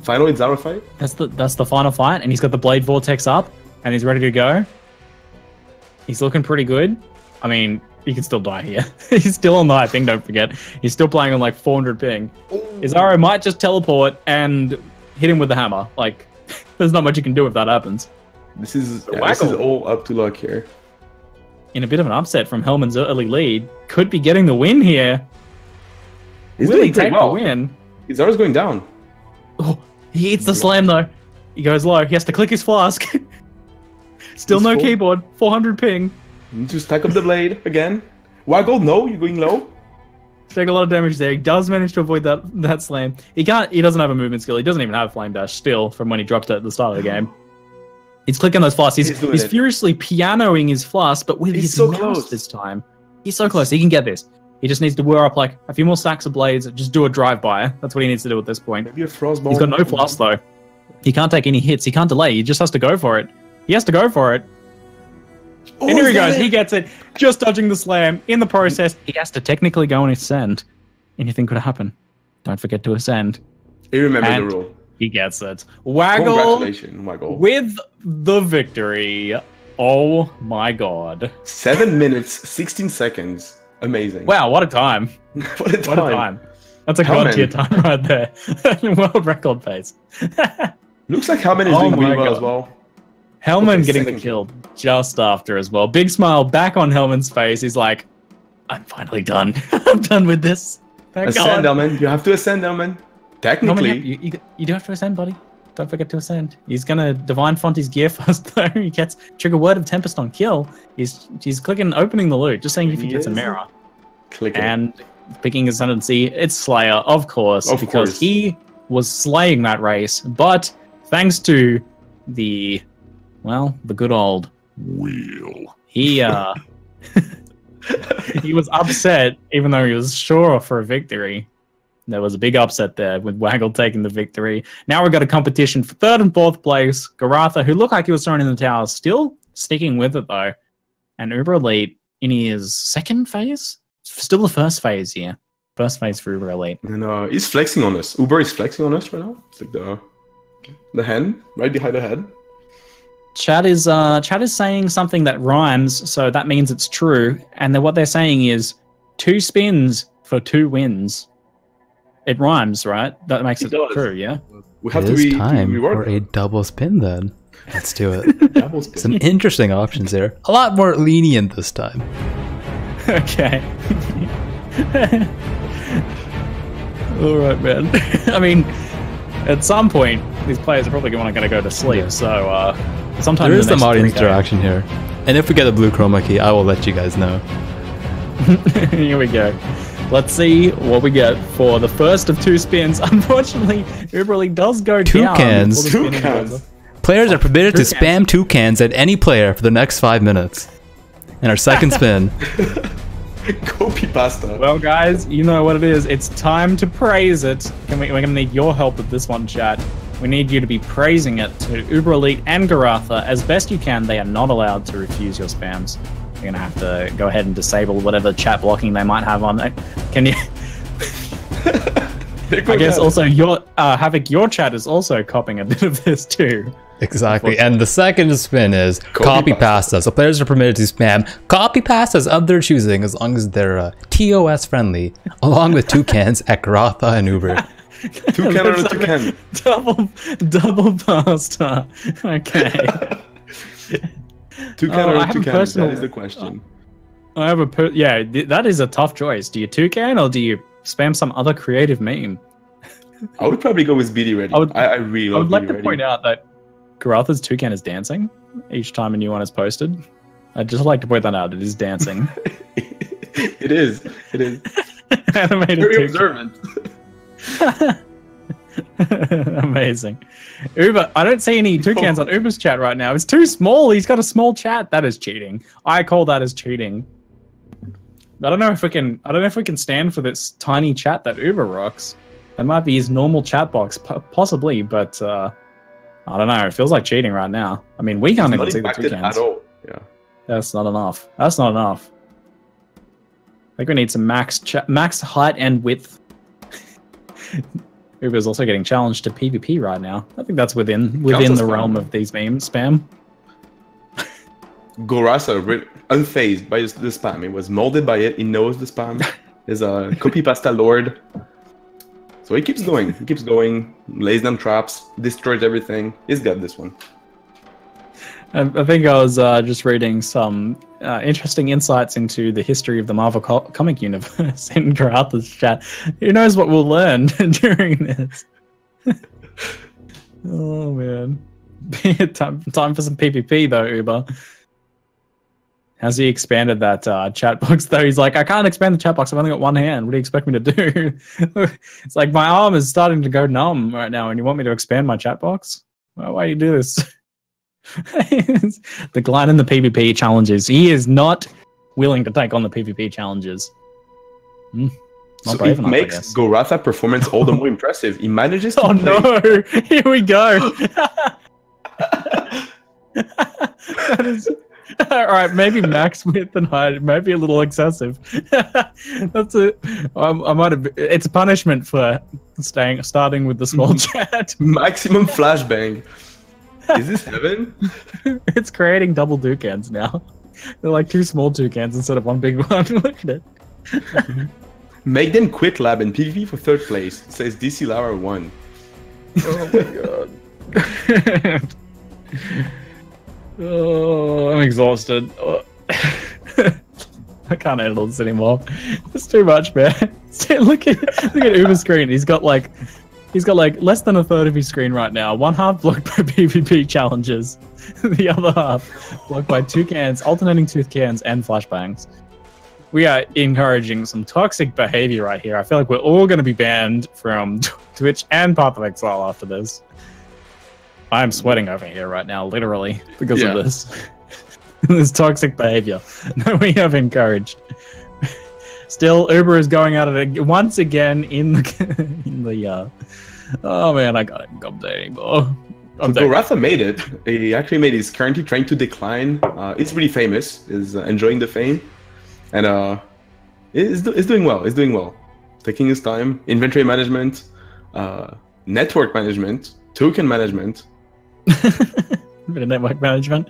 Final Izaro fight? That's the final fight, and he's got the Blade Vortex up, and he's ready to go. He's looking pretty good. I mean, he can still die here. He's still on the high ping, don't forget. He's still playing on like 400 ping. Ooh. Izaro might just teleport and hit him with the hammer. Like, there's not much you can do if that happens. This is all up to luck here. In a bit of an upset from Helman's early lead. Could be getting the win here. Will he take the win? Izaro's going down. Oh, he eats the slam though. He goes low. He has to click his flask. Still no keyboard. 400 ping. Need to stack up the blade again. Waggle, no, you're going low. Take a lot of damage there. He does manage to avoid that slam. He doesn't have a movement skill. He doesn't even have flame dash still from when he dropped it at the start of the game. He's clicking those flasks. He's furiously pianoing his flask, but with his mouse this time. He's so close. He can get this. He just needs to wear up like a few more stacks of blades. Just do a drive-by. That's what he needs to do at this point. Maybe a frostball. He's got no flask though. He can't take any hits. He can't delay. He just has to go for it. He has to go for it. And here he goes. He gets it. Just dodging the slam. In the process, he has to technically go and ascend. Anything could happen. Don't forget to ascend. He remembers the rule. He gets it. Waggle. Congratulations, Waggle. With the victory. Oh my god. 7 minutes, 16 seconds. Amazing. Wow, what a time. What a time. That's a god tier time right there. World record pace. Looks like Helman is doing really well as well. Helman getting the kill just after as well. Big smile back on Helman's face. He's like, I'm finally done. I'm done with this. Ascend, Helman. You have to ascend, Helman. Technically. Helman, you do have to ascend, buddy. Don't forget to ascend. He's going to Divine Font his gear first, though. He gets Trigger Word of Tempest on kill. He's clicking opening the loot, just saying if he gets a mirror. Clicking. And picking Ascendancy. It's Slayer, of course, because he was slaying that race. But thanks to the good old wheel. He he was upset, even though he was sure for a victory. There was a big upset there with Waggle taking the victory. Now we've got a competition for 3rd and 4th place. Goratha, who looked like he was thrown in the towel, still sticking with it though. And UberElite in his 2nd phase? Still the 1st phase here. 1st phase for UberElite. And he's flexing on us. Uber is flexing on us right now. It's like the hand, right behind the head. Chat is saying something that rhymes, so that means it's true. And then what they're saying is 2 spins for 2 wins. It rhymes, right? That makes it true, yeah? We have it to is time for a double spin then. Let's do it. Double spin. Some interesting options there. A lot more lenient this time. Okay. All right, man. I mean, at some point, these players are probably going to go to sleep. Yeah. So, sometime There in is the next some audience 3 days- interaction here. And if we get a blue chroma key, I will let you guys know. Here we go. Let's see what we get for the first of 2 spins. Unfortunately, UberElite does go down. Cans. before the 2 spinning goes cans. up. Players are permitted to Toucans. spam toucans at any player for the next 5 minutes. And our second spin. Copy pasta. Well, guys, you know what it is. It's time to praise it. We're going to need your help with this one, chat. We need you to be praising it to UberElite and Goratha as best you can. They are not allowed to refuse your spams. You're going to have to go ahead and disable whatever chat blocking they might have on there. Can you... I guess also your Havoc, your chat is also copying a bit of this too. Exactly. And the second spin is copy pasta. So players are permitted to spam copy pastas of their choosing as long as they're TOS friendly, along with toucans at Goratha and Uber. 2 can or 2 can. Double pasta. Okay. 2 can I or have 2 a can. personal- That is the question. I have that is a tough choice. Do you toucan or do you spam some other creative meme? I would probably go with BD Ready. I really I love would like BD to Ready. point out that Goratha's toucan is dancing each time a new one is posted. I'd just like to point that out. It is dancing. It is. It is. Animated Very toucan. observant. Amazing. Uber, I don't see any toucans on Uber's chat right now. It's too small. He's got a small chat. That is cheating. I call that as cheating. I don't know if we can stand for this tiny chat that Uber rocks. That might be his normal chat box, possibly, but I don't know. It feels like cheating right now. I mean, we can't It's even not see the impacted toucans. at all. Yeah. That's not enough. That's not enough. I think we need some max height and width. Uber's also getting challenged to PvP right now. I think that's within the spam. realm of these memes. Spam. Goratha, unfazed by the spam. He was molded by it. He knows the spam. He's a copy pasta lord. So he keeps going. He keeps going. Lays down traps. Destroys everything. He's got this one. I think I was just reading some interesting insights into the history of the Marvel comic universe in Goratha's chat. Who knows what we'll learn during this? Oh man, time for some PvP though, Uber. Has he expanded that chat box though? He's like, I can't expand the chat box. I've only got one hand. What do you expect me to do? It's like my arm is starting to go numb right now, and you want me to expand my chat box? Why do you do this? The Glide in the PvP challenges. He is not willing to take on the PvP challenges. Not So brave it enough, I makes guess. Goratha performance all the more impressive. He manages to Oh no! Here we go. That is all right. Maybe max width and height. Maybe a little excessive. That's it. I might have. It's a punishment for starting with the small chat. maximum flashbang. Is this heaven? It's creating double toucans now. They're like 2 small toucans instead of 1 big one. Look at it. Make them quit lab in PvP for 3rd place. It says DC Lara 1. Oh my god. Oh, I'm exhausted. Oh. I can't handle this anymore. It's too much, man. Look at Uber's screen. He's got like less than a third of his screen right now. One half blocked by PvP challenges. The other half blocked by toucans, alternating toucans, and flashbangs. We are encouraging some toxic behavior right here. I feel like we're all going to be banned from Twitch and Path of Exile after this. I'm sweating over here right now, literally, because of this. This toxic behavior that we have encouraged. Still, Uber is going out of it once again in the oh man, I got it. I'm dead anymore. Goratha made it. He actually made. He's currently trying to decline. He's really famous. Is enjoying the fame, and is doing well. Is doing well. Taking his time. Inventory management, network management, token management. Bit of network management.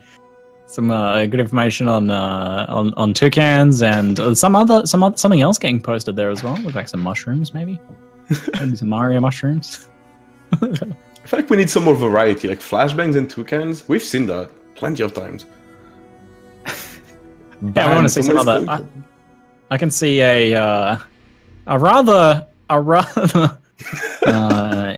Some good information on toucans and something else getting posted there as well. Look like some mushrooms, maybe some Mario mushrooms. I feel like we need some more variety, like flashbangs and toucans. We've seen that plenty of times. Yeah, I want to see some other. I can see a rather a rather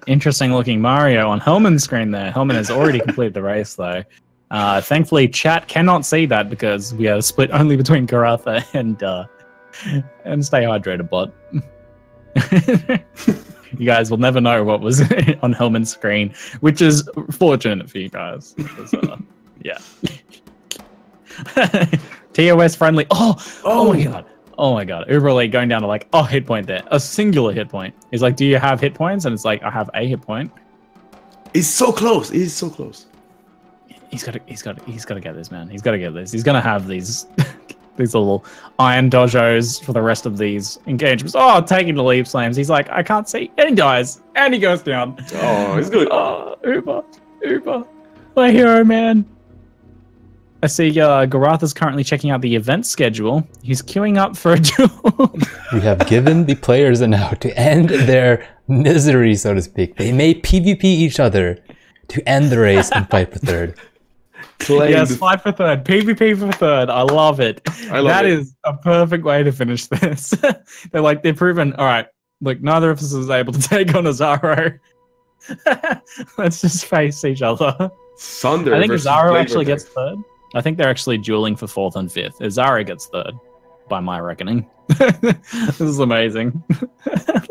interesting looking Mario on Helman's screen there. Helman has already completed the race though. Thankfully, chat cannot see that because we are split only between Goratha and Stay Hydrated bot. You guys will never know what was on Helman's screen, which is fortunate for you guys. Yeah. TOS friendly. Oh my god. Oh my god. UberElite going down to like hit point there. A singular hit point. He's like, do you have hit points? And it's like, I have a hit point. He's so close. He's so close. He's gotta get this, man. He's gotta get this. He's gonna have these these little iron dojos for the rest of these engagements. Oh, taking the leap slams. He's like, I can't see. And he dies. And he goes down. Oh, he's good. Oh, Uber. My hero, man. I see Goratha's currently checking out the event schedule. He's queuing up for a duel. We have given the players an out to end their misery, so to speak. They may PvP each other to end the race and fight for third. Yes, fight for third. PvP for third. I love it. That is a perfect way to finish this. They're proven, all right, look, neither of us is able to take on Izaro. Let's just face each other. Sunder I think Izaro actually gets third. I think they're actually dueling for 4th and 5th. Izaro gets third, by my reckoning. This is amazing.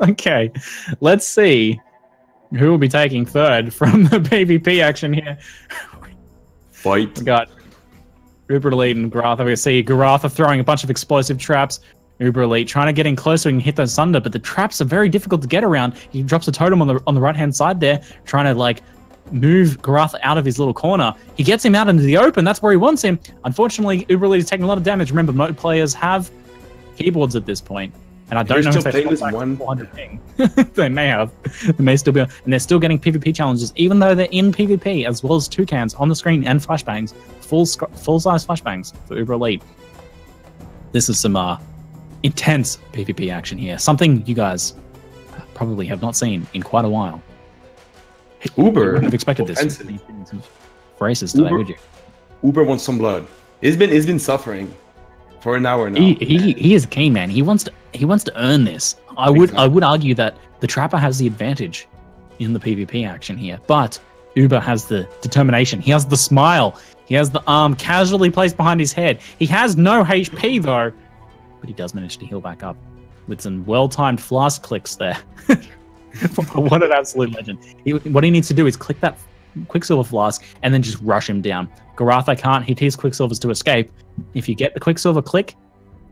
Okay, let's see who will be taking third from the PvP action here. Fight. We got UberElite and Goratha. We see Goratha throwing a bunch of explosive traps. UberElite trying to get in closer and hit those Sunder, but the traps are very difficult to get around. He drops a totem on the right-hand side there, trying to like move Goratha out of his little corner. He gets him out into the open. That's where he wants him. Unfortunately, UberElite is taking a lot of damage. Remember, most players have keyboards at this point, and I don't know if they're still back 400 ping. They may have. They may still be, and they're still getting PvP challenges, even though they're in PvP, as well as toucans on the screen and flashbangs, full-size flashbangs for UberElite. This is some intense PvP action here. Something you guys probably have not seen in quite a while. Uber. You wouldn't have expected this races today, would you? Uber wants some blood. He's been suffering for an hour now. He is keen, man. He wants to earn this. I would argue that the Trapper has the advantage in the PvP action here, but Uber has the determination. He has the smile. He has the arm casually placed behind his head. He has no HP though, but he does manage to heal back up with some well-timed flask clicks there. What an absolute legend. What he needs to do is click that Quicksilver flask and then just rush him down. Goratha can't hit his Quicksilvers to escape. If you get the Quicksilver click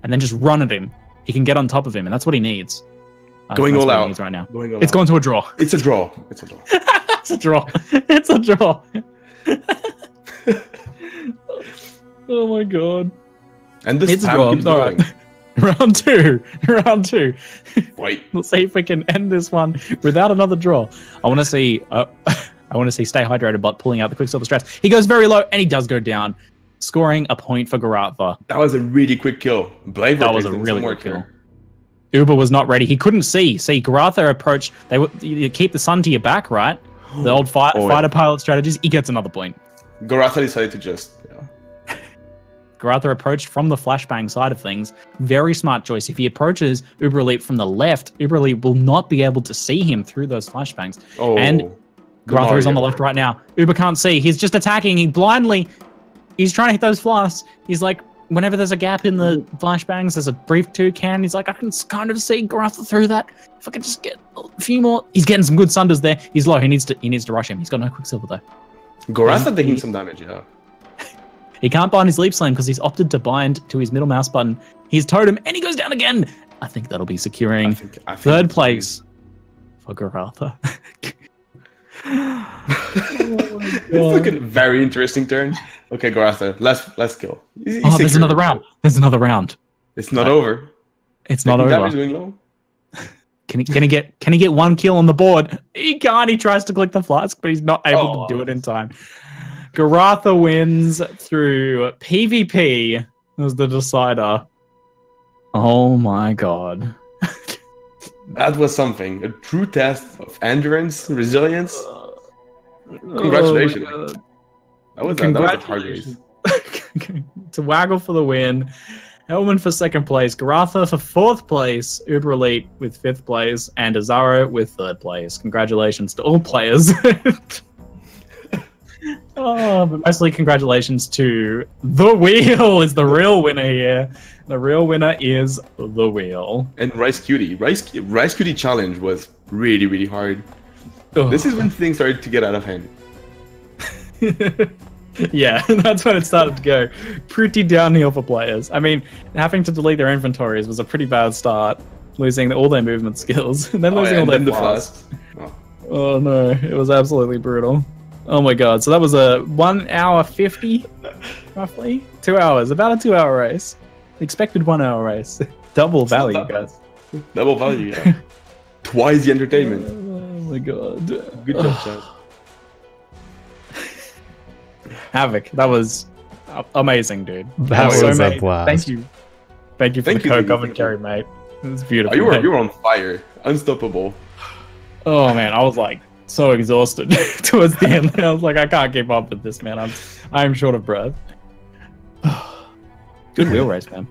and then just run at him, he can get on top of him, and that's what he needs. Going all out right now. It's going to a draw. It's a draw. It's a draw. It's a draw. It's a draw. Oh my god. And this it's time a draw. All right. Round two. Wait. Let's see if we can end this one without another draw. I want to see. Stay Hydrated bot pulling out the Quicksilver strats. He goes very low and he does go down, scoring a point for Goratha. That was a really quick kill. That was a really quick kill. Uber was not ready. He couldn't see. See, Goratha approached. You keep the sun to your back, right? The old fighter pilot strategies. He gets another point. Goratha decided to just. Goratha approached from the flashbang side of things. Very smart choice. If he approaches UberElite from the left, UberElite will not be able to see him through those flashbangs. Oh, and Goratha is on the left right now. Uber can't see. He's just attacking. He's trying to hit those flasks. He's like, whenever there's a gap in the flashbangs, there's a brief toucan. He's like, I can kind of see Goratha through that. If I could just get a few more. He's getting some good Sunders there. He's low. He needs to rush him. He's got no Quicksilver though. Goratha taking some damage, yeah. He can't bind his leap slam because he's opted to bind to his middle mouse button. He's totem and he goes down again. I think that'll be securing third place for Goratha. It's like a very interesting turn. Okay, Goratha, let's kill. There's another round. There's another round. It's not over. It's not over. Doing low. Can he get one kill on the board? He can't. He tries to click the flask, but he's not able to do it in time. Goratha wins through PvP as the decider. Oh my god. That was something. A true test of endurance, resilience. Congratulations. Oh that was a hard race. To Waggle for the win. Helman for 2nd place, Goratha for 4th place, UberElite with 5th place, and Izaro with 3rd place. Congratulations to all players. Oh, but mostly congratulations to The Wheel is the real winner here. The real winner is The Wheel. And Rice Cutie. Rice Cutie challenge was really, really hard. Oh. This is when things started to get out of hand. Yeah, that's when it started to go pretty downhill for players. I mean, having to delete their inventories was a pretty bad start. Losing all their movement skills, and then losing all their flasks. Oh no, it was absolutely brutal. Oh my god, so that was a 1 hour 50, roughly? 2 hours, about a 2-hour race. Expected 1 hour race. Double value, guys. Double value, yeah. Twice the entertainment. Oh my god. Good job, Chad. Havoc, that was amazing, dude. That was so a blast. Thank you. Thank you for the co-commentary, mate. It was beautiful. Oh, you were on fire. Unstoppable. Oh man, I was like so exhausted towards the end. I was like, I can't keep up with this, man. I'm short of breath. Good wheel race, man.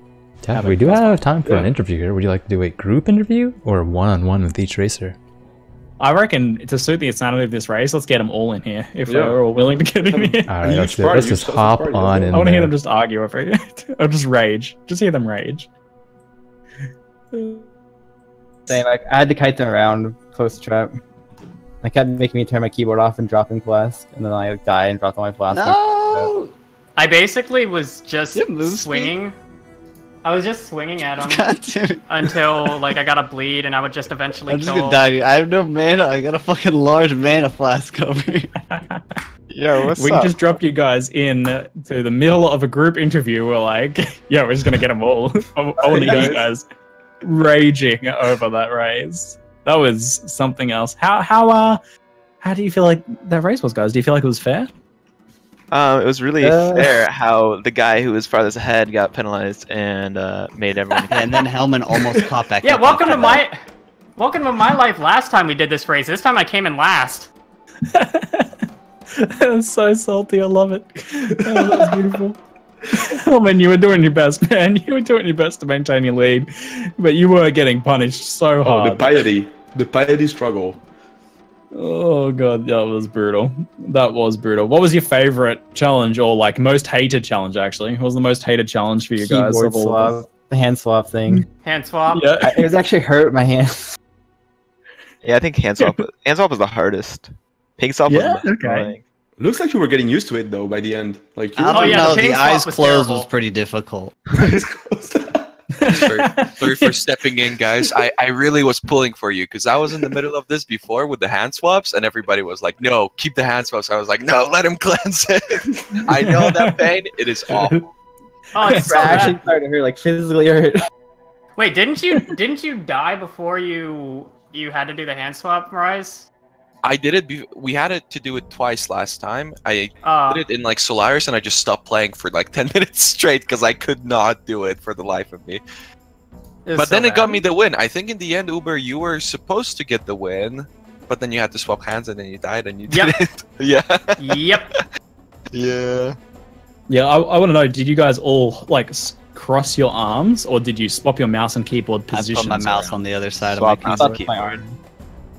Yeah, we do have time for an interview here. Would you like to do a group interview or one-on-one with each racer? I reckon to suit the insanity of this race, let's get them all in here if they're all willing to get in here. All right, let's just hop on in. I want to hear them just argue over it, or just rage. Just hear them rage. Same. I had to kite them around close trap. I kept making me turn my keyboard off and dropping flask, and then I died and dropped all my flask. No! I basically was just swinging. I was just swinging at him until like I got a bleed, and I would just eventually I'm just gonna die. I have no mana. I got a fucking large mana flask over here. Yo, what's we up? can just drop you guys in to the middle of a group interview. We're like, yeah, we're just gonna get them all. I want to hear you guys raging over that race. That was something else. How do you feel like that race was, guys? Do you feel like it was fair? It was really fair how the guy who was farthest ahead got penalized and made everyone. And then Helman almost caught back. Yeah, welcome to my life. Last time we did this race, this time I came in last. I'm so salty. I love it. Oh, that was beautiful. Oh man, you were doing your best, man. You were doing your best to maintain your lead, but you were getting punished so hard. The piety struggle. Oh god, that was brutal. That was brutal. What was your favorite challenge, or like most hated challenge? Actually, what was the most hated challenge for you guys? Keyboard swap, the hand swap thing. Hand swap. Yeah, It was actually hurt my hands. Yeah, I think hand swap was the hardest. Pig swap was okay. annoying. Looks like you were getting used to it though by the end. Like I don't yeah, know. the ping The swap eyes was closed terrible. was pretty difficult. Sorry for stepping in, guys. I really was pulling for you because I was in the middle of this before with the hand swaps, and everybody was like, "No, keep the hand swaps." I was like, "No, let him cleanse it." I know that pain. It is awful. Oh, it's so actually bad. started to hurt, like physically hurt. Wait, didn't you die before you had to do the hand swap, Rise? I did it. We had it to do it twice last time. I did it in like Solaris, and I just stopped playing for like 10 minutes straight because I could not do it for the life of me. But then it got me the win. I think in the end, Uber, you were supposed to get the win, but then you had to swap hands, and then you died, and you didn't. Yeah. Yep. Yeah. Yeah, I want to know, did you guys all like cross your arms, or did you swap your mouse and keyboard I positions? put my mouse around? on the other side Swap of my mouse keyboard. and keyboard.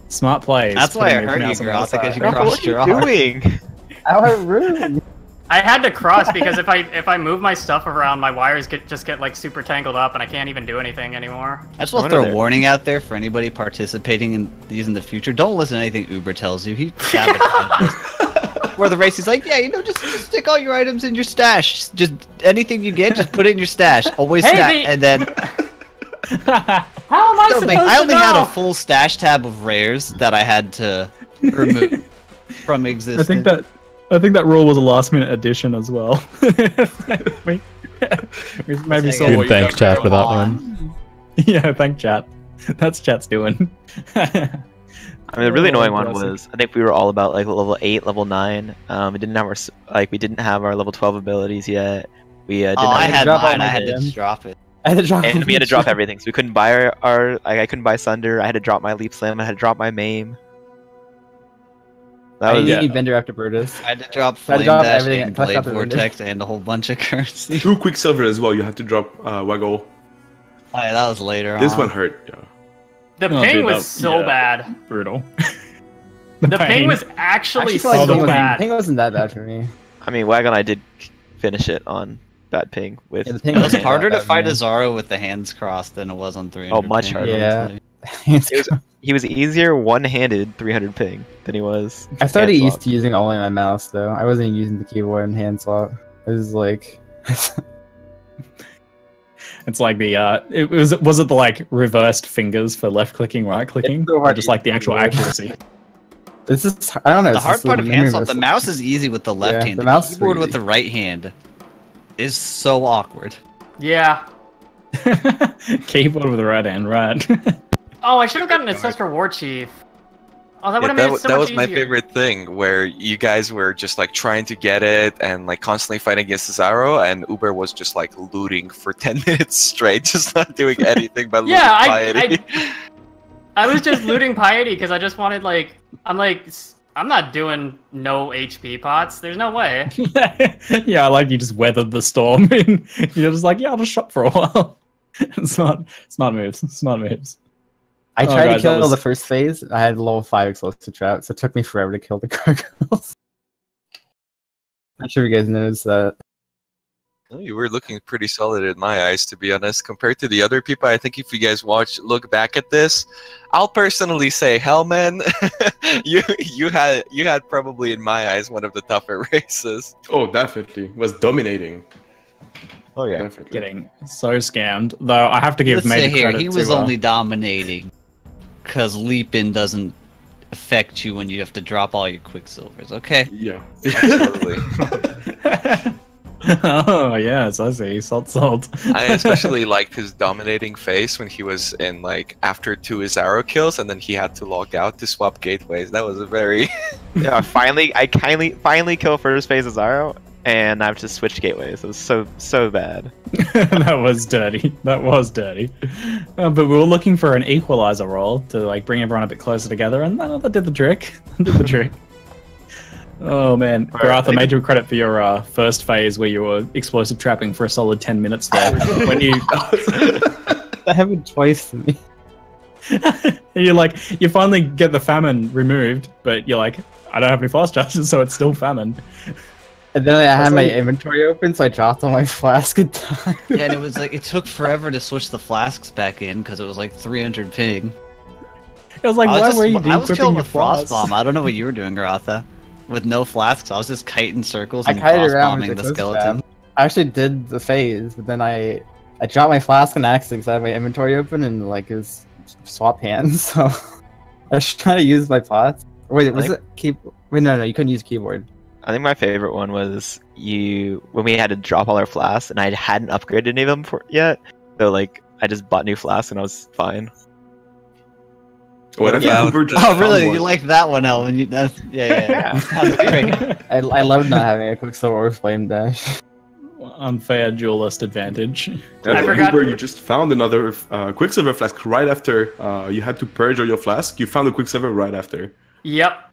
Smart plays. That's why I putting your hurt you, mouse on the other Goratha, because you side. crossed your arm. What are you doing? How rude. I had to cross because if I move my stuff around, my wires just get like super tangled up, and I can't even do anything anymore. I just want to throw a warning out there for anybody participating in these in the future. Don't listen to anything Uber tells you. He sabotages. Where the race is like, yeah, just stick all your items in your stash. Just anything you get, just put it in your stash. Always stash, and then. How am I supposed to I only know? had a full stash tab of rares that I had to remove from existence. I think that rule was a last-minute addition as well. we maybe saw Good what you thanks, guys chat, were for that on. one. Yeah, thank chat. That's chat's doing. I mean, the really annoying one was I think we were all about like level 8, level 9. We didn't have our level 12 abilities yet. We didn't I have had drop all mine. my I had to gems. just drop it. I had to drop and we had to drop everything. So we couldn't buy I couldn't buy Sunder. I had to drop my Leap Slam. I had to drop my Maim. That was I need Bender after Brutus. I had to drop I Flame dropped Dash everything and and touched Blade out the window. Vortex and a whole bunch of currency. 2 Quicksilver as well. You had to drop Waggle. Oh, yeah, that was later This on. one hurt. Yeah. The Oh, ping dude, was that- so yeah. bad. Brutal. The ping was actually Actually, feel like so the bad. ping wasn't that bad for me. I mean, Waggle and I did finish it on bad ping with. Yeah, the ping It was wasn't harder that to bad fight for me. Izaro with the hands crossed than it was on 300. Oh, much ping. harder. Yeah. He was easier one-handed 300 ping than he was. I started hand used swap. to using only my mouse though. I wasn't using the keyboard and hand swap. It was like It's like the was it the like reversed fingers for left clicking, right clicking, It's so or hard just to like the use actual keyboard. accuracy? this is I don't know. The it's hard just part of memory hand swap, the muscle. mouse is easy with the left Yeah, hand. the The mouse is keyboard with easy. the right hand is so awkward. Yeah. Keyboard with the right hand, right? Oh, I should have gotten Ancestral War Chief. Oh, that would Yeah, have made it so that much was my easier. favorite thing, where you guys were just like trying to get it and like constantly fighting against Izaro, and Uber was just like looting for 10 minutes straight, just not doing anything but Yeah, looting piety. I was just looting piety because I just wanted I'm not doing no HP pots. There's no way. Yeah, I like you just weathered the storm. And you're just like, yeah, I'll just shop for a while. Smart moves. Smart moves. I Oh, tried guys, to kill that was- the first phase. I had level 5 explosive trap, so it took me forever to kill the gargoyles. I'm sure you guys noticed that. Well, you were looking pretty solid in my eyes, to be honest. Compared to the other people, I think if you guys look back at this, I'll personally say, Helman, you had probably in my eyes one of the tougher races. Oh, definitely. Was dominating. Oh yeah. Definitely. Getting so scammed. Though I have to give Let's say major here, credit he was to, only dominating because leap-in doesn't affect you when you have to drop all your quicksilvers. Okay. Yeah. Absolutely. Oh yes, I see. Salt. I especially liked his dominating face when he was in like after 2 Izaro kills, and then he had to log out to swap gateways. That was a very Yeah, I finally kill first phase Izaro, and I've just switched gateways. It was so bad. That was dirty. That was dirty. But we were looking for an equalizer roll to like bring everyone a bit closer together, and that did the trick. Did the trick. Oh man, Goratha, major credit for your first phase where you were explosive trapping for a solid 10 minutes there. When you That happened twice to me. you finally get the famine removed, but you're like, I don't have any fast charges, so it's still famine. And then I had my inventory open, so I dropped all my flask and died. Yeah, and it was like it took forever to switch the flasks back in because it was like 300 ping. It was like, I why was, were you I was equipping killing your with frost flask? bomb. I don't know what you were doing, Goratha. With no flasks, I was just kiting circles I and kited frost around bombing with the the skeleton. I actually did the phase, but then I dropped my flask on accident because I had my inventory open and like it was swap hands, so I was trying to use my pots. Wait, was it keyboard? Wait, no, you couldn't use keyboard. I think my favorite one was when we had to drop all our flasks, and I hadn't upgraded any of them yet. So like I just bought new flasks, and I was fine. What if Yeah. Uber just Oh, found really? one? You like that one, Helman? Yeah. That's great. I love not having a quicksilver or flame dash. Unfair duelist advantage. I forgot- Uber, you just found another Quicksilver flask right after you had to purge all your flask. You found a Quicksilver right after. Yep.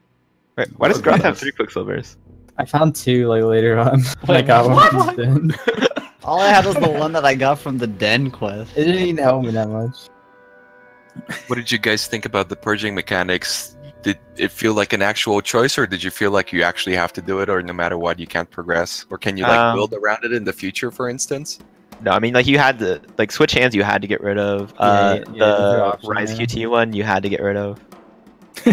Wait, why does Okay. Goratha have 3 quicksilvers? I found 2 like later on. I got one from Den. All I had was the one that I got from the Den quest. It didn't even help me that much. What did you guys think about the purging mechanics? Did it feel like an actual choice, or did you feel like you actually have to do it, or no matter what you can't progress? Or can you like build around it in the future, for instance? No, I mean like you had to like switch hands. You had to get rid of Yeah, the option, Rise yeah. QT one. You had to get rid of.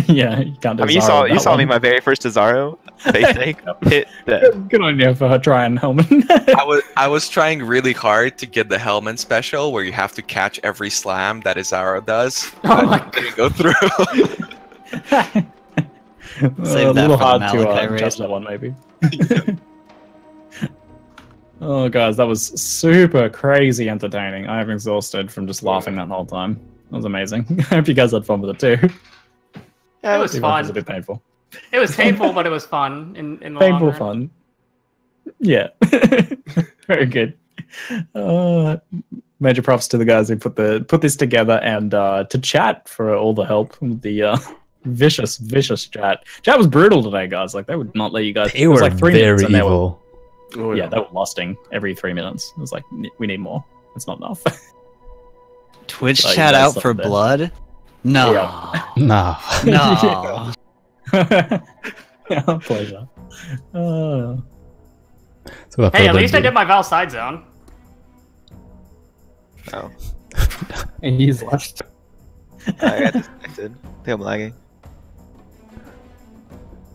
Yeah, you can't do I mean, you Zaro with saw that me one. my very first Izaro face take hit that. Good on you for trying, Helman. I was trying really hard to get the Helman special, where you have to catch every slam that Izaro does. Oh my but it didn't go through. Save A that little for hard the to Malachi race. judge that one, maybe. Oh, guys, that was super crazy entertaining. I'm exhausted from just laughing that whole time. That was amazing. I hope you guys had fun with it too. It was Even if it was a fun. bit painful. It was painful, but it was fun in the long Painful run. fun. Yeah. Very good. Major props to the guys who put this together and to chat for all the help with the Vicious chat. Chat was brutal today, guys. Like they would not let you guys. They were like 3 very minutes and evil. They were, they were lusting every 3 minutes. It was like we need more. It's not enough. Twitch chat out for blood? No. Yeah. Nah. No. Yeah, pleasure. So Hey, at least I did my Val side zone. Oh. And he's left. I got disconnected. I think I'm lagging.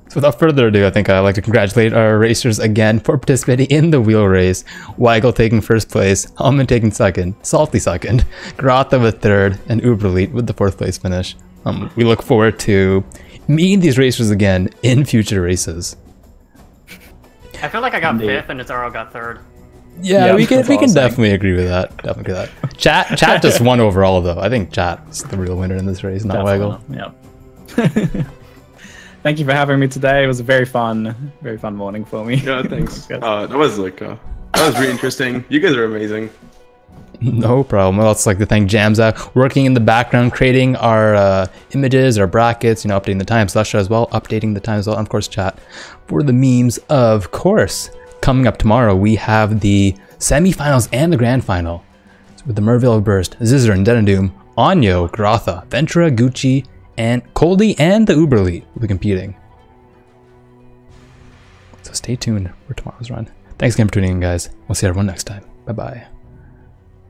So without further ado, I think I'd like to congratulate our racers again for participating in the wheel race. Waggle taking first place, Helman taking second, Salty second, Goratha with third, and UberElite with the fourth place finish. We look forward to meeting these racers again in future races. I feel like I got fifth and Izaro got third. Yeah, we can definitely agree with that. Definitely agree with that. Chat just won overall though. I think Chat's the real winner in this race, not Waggle. Yeah. Thank you for having me today. It was a very fun morning for me. Yeah, thanks. That was really interesting. You guys are amazing. No problem. I'd also like to thank Jamza working in the background, creating our images, our brackets, updating the time slash as well, updating the time as well, and of course Chat for the memes. Of course, coming up tomorrow we have the semifinals and the grand final. So with the Merville Burst, Zizzer and Denadum, Anyo, Goratha, Ventura, Gucci, and Coldy and the UberElite will be competing. So stay tuned for tomorrow's run. Thanks again for tuning in, guys. We'll see everyone next time. Bye-bye.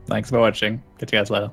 Thanks for watching. Catch you guys later.